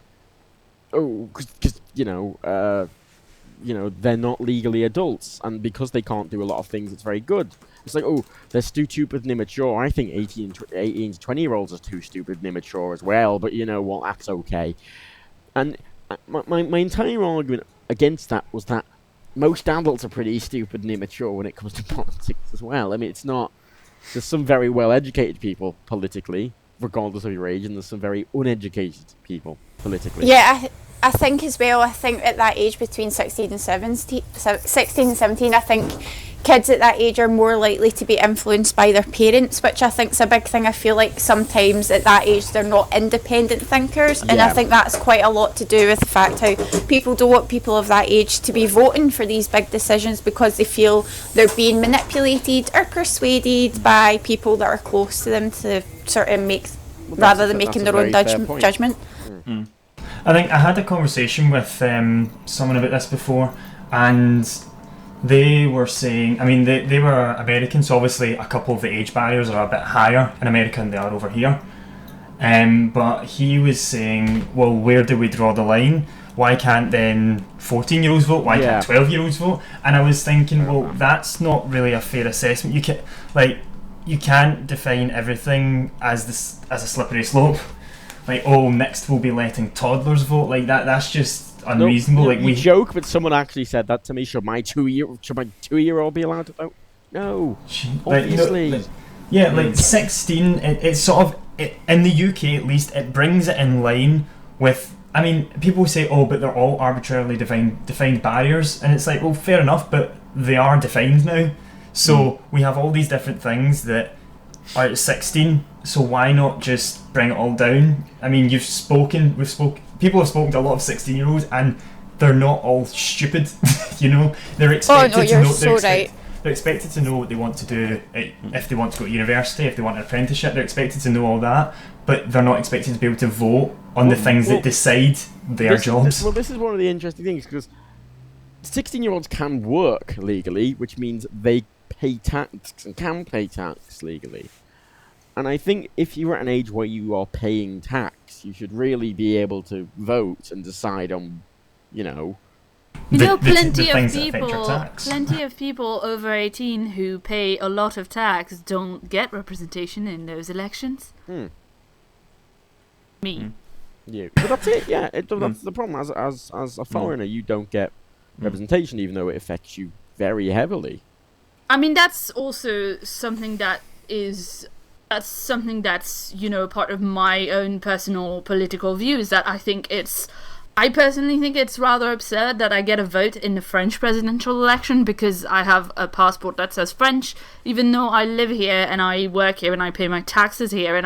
oh, because they're not legally adults, and because they can't do a lot of things, it's very good. It's like, oh, they're too stupid and immature. I think 18 to 20-year-olds are too stupid and immature as well, but that's okay. And my entire argument against that was that most adults are pretty stupid and immature when it comes to politics as well. I mean, it's not... There's some very well-educated people politically, regardless of your age, and there's some very uneducated people politically. Yeah, I think as well, at that age between 16 and 17, I think kids at that age are more likely to be influenced by their parents, which I think is a big thing. I feel like sometimes at that age they're not independent thinkers, and I think that's quite a lot to do with the fact how people don't want people of that age to be voting for these big decisions because they feel they're being manipulated or persuaded by people that are close to them to sort of make, rather than making their own judgment. Mm. I think I had a conversation with someone about this before, and they were saying, I mean, they were American, so obviously a couple of the age barriers are a bit higher in America than they are over here. But he was saying, well, where do we draw the line? Why can't then 14-year-olds vote? Why can't 12-year-olds vote? And I was thinking, well, that's not really a fair assessment. You can't define everything as a slippery slope. Like, oh, next we'll be letting toddlers vote. Like that's just unreasonable. We joke, but someone actually said that to me. Should my 2-year-old be allowed to vote? No, obviously. 16. It's sort of in the UK at least. It brings it in line with. I mean, people say, oh, but they're all arbitrarily defined barriers, and it's like, well, fair enough, but they are defined now. So we have all these different things that are at 16. So why not just bring it all down? I mean, people have spoken to a lot of 16-year-olds, and they're not all stupid. They're expected to know. They're expected to know what they want to do if they want to go to university, if they want an apprenticeship. They're expected to know all that, but they're not expected to be able to vote on the things that decide their jobs. This is one of the interesting things, because 16-year-olds can work legally, which means they pay tax and can pay tax legally. And I think if you're at an age where you are paying tax, you should really be able to vote and decide on, plenty of people over 18 who pay a lot of tax don't get representation in those elections. Me. Yeah, but that's it. Yeah, that's the problem. As a foreigner, you don't get representation, even though it affects you very heavily. I mean, that's also something that's part of my own personal political views, that I personally think it's rather absurd that I get a vote in the French presidential election because I have a passport that says French, even though I live here and I work here and I pay my taxes here, and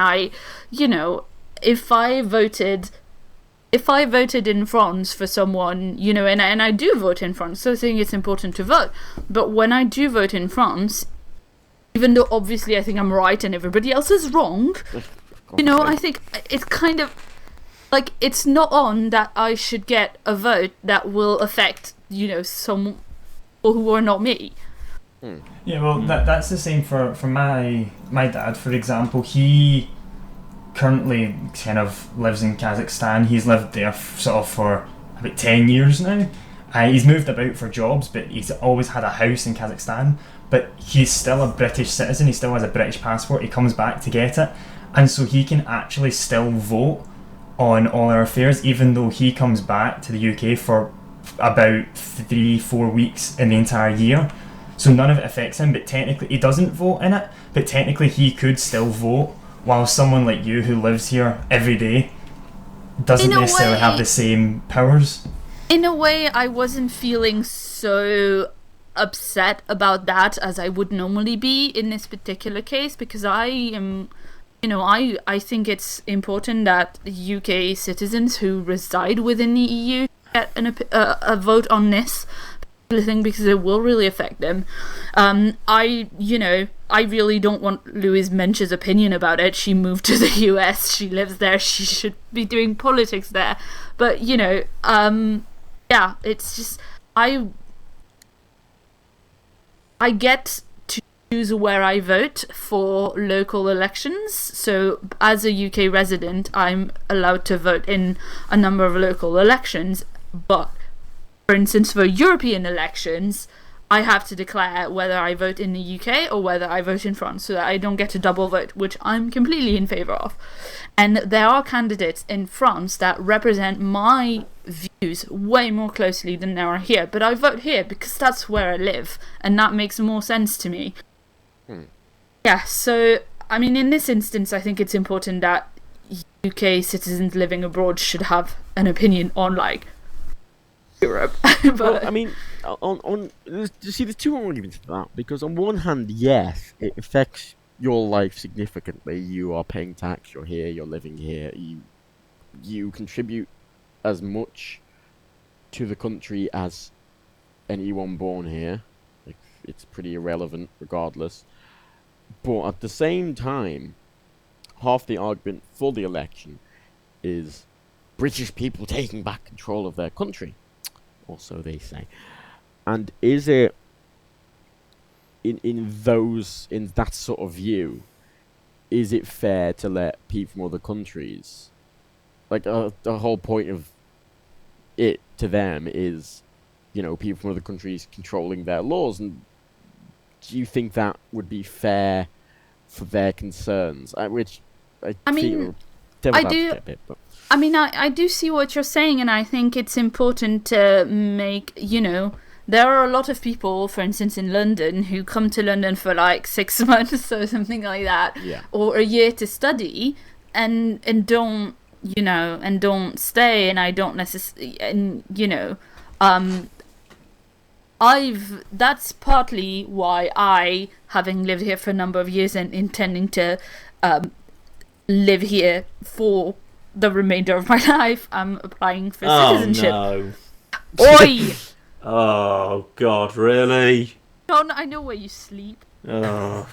if I voted in France for someone, and I do vote in France, so I think it's important to vote, but when I do vote in France, even though obviously I think I'm right and everybody else is wrong, I think it's kind of like, it's not on that I should get a vote that will affect, some people who are not me. Yeah, well, that's the same for my dad, for example. He currently kind of lives in Kazakhstan. He's lived there sort of for about 10 years now. He's moved about for jobs, but he's always had a house in Kazakhstan. But he's still a British citizen. He still has a British passport. He comes back to get it, and so he can actually still vote on all our affairs, even though he comes back to the UK for about 3-4 weeks in the entire year. so none of it affects him. But technically, he doesn't vote in it. But technically, he could still vote, while someone like you who lives here every day doesn't necessarily have the same powers. In a way, I wasn't feeling so upset about that as I would normally be in this particular case, because I am, I think it's important that UK citizens who reside within the EU get a vote on this thing, because it will really affect them. I really don't want Louise Mensch's opinion about it. She moved to the US, she lives there, she should be doing politics there. But, yeah, it's just, I get to choose where I vote for local elections. So as a UK resident, I'm allowed to vote in a number of local elections. But, for instance, for European elections, I have to declare whether I vote in the UK or whether I vote in France, so that I don't get a double vote, which I'm completely in favour of. And there are candidates in France that represent my views way more closely than there are here. But I vote here because that's where I live, and that makes more sense to me. Yeah, so, I mean, in this instance, I think it's important that UK citizens living abroad should have an opinion on, like, Europe. But Well, I mean, there's two arguments to that, because on one hand, yes, it affects your life significantly. You are paying tax, you're here, you're living here, you contribute as much to the country as anyone born here. Like, it's pretty irrelevant regardless. But at the same time, half the argument for the election is British people taking back control of their country. Or so they say. And is it in that sort of view, is it fair to let people from other countries, like the whole point of it to them is, people from other countries controlling their laws, and do you think that would be fair for their concerns? Which I mean, feel I do. a bit, but. I mean, I do see what you're saying, and I think it's important to make, there are a lot of people, for instance, in London, who come to London for like 6 months or something like that, Yeah. or a year to study, and don't, and don't stay, and I don't necessarily, and, that's partly why I, having lived here for a number of years and intending to live here for the remainder of my life, I'm applying for citizenship. Oh Oi! no! Oh God, really? John, I know where you sleep. Oh.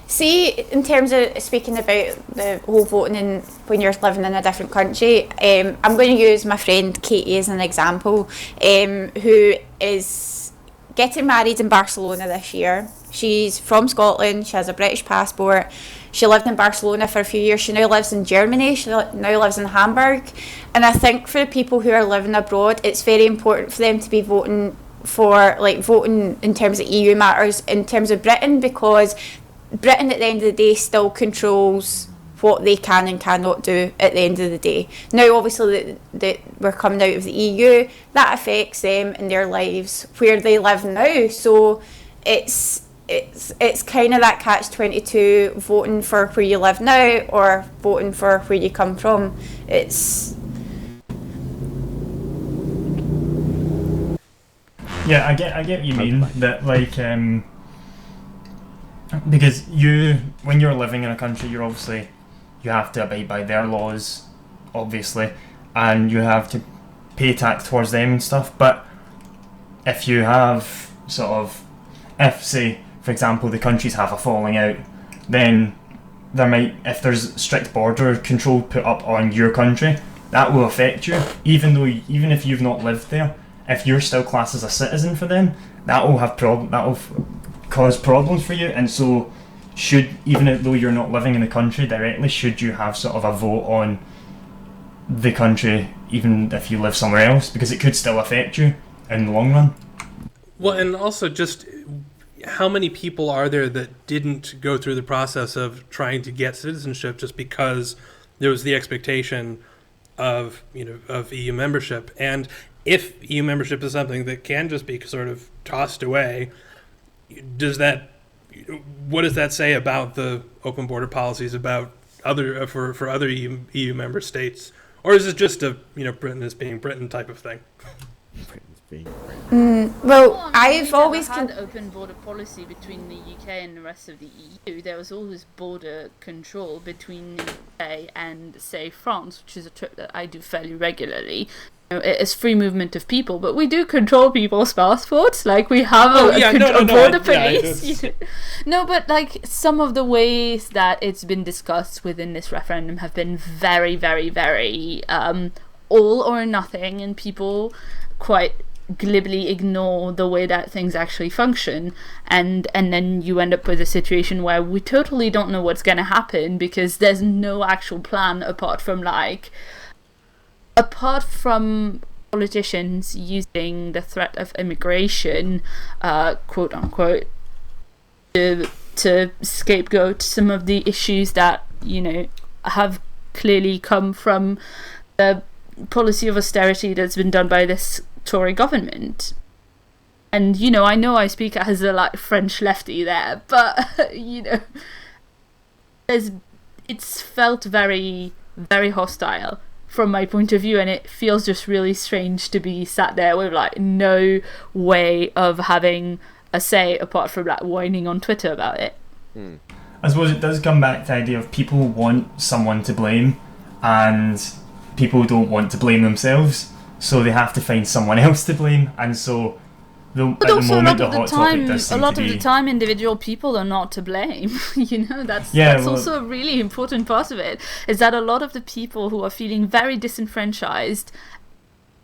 See, in terms of speaking about the whole voting in when you're living in a different country, I'm going to use my friend Katie as an example, who is getting married in Barcelona this year. She's from Scotland, she has a British passport. She lived in Barcelona for a few years. She now lives in Germany. She now lives in Hamburg. And I think for the people who are living abroad, it's very important for them to be voting in terms of EU matters, in terms of Britain, because Britain at the end of the day still controls what they can and cannot do at the end of the day. Now, obviously, that we're coming out of the EU, that affects them in their lives where they live now. So it's kind of that catch-22, voting for where you live now or voting for where you come from. Yeah, I get what you mean. That because when you're living in a country, you have to abide by their laws, obviously, and you have to pay tax towards them and stuff. But if you have if say, for example, the countries have a falling out, then if there's strict border control put up on your country, that will affect you, even if you've not lived there. If you're still classed as a citizen for them, that will cause problems for you. And so, even though you're not living in the country directly, should you have sort of a vote on the country, even if you live somewhere else, because it could still affect you in the long run. Well, and also just how many people are there that didn't go through the process of trying to get citizenship just because there was the expectation of EU membership? And if EU membership is something that can just be sort of tossed away, what does that say about the open border policies about other for other EU member states, or is it just a Britain is being Britain type of thing? Well, I I've always had open border policy between the UK and the rest of the EU. There was always border control between the UK and, say, France, which is a trip that I do fairly regularly. It's free movement of people, but we do control people's passports. Like, we have a border police. No, but like some of the ways that it's been discussed within this referendum have been very, very, very all or nothing, and people quite glibly ignore the way that things actually function, and then you end up with a situation where we totally don't know what's going to happen because there's no actual plan apart from politicians using the threat of immigration, quote unquote, to scapegoat some of the issues that have clearly come from the policy of austerity that's been done by this Tory government. And I know I speak as a French lefty there, but it's felt very, very hostile from my point of view, and it feels just really strange to be sat there with no way of having a say apart from whining on Twitter about it. I suppose it does come back to the idea of people want someone to blame, and people don't want to blame themselves, so they have to find someone else to blame, and so but at also the moment a lot the of hot topic does seem a lot to of be... the time individual people are not to blame. That's also a really important part of it, is that a lot of the people who are feeling very disenfranchised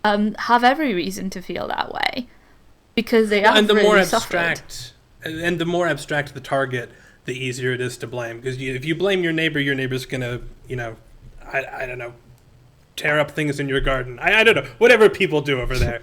have every reason to feel that way, because they have really suffered. And the more abstract the target, the easier it is to blame, because if you blame your neighbor's gonna I don't know, tear up things in your garden. I don't know, whatever people do over there.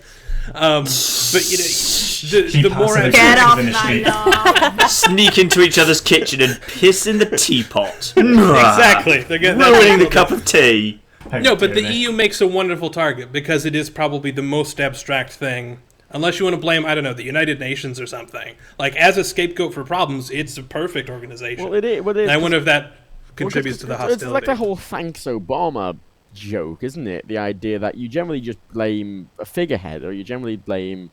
But the more get off my lawn. Sneak into each other's kitchen and piss in the teapot. Exactly, they're getting ruining the cup of tea. No, but the EU makes a wonderful target because it is probably the most abstract thing. Unless you want to blame, I don't know, the United Nations or something. As a scapegoat for problems, it's a perfect organization. Well, it is. And I wonder if that contributes to the hostility. It's like the whole thanks Obama joke, isn't it? The idea that you generally just blame a figurehead, or you generally blame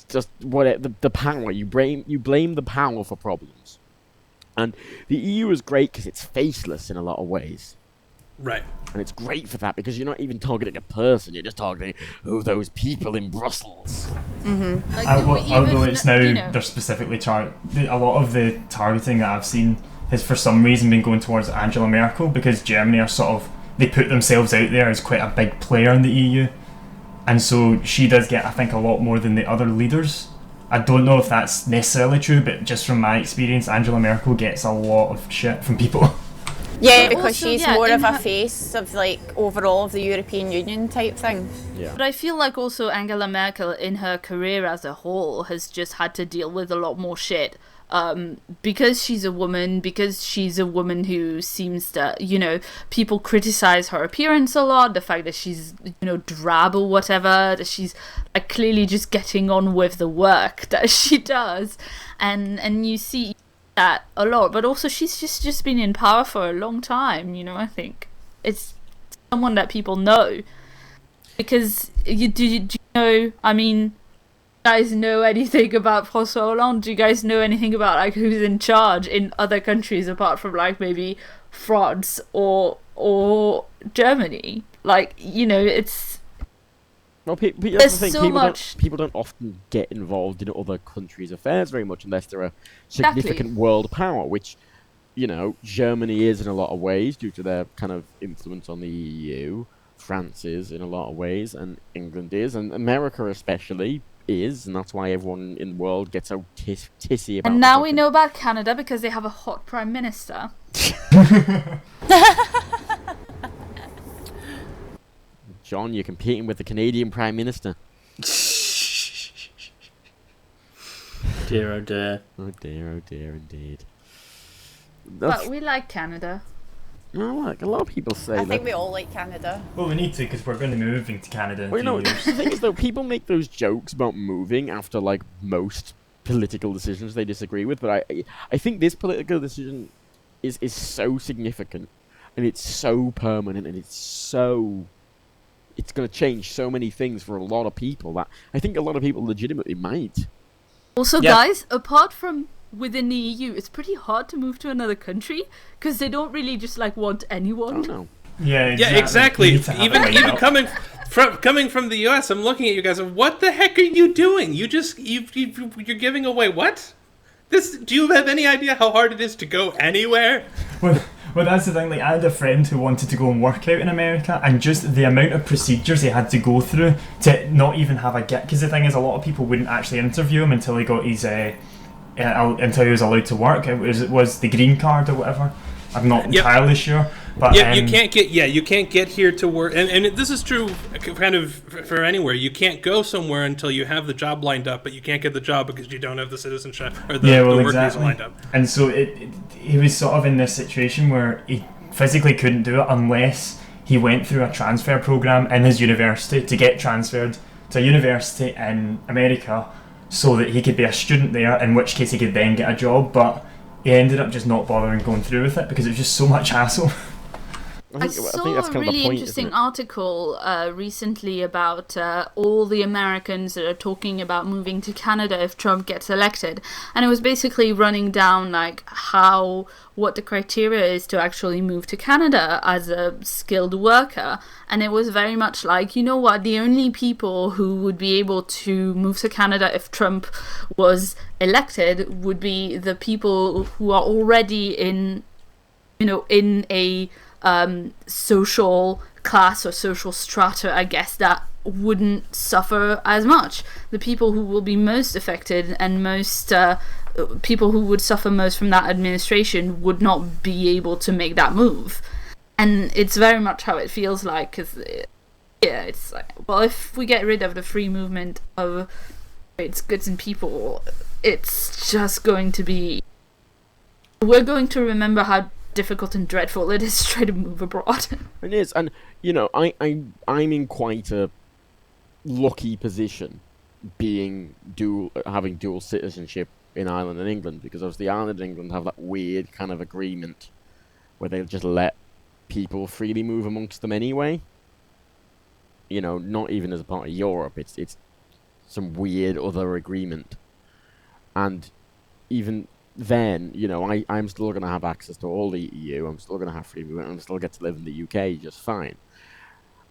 just the power. You blame the power for problems. And the EU is great because it's faceless in a lot of ways. Right. And it's great for that because you're not even targeting a person, you're just targeting those people in Brussels. Mm-hmm. Although it's now they're specifically a lot of the targeting that I've seen has for some reason been going towards Angela Merkel, because Germany are they put themselves out there as quite a big player in the EU, and so she does get, I think, a lot more than the other leaders. I don't know if that's necessarily true, but just from my experience, Angela Merkel gets a lot of shit from people. Yeah, because also, she's more of a face of overall of the European Union type thing. Yeah. But I feel like also Angela Merkel in her career as a whole has just had to deal with a lot more shit. Because she's a woman who seems to, people criticize her appearance a lot, the fact that she's, drab or whatever, that she's clearly just getting on with the work that she does. And you see that a lot, but also she's just been in power for a long time, I think. It's someone that people know. Because, do you know, guys know anything about François Hollande? Do you guys know anything about who's in charge in other countries apart from maybe France or Germany? It's well, there's so much. People don't often get involved in other countries' affairs very much unless they're a significant world power, which Germany is in a lot of ways due to their kind of influence on the EU. France is in a lot of ways, and England is, and America especially is, and that's why everyone in the world gets so tissy about. And now we know about Canada because they have a hot prime minister. John, you're competing with the Canadian Prime Minister. Dear, oh dear. Oh dear, indeed. But we like Canada. No, like a lot of people say I that. think we all like Canada. Well, we need to because we're going to be moving to Canada in Well, you 2 know, years. the thing is though, people make those jokes about moving after like most political decisions they disagree with, but I think this political decision is so significant, and it's so permanent, and it's going to change so many things for a lot of people that I think a lot of people legitimately might. Also, Yeah. guys, apart from within the EU, it's pretty hard to move to another country because they don't really just like want anyone. Oh no. Yeah, Yeah, exactly. You need to have Even it lined even up. coming from the U.S., I'm looking at you guys. And what the heck are you doing? You're giving away what? Do you have any idea how hard it is to go anywhere? Well, that's the thing. Like, I had a friend who wanted to go and work out in America, and just the amount of procedures he had to go through to not even have a get. Because the thing is, a lot of people wouldn't actually interview him until he got his until he was allowed to work. It was the green card or whatever. I'm not entirely sure. But Yeah, you can't get here to work, and this is true kind of for anywhere. You can't go somewhere until you have the job lined up, but you can't get the job because you don't have the citizenship or the work visa lined up. And so he was sort of in this situation where he physically couldn't do it unless he went through a transfer program in his university to get transferred to a university in America so that he could be a student there, in which case he could then get a job. But he ended up just not bothering going through with it because it was just so much hassle. I saw that's a kind of the really point, interesting isn't it? article recently about all the Americans that are talking about moving to Canada if Trump gets elected, and it was basically running down like what the criteria is to actually move to Canada as a skilled worker, and it was very much like, you know what, the only people who would be able to move to Canada if Trump was elected would be the people who are already in a social class or social strata, I guess, that wouldn't suffer as much. The people who will be most affected and most people who would suffer most from that administration would not be able to make that move. And it's very much how it feels like, because it's like, well, if we get rid of the free movement of its goods and people, it's just going to be, we're going to remember how difficult and dreadful it is to try to move abroad. It is, and I'm in quite a lucky position, having dual citizenship in Ireland and England, because obviously Ireland and England have that weird kind of agreement where they'll just let people freely move amongst them anyway. Not even as a part of Europe. It's some weird other agreement, and even then, I'm still going to have access to all the EU, I'm still going to have free movement, I'm still get to live in the UK just fine.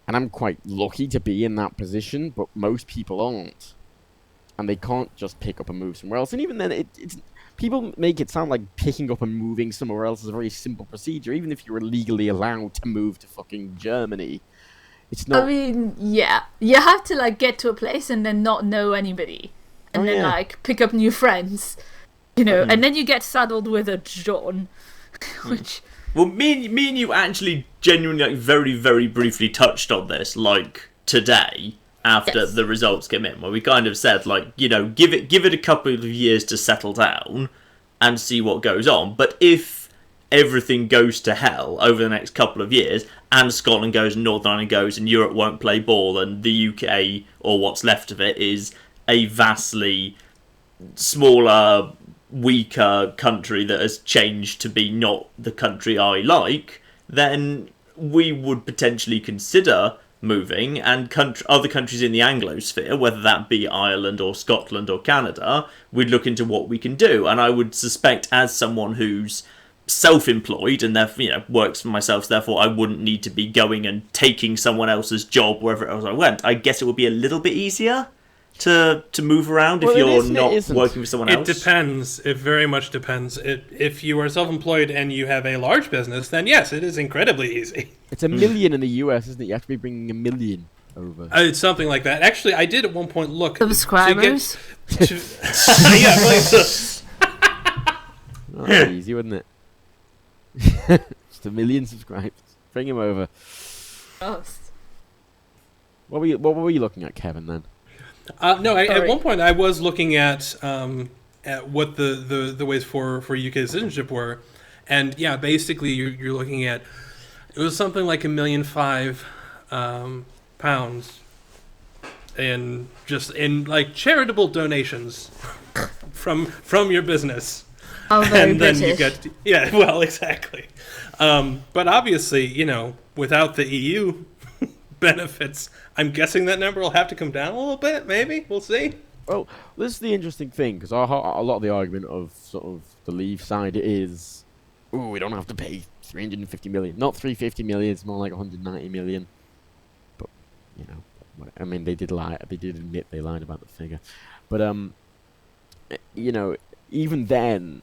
And I'm quite lucky to be in that position, but most people aren't. And they can't just pick up and move somewhere else. And even then, it's people make it sound like picking up and moving somewhere else is a very simple procedure, even if you're legally allowed to move to fucking Germany. It's not... I mean, yeah. You have to, like, get to a place and then not know anybody. And then, like, pick up new friends. And then you get saddled with a John, which... Well, me and you actually genuinely, like, very, very briefly touched on this, like, today, after the results came in, where we kind of said, like, give it a couple of years to settle down and see what goes on. But if everything goes to hell over the next couple of years, and Scotland goes, and Northern Ireland goes, and Europe won't play ball, and the UK, or what's left of it, is a vastly smaller, weaker country that has changed to be not the country I like, then we would potentially consider moving, and other countries in the Anglosphere, whether that be Ireland or Scotland or Canada, we'd look into what we can do. And I would suspect, as someone who's self-employed and therefore, works for myself, so therefore I wouldn't need to be going and taking someone else's job wherever else I went, I guess it would be a little bit easier to move around if you're not working for someone else? It depends. It very much depends. If you are self-employed and you have a large business, then yes, it is incredibly easy. It's $1 million in the US, isn't it? You have to be bringing $1 million over. It's something like that. Actually, I did at one point look... Subscribers? Yeah, Oh, that'd be easy, wouldn't it? Just 1 million subscribers. Bring him over. What were you looking at, Kevin, then? No, at one point I was looking at what the ways for UK citizenship were, and yeah, basically you're looking at It was something like £1.5 million, pounds, in like charitable donations from your business. Oh, very And then British. well, exactly. But obviously, without the EU benefits, I'm guessing that number will have to come down a little bit. Maybe we'll see. Well, this is the interesting thing, because a lot of the argument of sort of the Leave side is, we don't have to pay 350 million. Not 350 million, it's more like 190 million. But, I mean, they did lie. They did admit they lied about the figure. But, even then,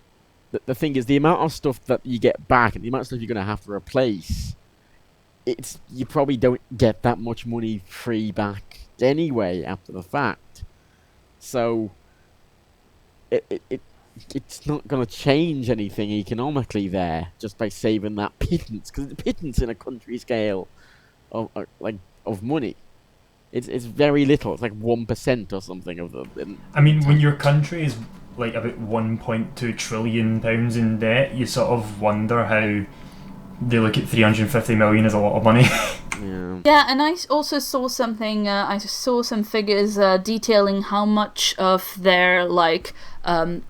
the thing is, the amount of stuff that you get back and the amount of stuff you're going to have to replace, you probably don't get that much money free back anyway after the fact. So, it's not going to change anything economically there just by saving that pittance, because it's pittance in a country scale of money. It's very little. It's like 1% or something of the. I mean, when your country is like about £1.2 trillion in debt, you sort of wonder how they look at 350 million as a lot of money. Yeah. Yeah, and I also saw something. I saw some figures detailing how much of their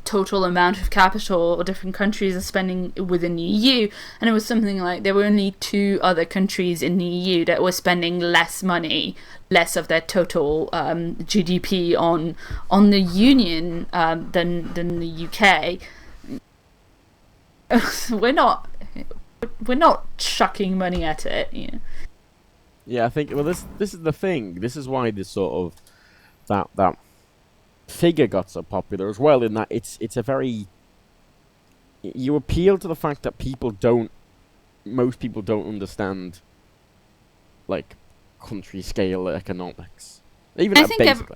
total amount of capital different countries are spending within the EU, and it was something like there were only 2 other countries in the EU that were spending less of their total GDP on the Union than the UK. We're not chucking money at it. Yeah, I think. Well, this is the thing. This is why this sort of that figure got so popular as well. In that it's a very, you appeal to the fact that most people don't understand, like, country scale economics. Even I at think basically.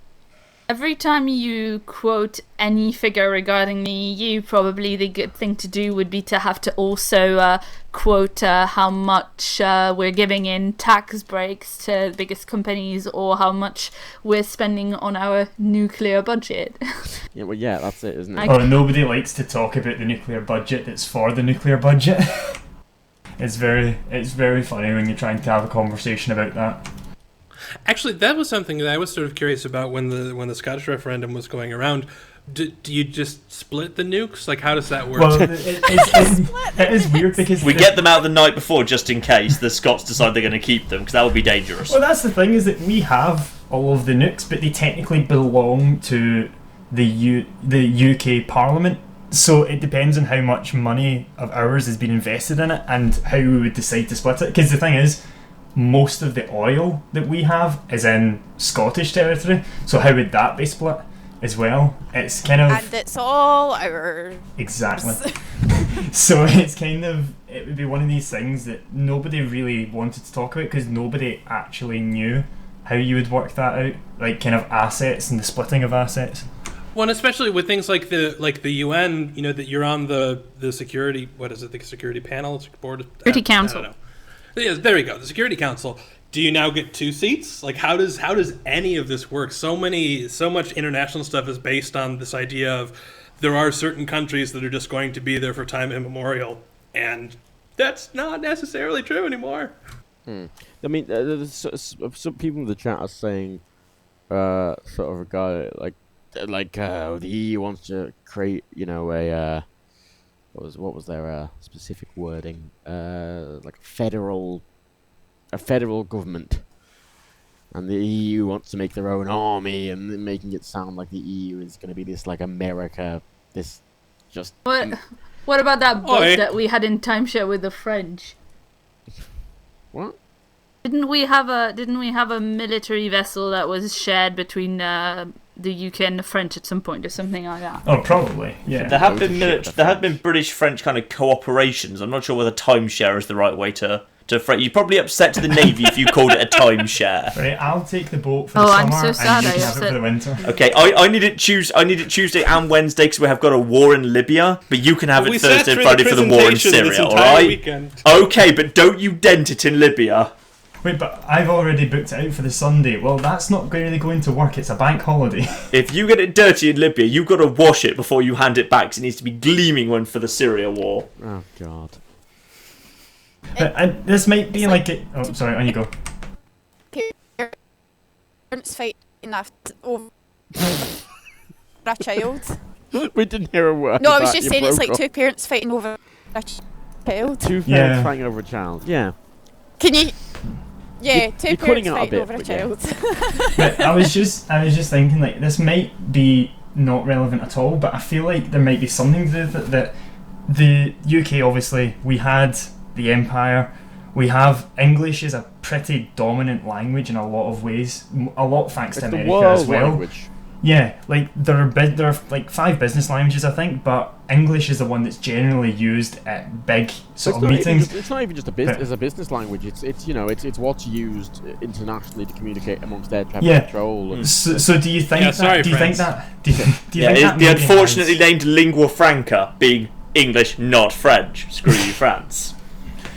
Every time you quote any figure regarding the EU, probably the good thing to do would be to have to also quote how much we're giving in tax breaks to the biggest companies, or how much we're spending on our nuclear budget. Yeah, well, yeah, that's it, isn't it? Oh, nobody likes to talk about the nuclear budget that's for the nuclear budget. It's very funny when you're trying to have a conversation about that. Actually, that was something that I was sort of curious about when the Scottish referendum was going around. Do you just split the nukes? Like, how does that work? Well, it is weird because We get them out the night before just in case the Scots decide they're going to keep them, because that would be dangerous. Well, that's the thing, is that we have all of the nukes, but they technically belong to the UK Parliament. So it depends on how much money of ours has been invested in it and how we would decide to split it. Because the thing is, most of the oil that we have is in Scottish territory. So how would that be split as well? It's kind of... And it's all our... Exactly. So it would be one of these things that nobody really wanted to talk about, because nobody actually knew how you would work that out, like kind of assets and the splitting of assets. Well, and especially with things like the UN, that you're on the security, what is it, the security panel, board, Security Council. I don't know. Yes, there we go, the Security Council. Do you now get 2 seats? Like, how does any of this work? So much international stuff is based on this idea of there are certain countries that are just going to be there for time immemorial, and that's not necessarily true anymore. I mean, some people in the chat are saying, sort of a guy the EU wants to create, a what was their specific wording? Like a federal government, and the EU wants to make their own army, and making it sound like the EU is going to be this like America, this just. What about that boat Oi. that we had in timeshare with the French? What? Didn't we have a military vessel that was shared between the UK and the French at some point, or something like that? Oh, probably, yeah. There have been British-French kind of cooperations. I'm not sure whether timeshare is the right way to You'd probably upset the Navy if you called it a timeshare. Right, I'll take the boat for the I'm summer, so sad and you I can have it upset- for the winter. Okay, I need it Tuesday and Wednesday because we have got a war in Libya, but you can have We it sat Thursday through and Friday the for the war in presentation this Syria, entire alright? weekend. Okay, but don't you dent it in Libya. Wait, but I've already booked it out for the Sunday. Well, that's not really going to work. It's a bank holiday. If you get it dirty in Libya, you've got to wash it before you hand it back, because it needs to be gleaming one for the Syria war. Oh God. And this might be like it. Oh, sorry, on you go. Parents fighting over a child. We didn't hear a word. No, I was of that. just You saying it's broke like off. two parents fighting over a child. Two parents Yeah. fighting over a child. Yeah. Can you? Yeah, You- two you're cutting parents out a fighting bit, over a but yeah. child. But I was just thinking like this might be not relevant at all, but I feel like there might be something to do with it, that the UK, obviously we had the Empire, we have English is a pretty dominant language in a lot of ways, a lot thanks to It's the America world as well. language. Yeah, like there are like 5 business languages I think, but English is the one that's generally used at big sort of meetings. It's not even just as a business language. It's you know it's what's used internationally to communicate amongst air traffic Yeah. control. And So do you think Yeah, that? sorry, do you think friends. that? Do you think Yeah, that the maybe unfortunately has- named lingua franca being English, not French. Screw you, France.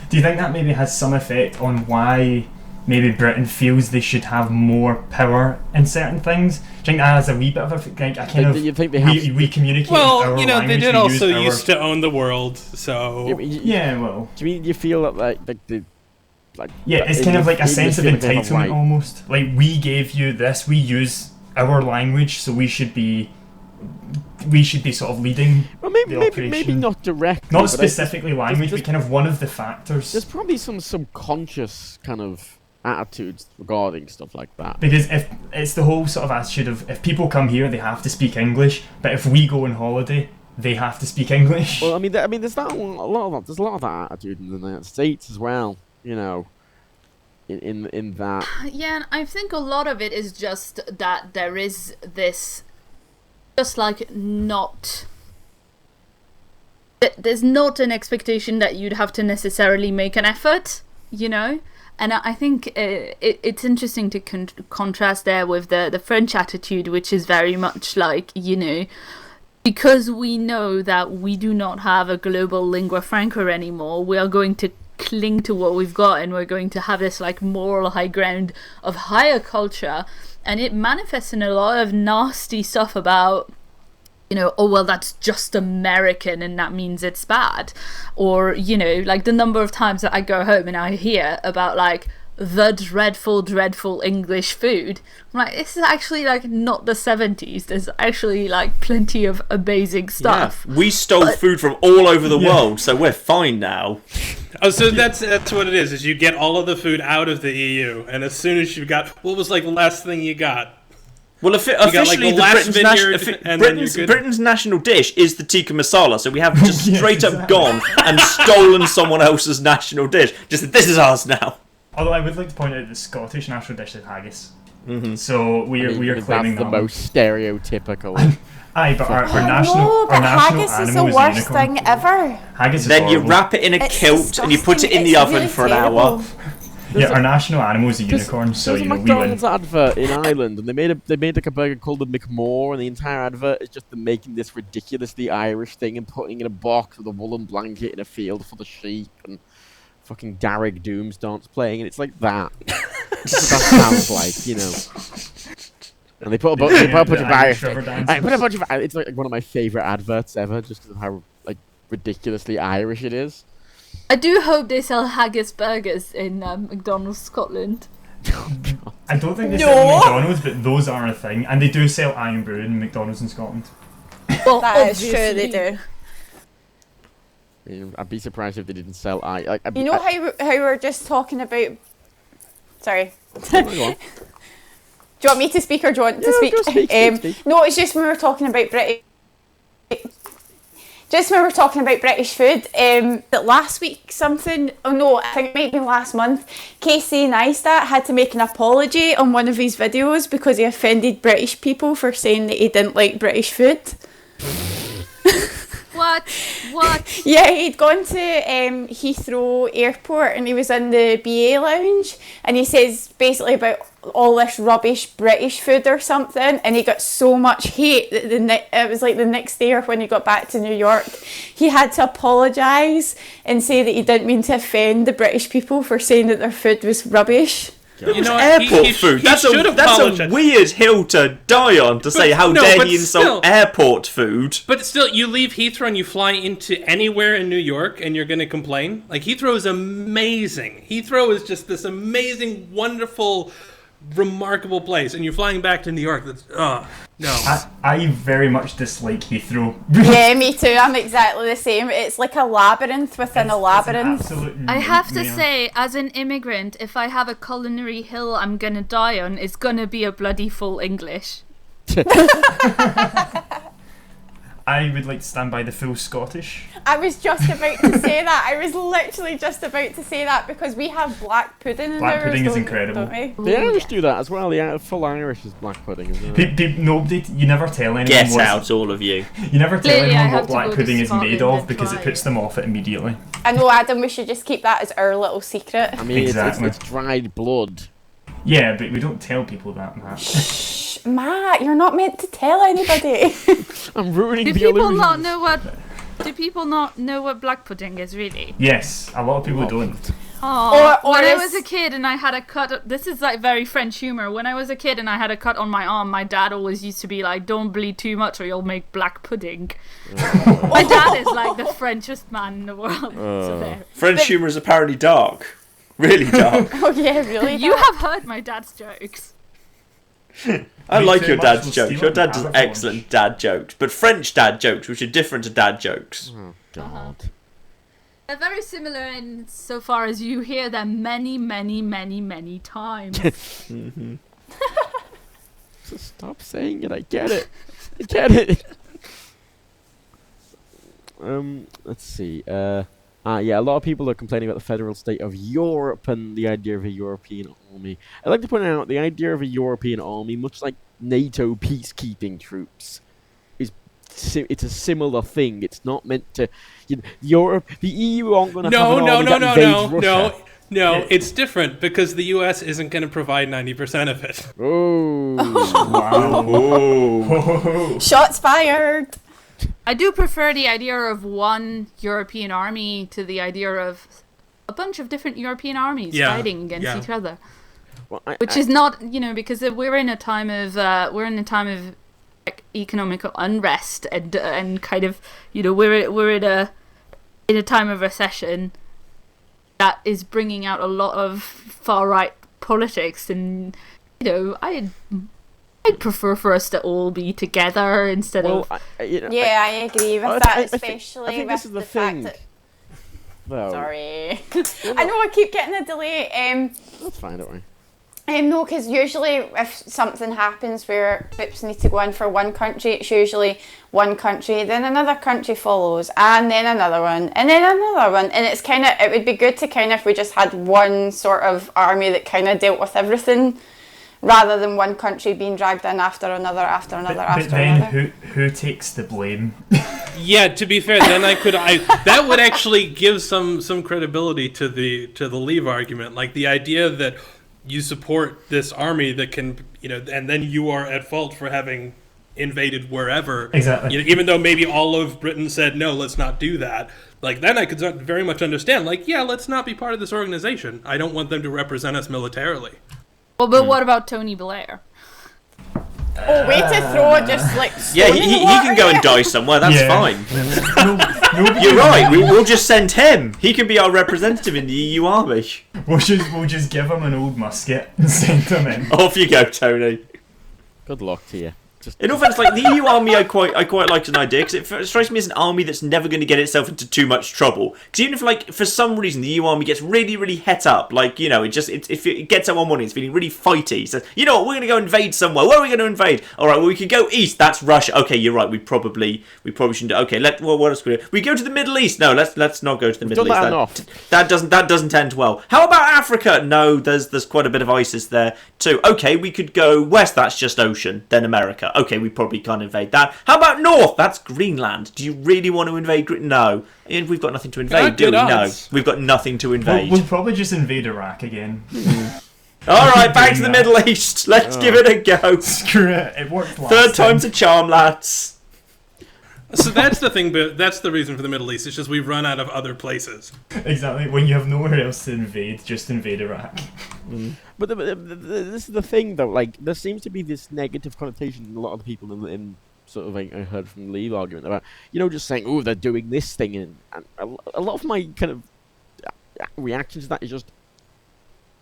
Do you think that maybe has some effect on why maybe Britain feels they should have more power in certain things? Do you think that has a wee bit of a kind of you think they have? we communicate Well, our you know, they language, did we also use our- used to own the world, so Yeah, well, Do you mean you feel that like the like? yeah, that it's in kind the- of like a in the sense of feeling they have entitlement right? almost. Like we gave you this, we use our language, so we should be sort of leading. Well, maybe the maybe operation. not directly. Not but specifically language, there's- but kind of one of the factors. There's probably some subconscious kind of attitudes regarding stuff like that. Because if it's the whole sort of attitude of if people come here, they have to speak English, but if we go on holiday, they have to speak English. Well, I mean, there's that a lot of that. There's a lot of that attitude in the United States as well. You know, in that. Yeah, and I think a lot of it is just that there is this, just like not. There's not an expectation that you'd have to necessarily make an effort, you know? And I think it's interesting to contrast there with the French attitude, which is very much like, you know, because we know that we do not have a global lingua franca anymore, we are going to cling to what we've got, and we're going to have this like moral high ground of higher culture, and it manifests in a lot of nasty stuff about, you know, oh well, that's just American and that means it's bad, or, you know, like the number of times that I go home and I hear about like the dreadful English food. I'm like, this is actually like not the 70s. There's actually like plenty of amazing stuff. Yeah. We stole food from all over the world, so we're fine now. oh, so that's what it is. Is you get all of the food out of the EU, and as soon as you got, what was like the last thing you got? Well, got, like, officially, the last Britain's, vineyard, and then you're good. Britain's national dish is the tikka masala, so we have just Yes, straight up exactly. gone and stolen someone else's national dish. Just this is ours now. Although I would like to point out the Scottish national dish is haggis. So we I are mean, we are that's claiming the that one. most stereotypical. Aye, but our No, national but national haggis is the animal is worst unicorn. thing ever. Haggis is Then you horrible. wrap it in a It's kilt and you put it in the disgusting. oven It's for an really hour. terrible. Yeah, our national animal is a There's- unicorn, so There's you a know we win. McDonald's advert in Ireland, and they made like a burger called the McMore, and the entire advert is just them making this ridiculously Irish thing and putting it in a box with a woolen blanket in a field full of sheep, and fucking Garrick Doomsdance playing, and it's like that. That's what that sounds like, you know. And they put a bunch of Irish. River dances. I put a bunch of. It's like one of my favorite adverts ever, just because of how like ridiculously Irish it is. I do hope they sell haggis burgers in McDonald's Scotland. I don't think they No. sell McDonald's, but those are a thing, and they do sell Iron Brew in McDonald's in Scotland. Well, That is true, they do. You know, I'd be surprised if they didn't sell. You know how we were just talking about... Sorry. Go on. Do you want me to speak or do you want to Yeah, speak? go speak. No, it's just when we were talking about British. Just when we were talking about British food, that last week something, oh no, I think it might be last month, Casey Neistat had to make an apology on one of his videos because he offended British people for saying that he didn't like British food. What? Yeah, he'd gone to Heathrow Airport and he was in the BA lounge and he says basically about all this rubbish British food or something, and he got so much hate that it was like the next day or when he got back to New York, he had to apologise and say that he didn't mean to offend the British people for saying that their food was rubbish. You know, Airport food. That's a weird hill to die on, to say how dare he insult airport food. But still, you leave Heathrow and you fly into anywhere in New York and you're going to complain? Like, Heathrow is amazing. Heathrow is just this amazing, wonderful, remarkable place. And you're flying back to New York. That's, no. I very much dislike Heathrow. Yeah, me too. I'm exactly the same. It's like a labyrinth within a labyrinth. I have to say, as an immigrant, if I have a culinary hill I'm gonna die on, it's gonna be a bloody full English. I would like to stand by the full Scottish. I was just about to say that. I was literally just about to say that because we have black pudding in Black ours, pudding is incredible. don't we? The Irish do that as well. The full Irish is black pudding, isn't it? Nobody, you never tell anyone. Get out, all of you. You never tell Clearly, I anyone have what to black go to pudding is made Scotland of and because it try puts it. them off it immediately. I know, Adam, we should just keep that as our little secret. I mean, Exactly. it's dried blood. Yeah, but we don't tell people that, Matt. Shh, Matt, you're not meant to tell anybody. I'm ruining Do the people illusion. not know what? Do people not know what black pudding is really? Yes, a lot of people don't. Oh, Or when I is- was a kid and I had a cut, this is like very French humor. When I was a kid and I had a cut on my arm, my dad always used to be like, "Don't bleed too much or you'll make black pudding." My dad is like the Frenchest man in the world. So there. French humour is apparently dark. Really dark. Oh yeah, really? You have heard my dad's jokes. I Me like too, your Max dad's will jokes. steal Your it dad and does have it for excellent dad jokes. But French dad jokes, which are different to dad jokes. Oh, God. They're very similar in so far as you hear them many, many, many, many times. So stop saying it. I get it. I get it. Let's see. Yeah, a lot of people are complaining about the federal state of Europe and the idea of a European army. I'd like to point out the idea of a European army, much like NATO peacekeeping troops, it's a similar thing. It's not meant to. Europe, the EU aren't going to have an army that invades Russia. No, it's different because the U.S. isn't going to provide 90% of it. Oh. Wow. Shots fired. I do prefer the idea of one European army to the idea of a bunch of different European armies fighting against each other. Well, Which is not, because we're in a time of like, economical unrest and kind of, we're in a time of recession that is bringing out a lot of far right politics, and I'd prefer for us to all be together instead of. Yeah, I agree with that, especially I think with this is the fact thing. that. Well, Sorry, I know I keep getting a delay. that's fine, don't worry. No, because usually if something happens where troops need to go in for one country, it's usually one country, then another country follows, and then another one, and then another one. And it's it would be good to if we just had one sort of army that dealt with everything, rather than one country being dragged in after another, after another, But after then another. who takes the blame? Yeah, to be fair, then that would actually give some credibility to the Leave argument, like the idea that you support this army that can, and then you are at fault for having invaded wherever. Exactly. Even though maybe all of Britain said, no, let's not do that. Like, then I could very much understand, like, yeah, let's not be part of this organization. I don't want them to represent us militarily. Well, but what about Tony Blair? Oh, way to throw it just like. Yeah, stone in he the water can go and here. die somewhere, that's Yeah. fine. Nobody You're right, we'll just send him. He can be our representative in the EU army. We'll just give him an old musket and send him in. Off you go, Tony. Good luck to you. Just In all fairness, like the EU army, I quite like as an idea because it strikes me as an army that's never going to get itself into too much trouble. Because even if, for some reason, the EU army gets really, really het up, like if it gets up one morning, it's feeling really fighty. So we're going to go invade somewhere. Where are we going to invade? All right, well we could go east. That's Russia. Okay, you're right. We probably shouldn't. Okay, what else could we go to the Middle East? No, let's not go to the Middle East. That doesn't end well. How about Africa? No, there's quite a bit of ISIS there too. Okay, we could go west. That's just ocean. Then America. Okay, we probably can't invade that. How about north? That's Greenland. Do you really want to invade No. And we've got nothing to invade, do we? No. We've got nothing to invade. We'll probably just invade Iraq again. Alright, back to the Middle East. Let's give it a go. Screw it. It worked last Third time. time's a charm, lads. So that's the thing, but that's the reason for the Middle East. It's just we've run out of other places. Exactly. When you have nowhere else to invade, just invade Iraq. But this is the thing, though. Like, there seems to be this negative connotation in a lot of the people in sort of, like, I heard from the Leave argument about, just saying, oh, they're doing this thing, and a lot of my kind of reaction to that is just,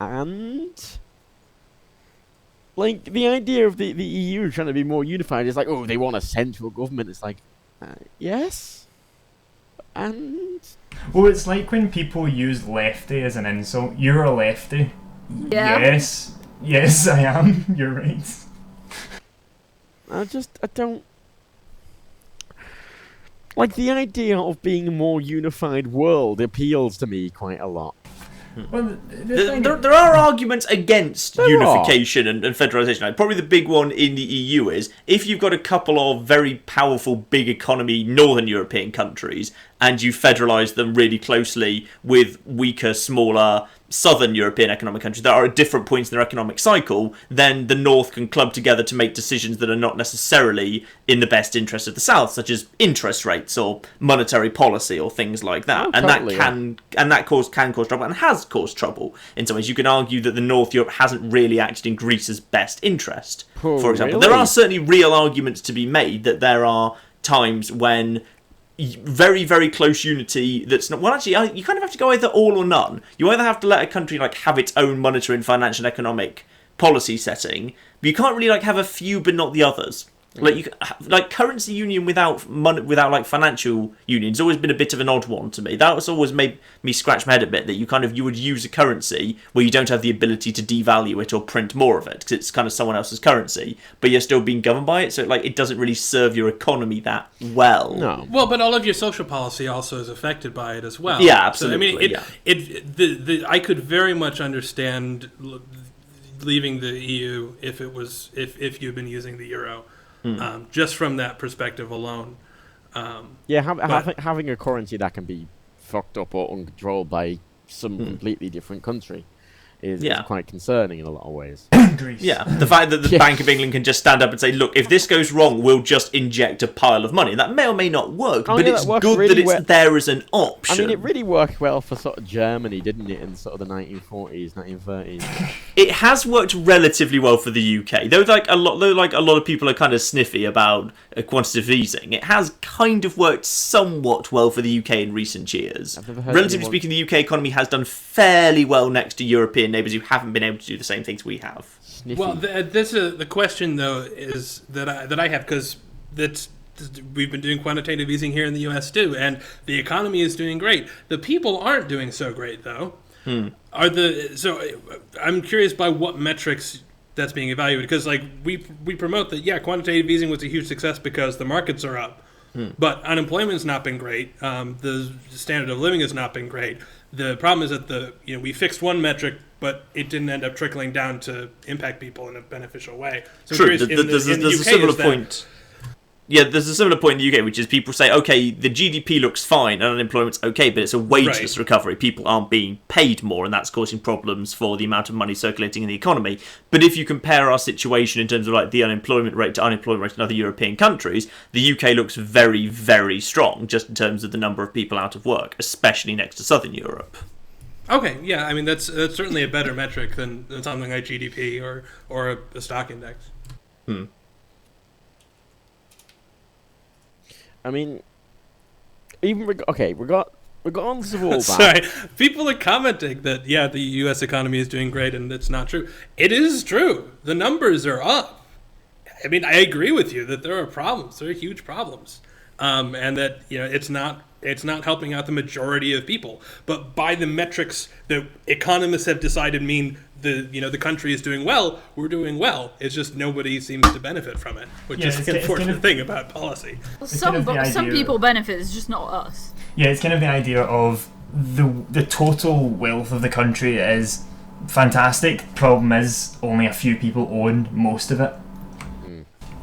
and like the idea of the EU trying to be more unified is like, oh, they want a central government. It's like, yes, and well, it's like when people use lefty as an insult. You're a lefty. Yeah. Yes, I am. You're right. I don't like the idea of being a more unified world appeals to me quite a lot. Well, there are arguments against unification and federalisation. Like, probably the big one in the EU is if you've got a couple of very powerful, big economy Northern European countries and you federalise them really closely with weaker, smaller Southern European economic countries that are at different points in their economic cycle, then the North can club together to make decisions that are not necessarily in the best interest of the South, such as interest rates or monetary policy or things like that. Oh, totally, can cause trouble and has caused trouble in some ways. You can argue that the North Europe hasn't really acted in Greece's best interest, for example. Really? There are certainly real arguments to be made that there are times when very, very close unity that's not... Well, actually, you kind of have to go either all or none. You either have to let a country have its own monetary and financial and economic policy setting, but you can't really have a few but not the others. Currency union without financial union has always been a bit of an odd one to me. That's always made me scratch my head a bit, that you would use a currency where you don't have the ability to devalue it or print more of it because it's kind of someone else's currency, but you're still being governed by it, so it doesn't really serve your economy that well. No. Well, but all of your social policy also is affected by it as well. Yeah, absolutely. So, I could very much understand leaving the EU if you've been using the euro. Just from that perspective alone. Having a currency that can be fucked up or uncontrolled by some completely different country is quite concerning in a lot of ways. Greece. Yeah, the fact that the Bank of England can just stand up and say, look, if this goes wrong, we'll just inject a pile of money. That may or may not work, but it's good that it's there as an option. I mean, it really worked well for sort of Germany, didn't it, in sort of the 1940s, 1930s? It has worked relatively well for the UK. Though a lot of people are kind of sniffy about quantitative easing, it has kind of worked somewhat well for the UK in recent years. Relatively speaking, the UK economy has done fairly well next to European neighbours who haven't been able to do the same things we have. Sniffy. Well, the question though is that I have, because we've been doing quantitative easing here in the US too, and the economy is doing great. The people aren't doing so great though. So I'm curious by what metrics that's being evaluated, because we promote that quantitative easing was a huge success because the markets are up, but unemployment's not been great. The standard of living has not been great. The problem is that we fixed one metric, but it didn't end up trickling down to impact people in a beneficial way. So true. There's a similar point. Yeah, there's a similar point in the UK, which is people say, okay, the GDP looks fine and unemployment's okay, but it's a wageless recovery. People aren't being paid more, and that's causing problems for the amount of money circulating in the economy. But if you compare our situation in terms of the unemployment rate to unemployment rate in other European countries, the UK looks very, very strong, just in terms of the number of people out of work, especially next to Southern Europe. Okay, yeah, I mean that's certainly a better metric than something like GDP or a stock index. I mean, even regardless of all that. Sorry, people are commenting that the U.S. economy is doing great, and it's not true. It is true. The numbers are up. I mean, I agree with you that there are problems. There are huge problems, and that it's not helping out the majority of people. But by the metrics that economists have decided mean the country is doing well, we're doing well. It's just nobody seems to benefit from it, which is the unfortunate thing about policy. Well, some people benefit, it's just not us. Yeah, it's kind of the idea of the total wealth of the country is fantastic. Problem is, only a few people own most of it.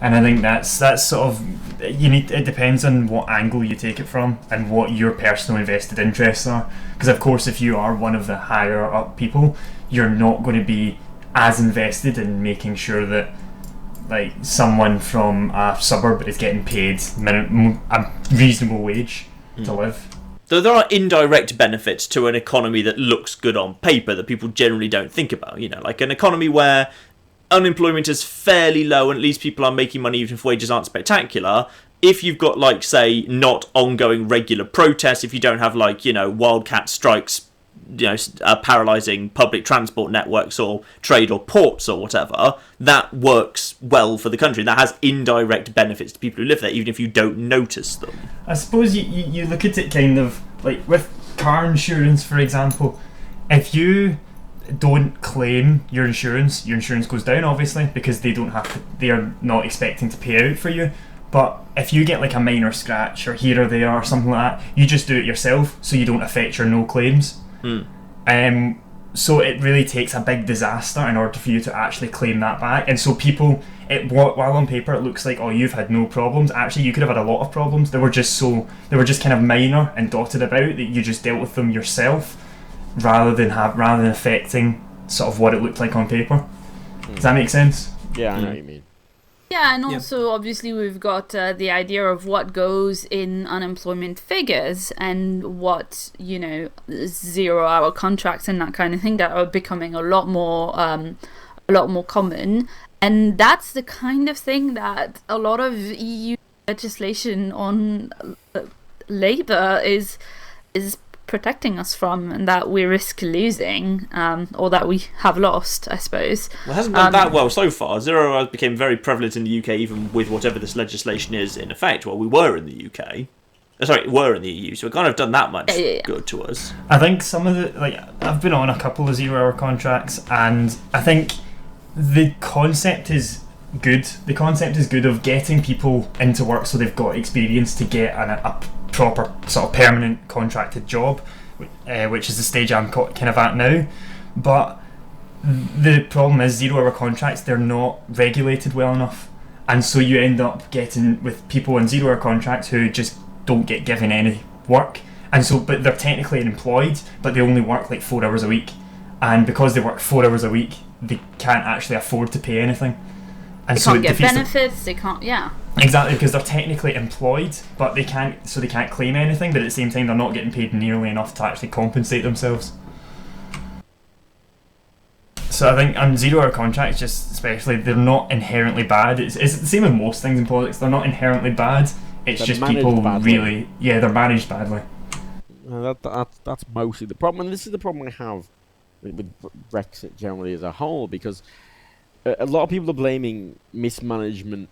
And I think that's sort of it depends on what angle you take it from and what your personal invested interests are. Because of course, if you are one of the higher up people, you're not going to be as invested in making sure that someone from a suburb is getting paid a reasonable wage to live. there are indirect benefits to an economy that looks good on paper that people generally don't think about. Like an economy where unemployment is fairly low and at least people are making money even if wages aren't spectacular. If you've got, like, say, not ongoing regular protests, if you don't have, like, wildcat strikes, paralysing public transport networks or trade or ports or whatever, that works well for the country. That has indirect benefits to people who live there, even if you don't notice them. I suppose you look at it kind of like with car insurance, for example. If you don't claim your insurance goes down, obviously, because they are not expecting to pay out for you. But if you get like a minor scratch or here or there or something like that, you just do it yourself, so you don't affect your no claims. So it really takes a big disaster in order for you to actually claim that back. And so people, while on paper it looks like, oh, you've had no problems, actually you could have had a lot of problems. They were just kind of minor and dotted about that you just dealt with them yourself, rather than affecting sort of what it looked like on paper. Does that make sense? Yeah, I know what you mean. Yeah, and also obviously we've got the idea of what goes in unemployment figures and what 0-hour contracts and that kind of thing that are becoming a lot more common, and that's the kind of thing that a lot of EU legislation on labour is protecting us from, and that we risk losing, or that we have lost, I suppose. Well, it hasn't done that well so far. 0 hours became very prevalent in the UK, even with whatever this legislation is in effect. Well, we were in the UK. Were in the EU, so it can't have done that much good to us. I think some of I've been on a couple of 0-hour contracts, and I think the concept is good. The concept is good of getting people into work so they've got experience to get a proper sort of permanent contracted job, which is the stage I'm kind of at now. But the problem is 0-hour contracts, they're not regulated well enough, and so you end up getting with people in 0-hour contracts who just don't get given any work, and so but they're technically employed, but they only work like 4 hours a week, and because they work 4 hours a week, they can't actually afford to pay anything. And they can't get benefits. They can't. Yeah. Exactly, because they're technically employed, but they can't claim anything. But at the same time, they're not getting paid nearly enough to actually compensate themselves. So I think on 0-hour contracts, just especially, they're not inherently bad. It's the same with most things in politics. They're not inherently bad. It's just people really, they're managed badly. That's mostly the problem, and this is the problem I have with Brexit generally as a whole, because a lot of people are blaming mismanagement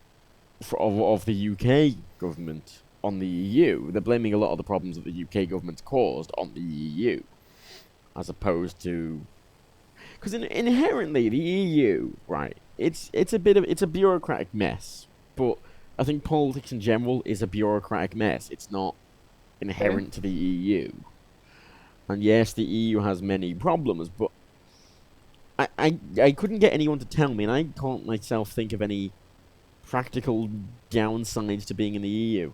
of the UK government on the EU. They're blaming a lot of the problems that the UK government's caused on the EU, as opposed to, because inherently the EU, right? It's a bureaucratic mess, but I think politics in general is a bureaucratic mess. It's not inherent to the EU. And yes, the EU has many problems, but I couldn't get anyone to tell me, and I can't myself think of any practical downsides to being in the EU.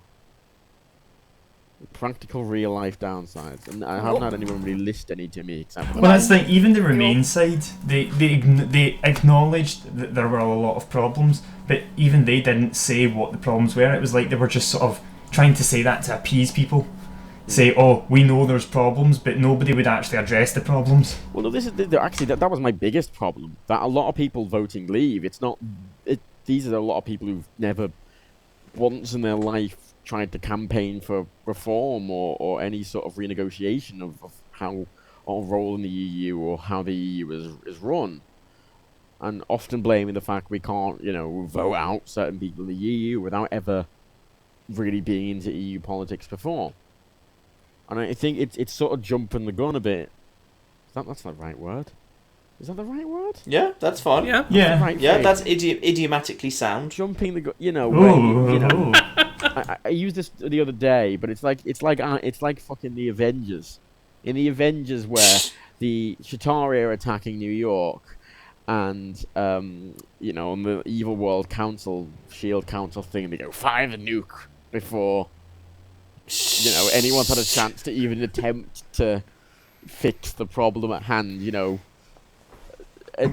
Practical real-life downsides. And I haven't had anyone really list any to me. Except well, that's the thing. Even the Remain side, they acknowledged that there were a lot of problems, but even they didn't say what the problems were. It was like they were just sort of trying to say that to appease people. Say, oh, we know there's problems, but nobody would actually address the problems. Well, no, this is actually that was my biggest problem. That a lot of people voting Leave. These are a lot of people who've never once in their life tried to campaign for reform or any sort of renegotiation of how our role in the EU or how the EU is run, and often blaming the fact we can't, vote out certain people in the EU without ever really being into EU politics before. And I think it's sort of jumping the gun a bit. That's the right word. Is that the right word? Yeah, that's fine. Yeah, that's idiomatically sound. Jumping the gun, Ooh. I used this the other day, but it's like fucking the Avengers. In the Avengers, where the Chitauri are attacking New York, and on the Evil World Council, Shield Council thing, they go fire the nuke before anyone's had a chance to even attempt to fix the problem at hand.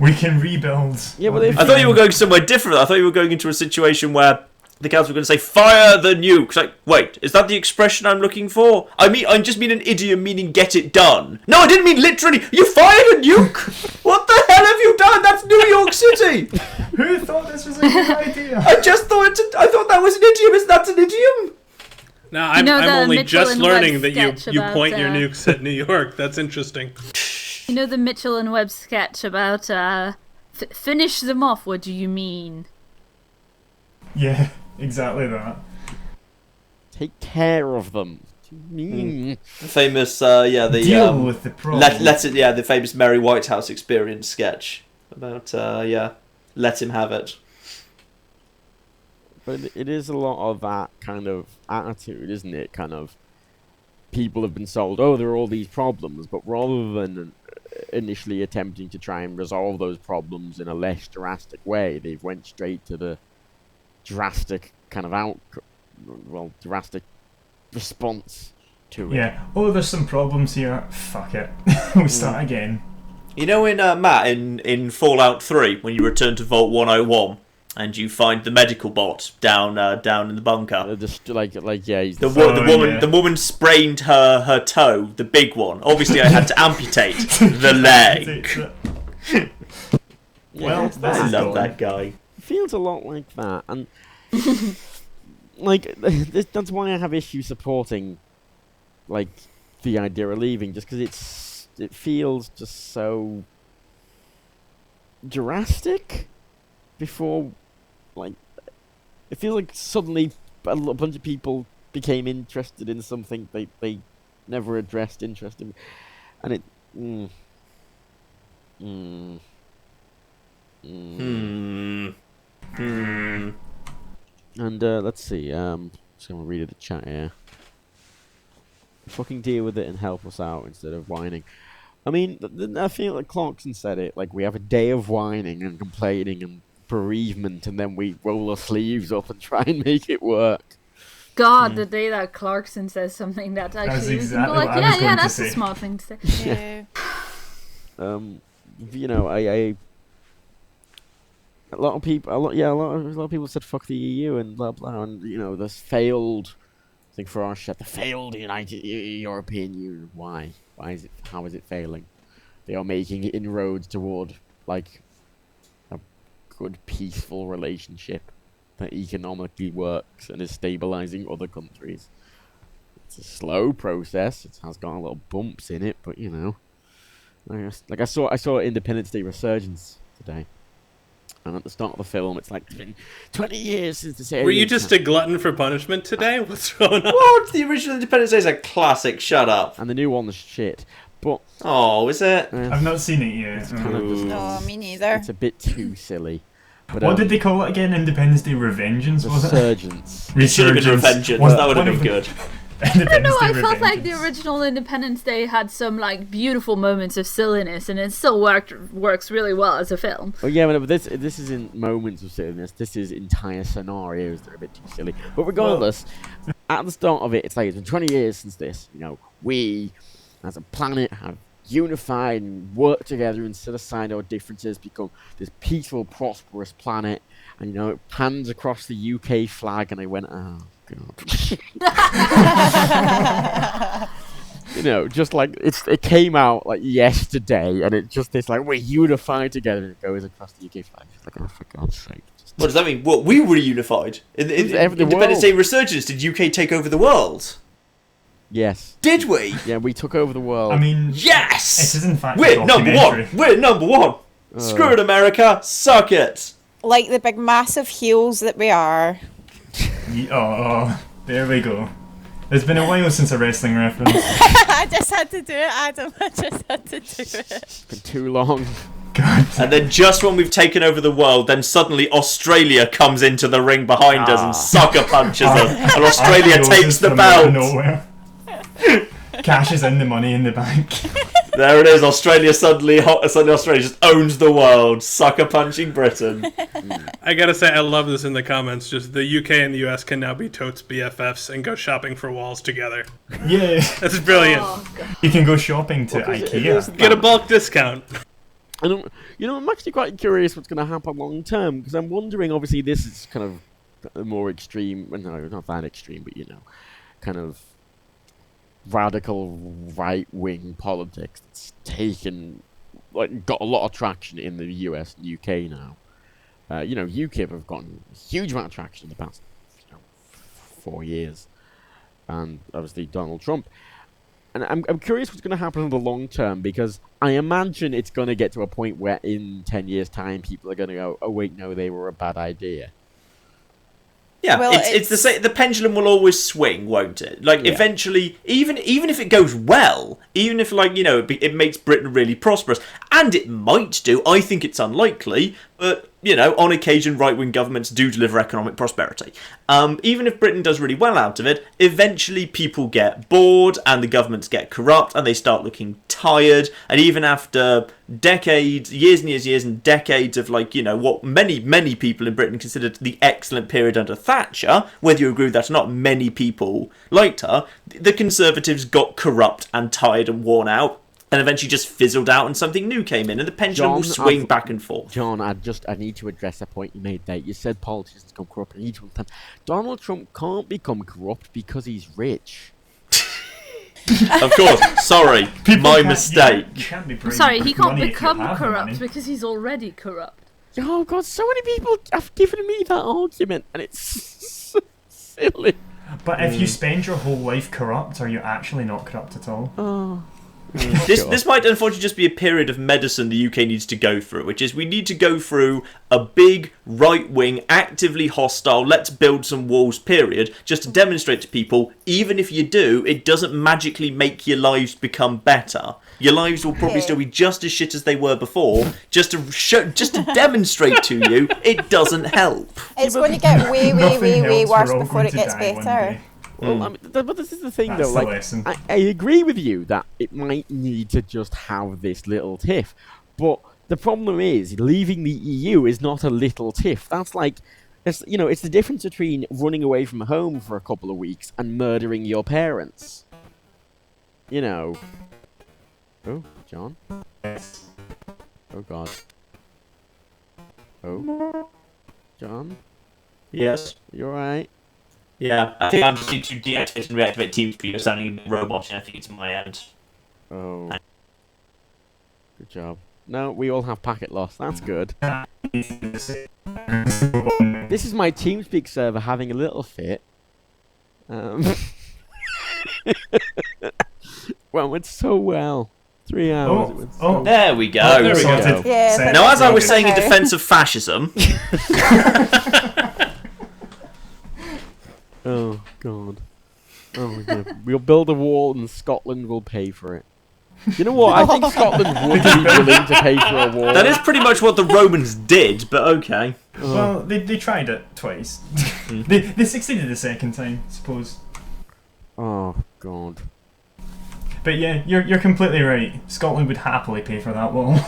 We can rebuild. Yeah, well, I thought you were going somewhere different. I thought you were going into a situation where the council were going to say, fire the nukes. Like, wait, is that the expression I'm looking for? I just mean an idiom meaning get it done. No, I didn't mean literally, you fired a nuke? What the hell have you done? That's New York City. Who thought this was a good idea? I thought that was an idiom. Is that an idiom? No, I'm know the only Mitchell just and learning Webb that sketch you about, point your nukes at New York. That's interesting. You know the Mitchell and Webb sketch about finish them off. What do you mean? Yeah, exactly that. Take care of them. What do you mean? The famous, Deal with the problem. the famous Merry Whitehouse experience sketch about, let him have it. But it is a lot of that kind of attitude, isn't it? Kind of people have been sold, oh, there are all these problems, but rather than initially attempting to try and resolve those problems in a less drastic way, they've went straight to the drastic kind of drastic response to it. Yeah. Oh, there's some problems here. Fuck it. We start again. You know, Matt, in Fallout 3, when you return to Vault 101 and you find the medical bot down in the bunker. He's The woman sprained her toe, the big one. Obviously, I had to amputate the leg. Well, I love that guy. Feels a lot like that, and like that's why I have issues supporting like the idea of leaving, just because it feels just so drastic. Before, like, it feels like suddenly a bunch of people became interested in something they never addressed interest in, and it. And let's see. Just gonna read the chat here. Fucking deal with it and help us out instead of whining. I mean, I feel like Clarkson said it. Like, we have a day of whining and complaining and bereavement, and then we roll our sleeves up and try and make it work. God, the day that Clarkson says something that actually exactly we can go what I was going to that's say. a smart thing to say. Yeah. You know, a lot of people said fuck the EU and blah blah, and you know, this failed thing for our shit, the failed United European Union. Why? How is it failing? They are making inroads toward like a good peaceful relationship that economically works and is stabilizing other countries. It's a slow process. It has got a little bumps in it, but you know, I saw Independence Day Resurgence today. And at the start of the film, it's like, it's been 20 years since this area. Were you just a glutton for punishment today? What's going on? What? The original Independence Day is a classic. Shut up. And the new one is shit. But Oh, is it? I've not seen it yet. it's kind of just, No, me neither. it's a bit too silly. But, What did they call it again? Independence Day Revengeance, was it? Resurgence. It should have been Revengeance. That would have been good. Independence No, Day I felt like the Revengeance. original Independence Day had some like beautiful moments of silliness, and it still works really well as a film. Well, yeah, but this isn't moments of silliness. This is entire scenarios that are a bit too silly. But regardless, at the start of it, it's like, it's been 20 years since this. You know, we, as a planet, have unified and worked together and set aside our differences, become this peaceful, prosperous planet. And, you know, it pans across the UK flag, and I went, oh, God. You know, just like, it came out, like, yesterday, and it's like, we're unified together, and it goes across the UK flag. It's like, oh, for God's sake. What does that mean? What, we were unified? In Independence world. Day Resurgence, did UK take over the world? Yes. Did we? Yeah, we took over the world. I mean, Yes! it is in fact a We're number documentary. one! We're number one! Screw it, America! Suck it! Like the big massive heels that we are. There we go. It's been a while since a wrestling reference. I just had to do it, Adam. I just had to do it. It's been too long. God. And then just when we've taken over the world, then suddenly Australia comes into the ring behind us and sucker punches them. And Australia takes the belt. Nowhere. Cashes in the money in the bank. There it is. Suddenly Australia just owns the world, sucker punching Britain. I gotta say, I love this in the comments. Just the UK and the US can now be totes BFFs and go shopping for walls together. Yeah. That's brilliant. You can go shopping to Well, 'cause it IKEA. is Get a bulk discount. And you know, I'm actually quite curious what's going to happen long term, because I'm wondering. Obviously, this is kind of more extreme. Well, no, not that extreme, but kind of radical right-wing politics that's got a lot of traction in the US and UK now. UKIP have gotten a huge amount of traction in the past 4 years, and obviously Donald Trump. And I'm curious what's going to happen in the long term, because I imagine it's going to get to a point where in 10 years' time people are going to go, oh wait, no, they were a bad idea. Yeah, Well, it's the same. The pendulum will always swing, won't it? Like, Yeah. eventually, even if it goes well, even if it makes Britain really prosperous, and it might do. I think it's unlikely, but on occasion, right-wing governments do deliver economic prosperity. Even if Britain does really well out of it, eventually people get bored, and the governments get corrupt, and they start looking tired. And even after decades, years and years and decades of what many people in Britain considered the excellent period under Thatcher, whether you agree with that or not, many people liked her. The Conservatives got corrupt and tired and worn out, and eventually just fizzled out, and something new came in, and the pendulum will swing back and forth. John, I need to address a point you made there. You said politicians become corrupt. I need to understand. Donald Trump can't become corrupt because he's rich. Of course, sorry, my mistake. You can't be I'm brave sorry, with he can't money if you become have the corrupt money. because he's already corrupt. Oh God, so many people have given me that argument, and it's so silly. But if you spend your whole life corrupt, are you actually not corrupt at all? Oh. This might unfortunately just be a period of medicine the UK needs to go through, which is we need to go through a big right-wing, actively hostile, let's build some walls period, just to demonstrate to people, even if you do, it doesn't magically make your lives become better. Your lives will probably still be just as shit as they were before, just to demonstrate to you it doesn't help. It's going to get way Nothing helps, worse we're all before going it to gets die one better. day. Well, I mean, but this is the thing, That's though. the Like, lesson. I agree with you that it might need to just have this little tiff, but the problem is leaving the EU is not a little tiff. That's like, it's the difference between running away from home for a couple of weeks and murdering your parents. Oh, John. Oh God. Oh, John. Yes. You alright? Yeah, I think I'm just need to deactivate and reactivate TeamSpeak. You're sounding a robot, and I think it's my end. Oh. Good job. No, we all have packet loss. That's good. This is my TeamSpeak server having a little fit. Well, went so well. 3 hours. It went so There we go. Oh, there we go. Sorted. Yeah, Set. Now, as I was saying in Okay. defence of fascism, Oh God. Oh my God. We'll build a wall and Scotland will pay for it. You know what? I think Scotland would be willing to pay for a wall. that is pretty much what the Romans did, but okay. Well, they tried it twice. they succeeded the second time, I suppose. Oh God. But yeah, you're completely right. Scotland would happily pay for that wall.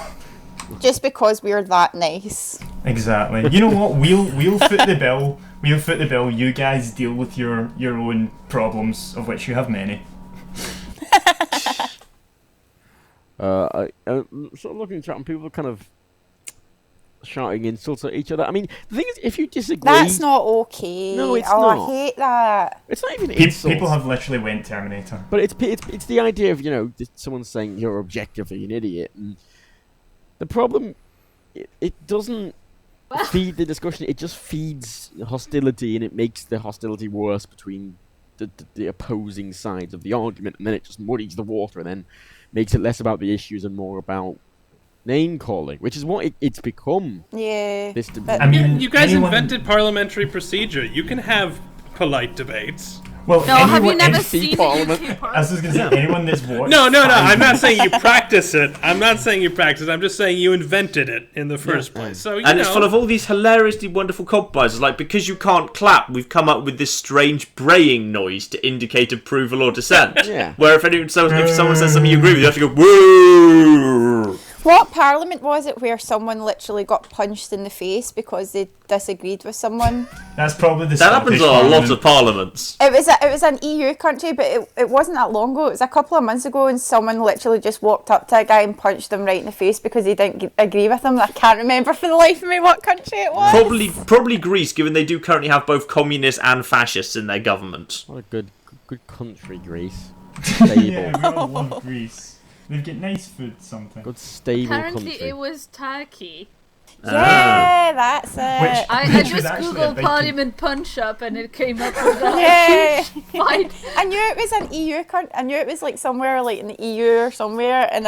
Just because we're that nice. Exactly. You know what? We'll foot the bill. We'll foot the bill. You guys deal with your own problems, of which you have many. I'm sort of looking at chat and people are kind of shouting insults at each other. I mean, the thing is, if you disagree, That's not okay. No, it's oh, not. I hate that. it's not even insults. People have literally went Terminator. But it's the idea of someone saying you're objectively an idiot, and the problem it doesn't feed the discussion. It just feeds hostility, and it makes the hostility worse between the opposing sides of the argument, and then it just muddies the water, and then makes it less about the issues and more about name calling, which is what it's become. Yeah. This but- I mean, You guys anyone- invented parliamentary procedure. You can have polite debates. Well, No, have you anyone- never NC seen Parliament. the UK I was just gonna say, anyone that's watched. No. I'm 5 not saying you practice it. I'm not saying you practice. I'm just saying you invented it in the first place. So And it's full of all these hilariously wonderful compromises, like because you can't clap, we've come up with this strange braying noise to indicate approval or dissent. Yeah. Where if someone says something you agree with, you have to go woo. What parliament was it where someone literally got punched in the face because they disagreed with someone? That's probably the That happens Scottish on a lot Parliament. of parliaments. It was an EU country, but it wasn't that long ago. It was a couple of months ago, and someone literally just walked up to a guy and punched him right in the face because he didn't agree with him. I can't remember for the life of me what country it was. Probably Greece, given they do currently have both communists and fascists in their government. What a good country, Greece. Yeah, Stable. we all love Greece. They've got nice food, something. Good stable Apparently country. it was Turkey. Yeah, that's it. Which- I Which just was actually a googled big Parliament punch up and it came up with that. Yeah. Fine. I knew it was an EU country. I knew it was like somewhere like in the EU or somewhere, and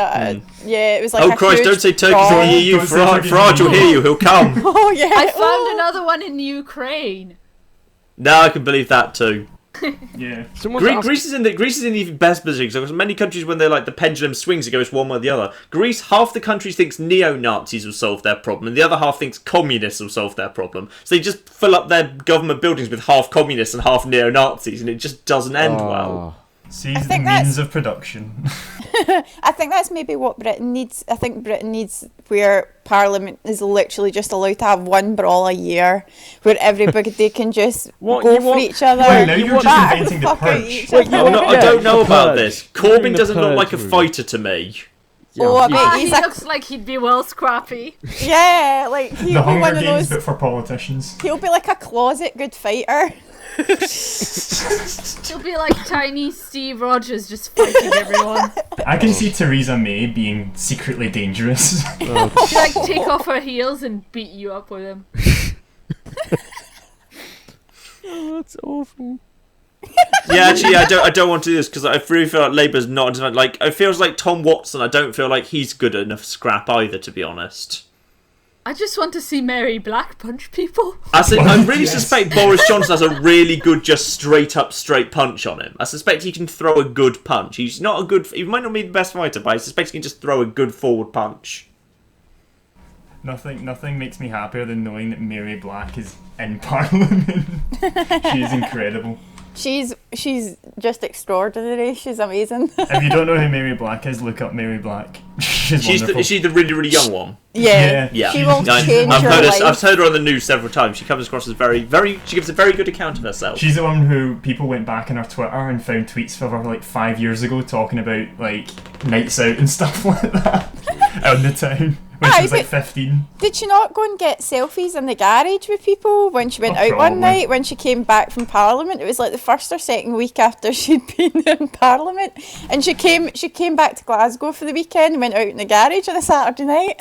yeah, it was like. Oh a Christ! huge Don't say Turkey's brawl. in the EU. Don't say Turkey's in Farage the will EU. hear you. He'll come. Oh yeah. I found Oh. another one in Ukraine. No, I can believe that too. Yeah. Someone's asked- Greece is in the even best position because many countries, when they're like the pendulum swings, it goes one way or the other. Greece, half the country thinks neo-Nazis will solve their problem, and the other half thinks communists will solve their problem. So they just fill up their government buildings with half communists and half neo-Nazis, and it just doesn't end well. Seize the think means that's- of production. I think that's maybe what Britain needs. I think Britain needs where Parliament is literally just allowed to have one brawl a year, where everybody can just What, go you for want- each other. Wait, now you're just batter inventing the fuck out purge. each Wait, other. you want- I don't know the about purge. this. You're doing Corbyn the doesn't look purge like a movie. fighter to me. Yeah, Oh, I he- bet He he's a, looks like he'd be well scrappy. yeah, like he'll The be Hunger one of Games, those. but for politicians. He'll be like a closet good fighter. He'll be like tiny Steve Rogers just fighting everyone. I can see Theresa May being secretly dangerous. She'd like take off her heels and beat you up with him. Oh, that's awful. Yeah, actually, I don't want to do this because I really feel like Labour's not like. It feels like Tom Watson. I don't feel like he's good enough scrap either, to be honest. I just want to see Mary Black punch people. I really Yes. suspect Boris Johnson has a really good, just straight punch on him. I suspect he can throw a good punch. He's not a good. He might not be the best fighter, but I suspect he can just throw a good forward punch. Nothing makes me happier than knowing that Mary Black is in Parliament. She is incredible. She's just extraordinary. She's amazing. If you don't know who Mary Black is, look up Mary Black. She's wonderful. Is she the really, really young one? Yeah, Yeah, she will change I've your heard her, life. I've heard her on the news several times. She comes across as very, very. She gives a very good account of herself. She's the one who people went back on her Twitter and found tweets of her like 5 years ago talking about like nights out and stuff like that out in the town when she Aye, was like but- 15. Did she not go and get selfies in the garage with people when she went Oh, out probably. one night when she came back from Parliament? It was like the first or second week after she'd been in Parliament, and she came back to Glasgow for the weekend and went out in the garage on a Saturday night.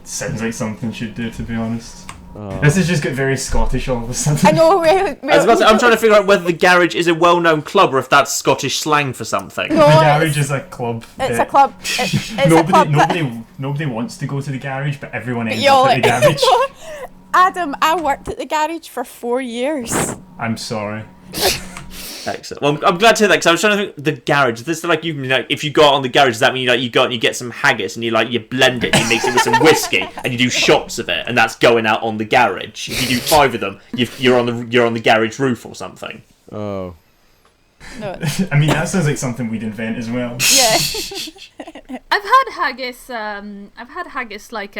Sounds like something she'd do, to be honest. Oh. This has just got very Scottish all of a sudden. I know. I was about to say, I'm trying to figure out whether the garage is a well-known club or if that's Scottish slang for something. No, The garage it's- is a club. It's that a club. It's a club. that- Nobody wants to go to the garage, but everyone ends You're up at the like- garage. Adam, I worked at the garage for 4 years. I'm sorry. Excellent. Well, I'm glad to hear that because I was trying to think the garage. This is like you can like if you go out on the garage, does that mean you go out and you get some haggis and you blend it, and you mix it with some whiskey, and you do shots of it, and that's going out on the garage. If you do 5 of them, you're on the garage roof or something. Oh. No. I mean, that sounds like something we'd invent as well. Yeah. I've had haggis. I've had haggis like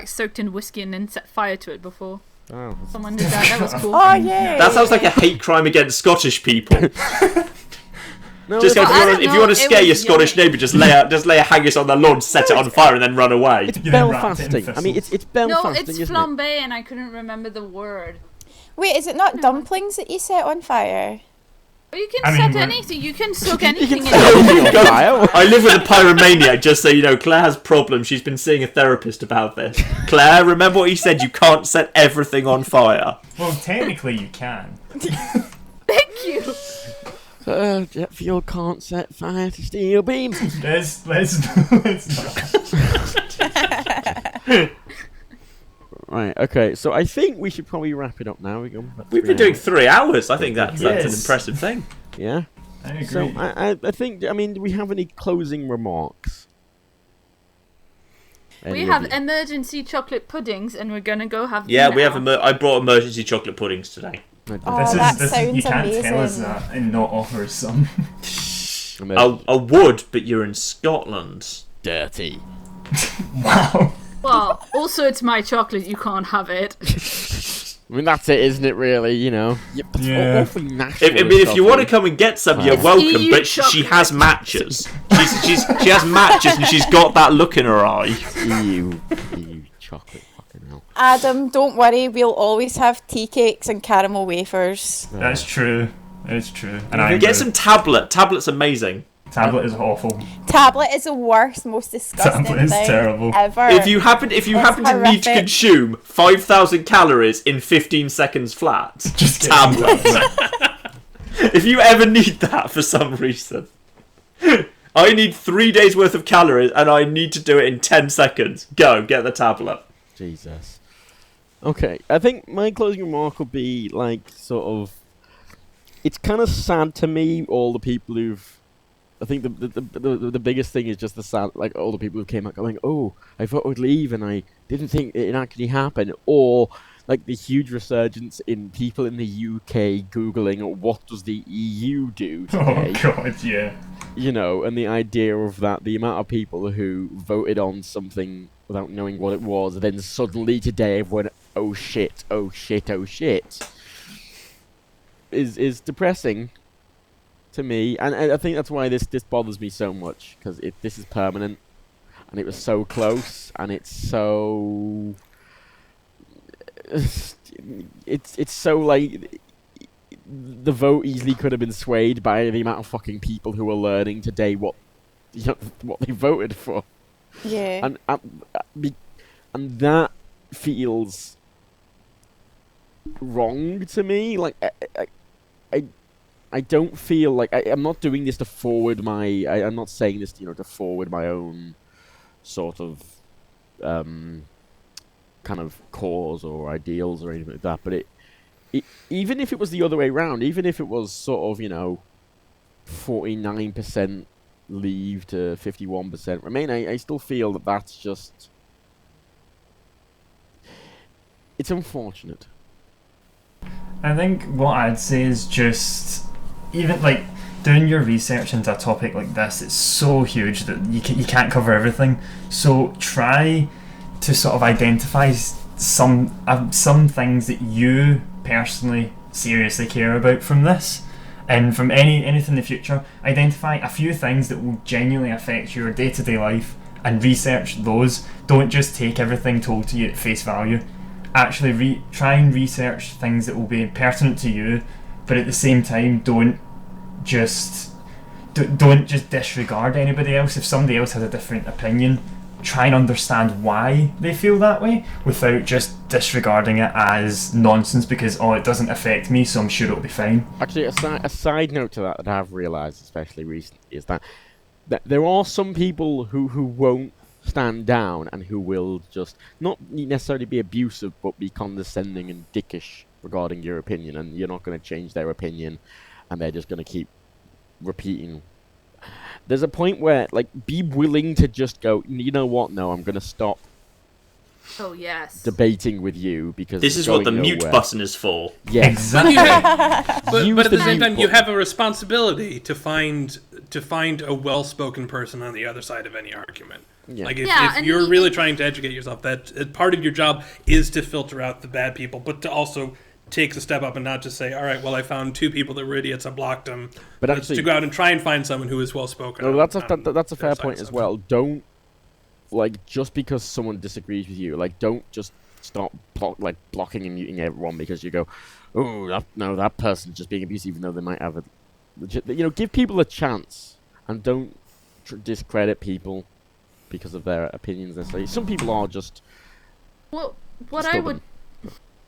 soaked in whiskey and then set fire to it before. Oh. Someone did that. That was cool. Oh yeah. That sounds like a hate crime against Scottish people. No, Just go, Well, I don't if you know, want to it scare your was Scottish yummy. neighbour, just lay a haggis on their lawn, set it on fire, and then run away. it's You then wrapped it in Belfasting. I mean, it's thistles. No, Belfasting, it's isn't flambe, and I couldn't remember the word. Wait, is it not dumplings that you set on fire? Well, you can I mean, set we're- anything. You can soak anything in. it? On fire? I live with a pyromaniac, just so you know. Claire has problems. She's been seeing a therapist about this. Claire, remember what he said? You can't set everything on fire. Well, technically you can. Thank you. Jet fuel can't set fire to steel beams. Let's not. Right, okay, so I think we should probably wrap it up now. We've been doing 3 hours. I think that's an Yes. impressive thing. Yeah? I agree. So, I think, I mean, do we have any closing remarks? We Any of have you? emergency chocolate puddings, and we're gonna go have. Yeah, them we have. now. I brought emergency chocolate puddings today. Oh, that You sounds can't tell us amazing. that and not offer us some. I would, but you're in Scotland. dirty. Wow. Well, also it's my chocolate. You can't have it. I mean, that's it, isn't it? Really, you know. It's Yeah. awfully national. If you want to come and get some, you're It's welcome. EU But she chocolate. has matches. She has matches, and she's got that look in her eye. EU chocolate, fucking hell. Adam, don't worry, we'll always have tea cakes and caramel wafers. That's true. It's true. And I Get some tablet. Tablet's amazing. Tablet is awful. Tablet is the worst, most disgusting Tablet is thing terrible. ever. If you happen to need to horrific. consume 5,000 calories in 15 seconds flat, Just get tablet. If you ever need that for some reason, I need 3 days worth of calories, and I need to do it in 10 seconds. Go get the tablet. Jesus. Okay, I think my closing remark will be like sort of. It's kind of sad to me, all the people who've. I think the biggest thing is just the sad, like all the people who came out going, "Oh, I thought I'd leave, and I didn't think it actually happened," or like the huge resurgence in people in the UK googling, "What does the EU do today?" Oh god, yeah. You know, and the idea of that, the amount of people who voted on something without knowing what it was, and then suddenly today everyone, "Oh shit, oh shit, oh shit," is depressing. To me, and I think that's why this bothers me so much, because this is permanent, and it was so close, and it's so it's so like the vote easily could have been swayed by the amount of fucking people who are learning today what they voted for, Yeah. and that feels wrong to me. Like I don't feel like I'm not doing this to forward I'm not saying this, to forward my own sort of kind of cause or ideals or anything like that. But it even if it was the other way around, even if it was sort of 49% leave to 51% remain, I still feel that that's just, it's unfortunate. I think what I'd say is just, even like doing your research into a topic like this, it's so huge that you can't cover everything. So try to sort of identify some things that you personally seriously care about from this, and from anything in the future. Identify a few things that will genuinely affect your day-to-day life and research those. Don't just take everything told to you at face value. Actually try and research things that will be pertinent to you, but at the same time don't just disregard anybody else. If somebody else has a different opinion, try and understand why they feel that way without just disregarding it as nonsense because it doesn't affect me, so I'm sure it'll be fine. Actually, a side note to that I've realised, especially recently, is that there are some people who won't stand down and who will just not necessarily be abusive but be condescending and dickish regarding your opinion, and you're not going to change their opinion, and they're just going to keep repeating. There's a point where, like, be willing to just go, you know what, no, I'm going to stop Oh yes. debating with you because This it's is what the going mute nowhere. button is for. Yes. Exactly. But at the same time, you mute have a responsibility to find a well-spoken person on the other side of any argument. Yeah. Like Yeah, if and you're even- really trying to educate yourself, that part of your job is to filter out the bad people, but to also take the step up and not just say, all right, well, I found 2 people that were idiots, I blocked them. But Let's actually- to go out and try and find someone who is well-spoken. No, that's a on that's a their fair side point of as something. well. Don't, like, just because someone disagrees with you, like, don't just start blocking and muting everyone because you go, oh, that person's just being abusive, even though they might have a legit. Give people a chance and don't discredit people because of their opinions necessarily. Some people are just Well, what stubborn.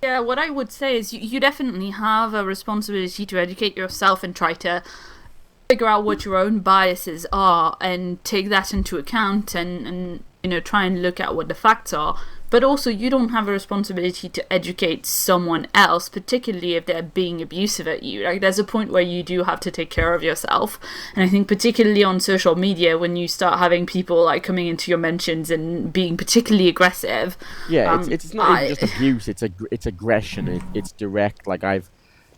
what I would say is you definitely have a responsibility to educate yourself and try to figure out what your own biases are and take that into account and try and look at what the facts are. But also, you don't have a responsibility to educate someone else, particularly if they're being abusive at you. Like, there's a point where you do have to take care of yourself. And I think particularly on social media, when you start having people like coming into your mentions and being particularly aggressive. Yeah, it's not even just abuse. It's aggression. It's direct. Like like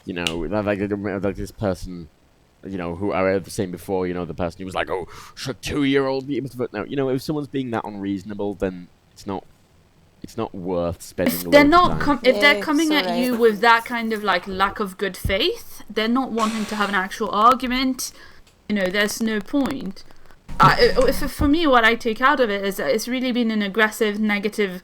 this person you know, who I was saying before, you know, the person who was like, oh, should a 2-year-old be able to vote now? You know, if someone's being that unreasonable, then it's not worth spending. If a they're lot of not time. if they're Yeah, coming so at you with that kind of like lack of good faith, they're not wanting to have an actual argument. You know, there's no point. For me, what I take out of it is that it's really been an aggressive, negative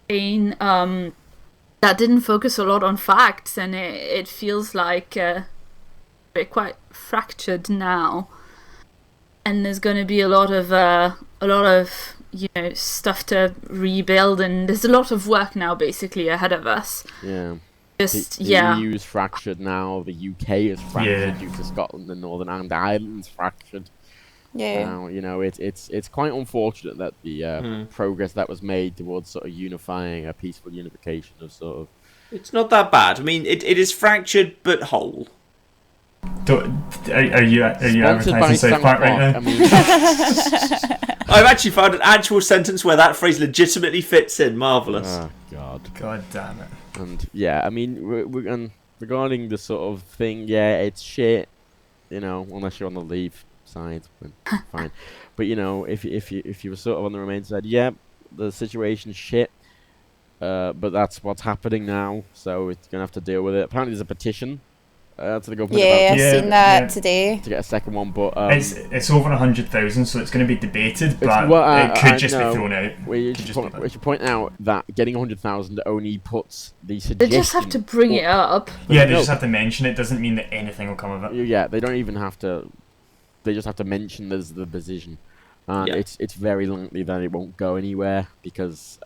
thing that didn't focus a lot on facts, and it feels like we're quite fractured now. And there's going to be a lot of you know, stuff to rebuild, and there's a lot of work now basically ahead of us. Yeah. Just The yeah. EU is fractured now. The UK is fractured due to Scotland and Northern Ireland's fractured. Yeah. Now, you know, it's quite unfortunate that the progress that was made towards sort of unifying, a peaceful unification of sort of. It's not that bad. I mean, it is fractured but whole. Are you Sponsored by advertising South South Park right now? I mean, I've actually found an actual sentence where that phrase legitimately fits in. Marvellous. oh God. God damn it. And yeah, I mean, and regarding the sort of thing, yeah, it's shit. You know, unless you're on the Leave side, then fine. But you know, if you were sort of on the Remain side, yeah, the situation's shit. But that's what's happening now, so it's gonna have to deal with it. Apparently, there's a petition to the government Yeah, I've Yeah, seen that yeah. today. to get a second one, but It's over 100,000, so it's going to be debated, but well, it could I just be know. thrown out. we Could just be we should point out that getting 100,000 only puts the They suggestion. just have to bring it up. Yeah, they No. just have to mention it. Doesn't mean that anything will come of it. Yeah, they don't even have to. They just have to mention there's the position, and Yeah. it's very likely that it won't go anywhere because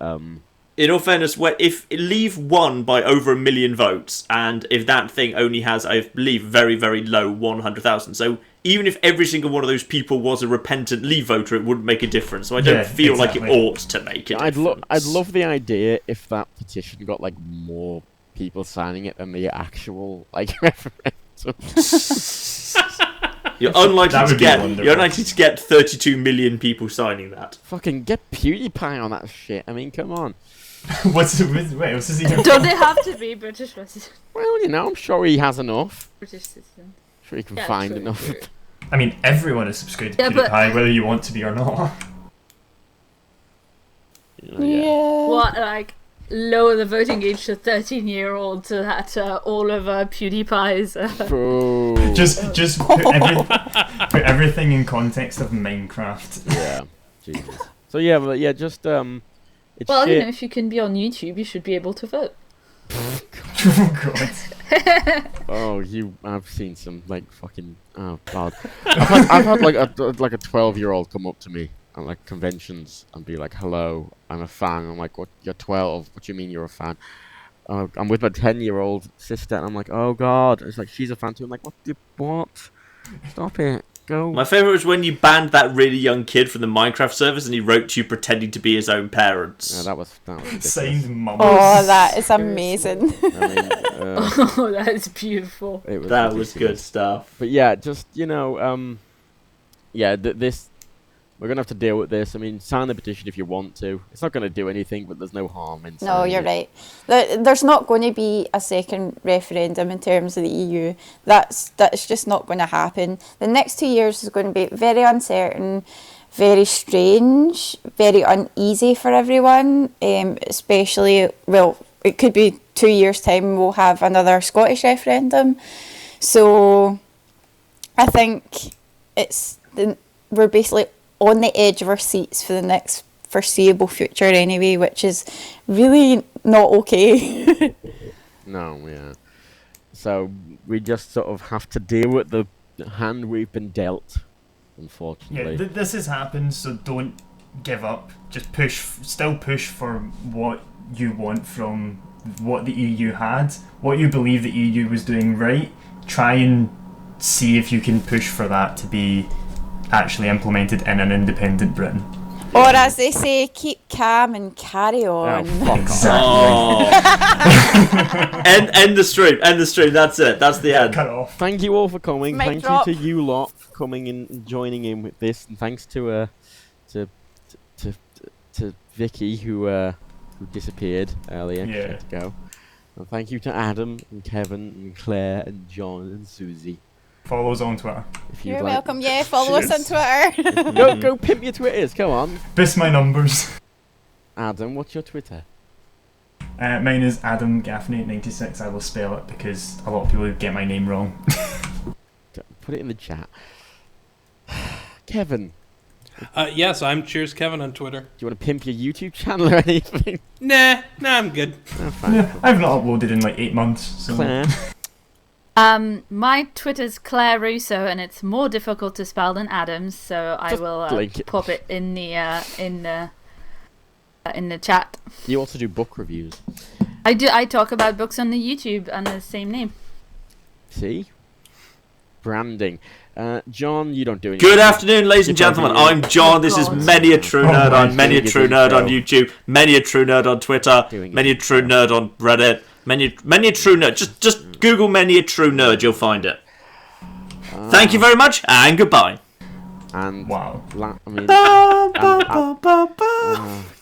In all fairness, if Leave won by over 1 million votes, and if that thing only has, I believe, very, very low 100,000, so even if every single one of those people was a repentant Leave voter, it wouldn't make a difference. So I don't Yeah, feel like it exactly. ought to make a difference. I'd love the idea if that petition got like more people signing it than the actual like referendum. You're unlikely That to would be get. wonderful. You're unlikely to get 32 million people signing that. Fucking get PewDiePie on that shit. I mean, come on. What's his even? Don't they have to be British resident? Well, you know, I'm sure he has enough. British citizen. I'm sure he can Yeah, find true, enough. true. I mean, everyone is subscribed to Yeah, but- PewDiePie, whether you want to be or not. You know, yeah. What, like, lower the voting age to 13-year-olds so that all of PewDiePie's... Bro. Just put everything in context of Minecraft. Yeah. Jesus. So yeah, but yeah, just it's Well, shit. you know, if you can be on YouTube, you should be able to vote. Oh god. Oh, I've seen some like fucking. Oh god. I've had like a 12-year-old come up to me at like conventions and be like, "Hello, I'm a fan." I'm like, "What? You're 12? What do you mean you're a fan?" I'm with my 10-year-old sister, and I'm like, "Oh god!" It's like she's a fan too. I'm like, "What? Stop it! Go!" My favourite was when you banned that really young kid from the Minecraft servers and he wrote to you pretending to be his own parents. Yeah, that was ridiculous. Signed mum. Oh, that is amazing. I mean, Oh, that is beautiful. it was That was good ridiculous. stuff. But yeah, just this we're gonna have to deal with this. I mean, sign the petition if you want to. It's not gonna do anything, but there's no harm in. No, signing you're it. right. There's not going to be a second referendum in terms of the EU. That's just not going to happen. The next 2 years is going to be very uncertain, very strange, very uneasy for everyone. Especially, well, it could be 2 years' time we'll have another Scottish referendum. So, I think we're basically on the edge of our seats for the next foreseeable future anyway, which is really not okay. No, yeah. So we just sort of have to deal with the hand we've been dealt, Yeah, unfortunately. this has happened, so don't give up. Just still push for what you want from what the EU had, what you believe the EU was doing right. Try and see if you can push for that to be actually implemented in an independent Britain. Or as they say, keep calm and carry on. fuck off. Oh. end the stream. End the stream. That's it. That's the end. Cut off. Thank you all for coming. Mic Thank drop. you to you lot for coming in and joining in with this, and thanks to Vicky who disappeared earlier. She Yeah. had to go. And thank you to Adam and Kevin and Claire and John and Susie. Follow us on Twitter. If you'd You're like. welcome. Yeah, follow us on Twitter. Go pimp your Twitters. Come on. Boost my numbers. Adam, what's your Twitter? Mine is Adam Gaffney 96. I will spell it because a lot of people get my name wrong. Put it in the chat. Kevin, Yes, I'm Cheers Kevin on Twitter. do you want to pimp your YouTube channel or anything? Nah, I'm good. Oh, fine. Yeah, I've not uploaded in like 8 months. So. Claire. My Twitter's Claire Russo, and it's more difficult to spell than Adams, so I Just will blink it. pop it in the chat. You also do book reviews. I do. I talk about books on the YouTube under the same name. See? Branding. John, you don't do any. Good afternoon, ladies and Keep on gentlemen. doing I'm John. This is God. Many a True Oh Nerd my on Many a God. True Nerd on Doing YouTube, Many a True Nerd on Twitter, Doing Many a it. True Nerd on Reddit, Many a True Nerd. Just Google Many a True Nerd, you'll find it. Thank you very much, and goodbye. And Wow. I mean, Good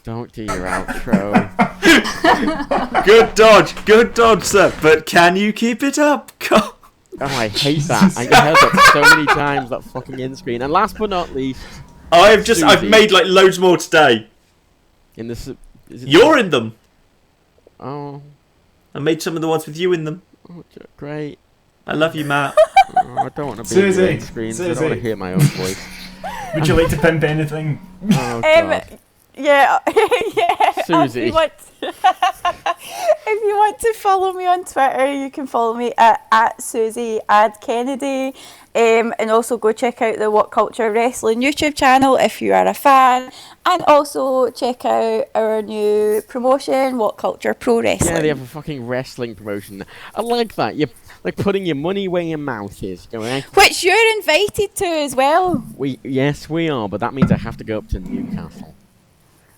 don't do your outro. dodge, sir. But can you keep it up? Oh, I hate that. I heard that so many times, that fucking end screen. And last but not least, I've Susie. made like loads more today. in this, is it You're in them. Oh, I made some of the ones with you in them. great. I love you, Matt. Oh, I don't want to be in the Susie, end screens. I don't want to Susie. hear my own voice. Would you like to pimp anything? Oh, God. Yeah, yeah. Susie. If you, want if you want to follow me on Twitter, you can follow me at Susie Ad Kennedy, and also go check out the What Culture Wrestling YouTube channel if you are a fan, and also check out our new promotion, What Culture Pro Wrestling. Yeah, they have a fucking wrestling promotion. I like that. You're like putting your money where your mouth is. Going, Which you're invited to as well. yes, we are, but that means I have to go up to Newcastle.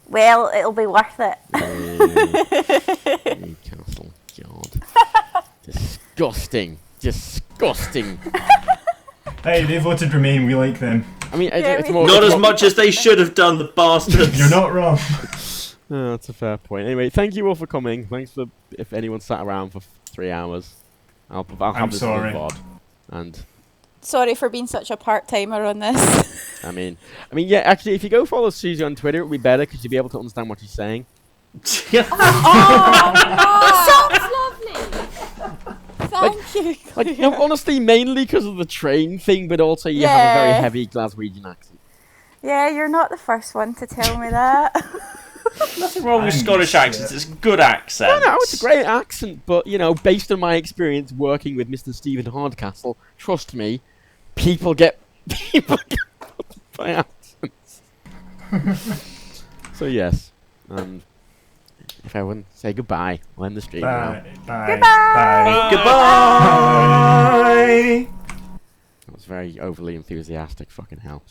Well, it'll be worth it. Newcastle, God. Disgusting. Disgusting. Hey, they voted Remain. We like them. I mean, Yeah, it's more. Not it's as more- much as they should have done, the bastards. You're not wrong. Oh, that's a fair point. Anyway, thank you all for coming. Thanks for if anyone sat around for 3 hours. I'll have I'm this sorry. on VOD. And Sorry for being such a part-timer on this. I mean, yeah. Actually, if you go follow Susie on Twitter, it would be better because you'll be able to understand what she's saying. Oh, sounds lovely. Thank you. Like, no, honestly, mainly because of the train thing, but also you have a very Yeah. heavy Glaswegian accent. Yeah, you're not the first one to tell me that. Nothing wrong with I'm Scottish sure. accents. It's a good accent. No, it's a great accent, but you know, based on my experience working with Mr. Stephen Hardcastle, trust me, people get by accents. So yes, if I wouldn't say goodbye, we'll end the stream now. Bye. Bye. Goodbye. Goodbye. That was very overly enthusiastic. Fucking hell.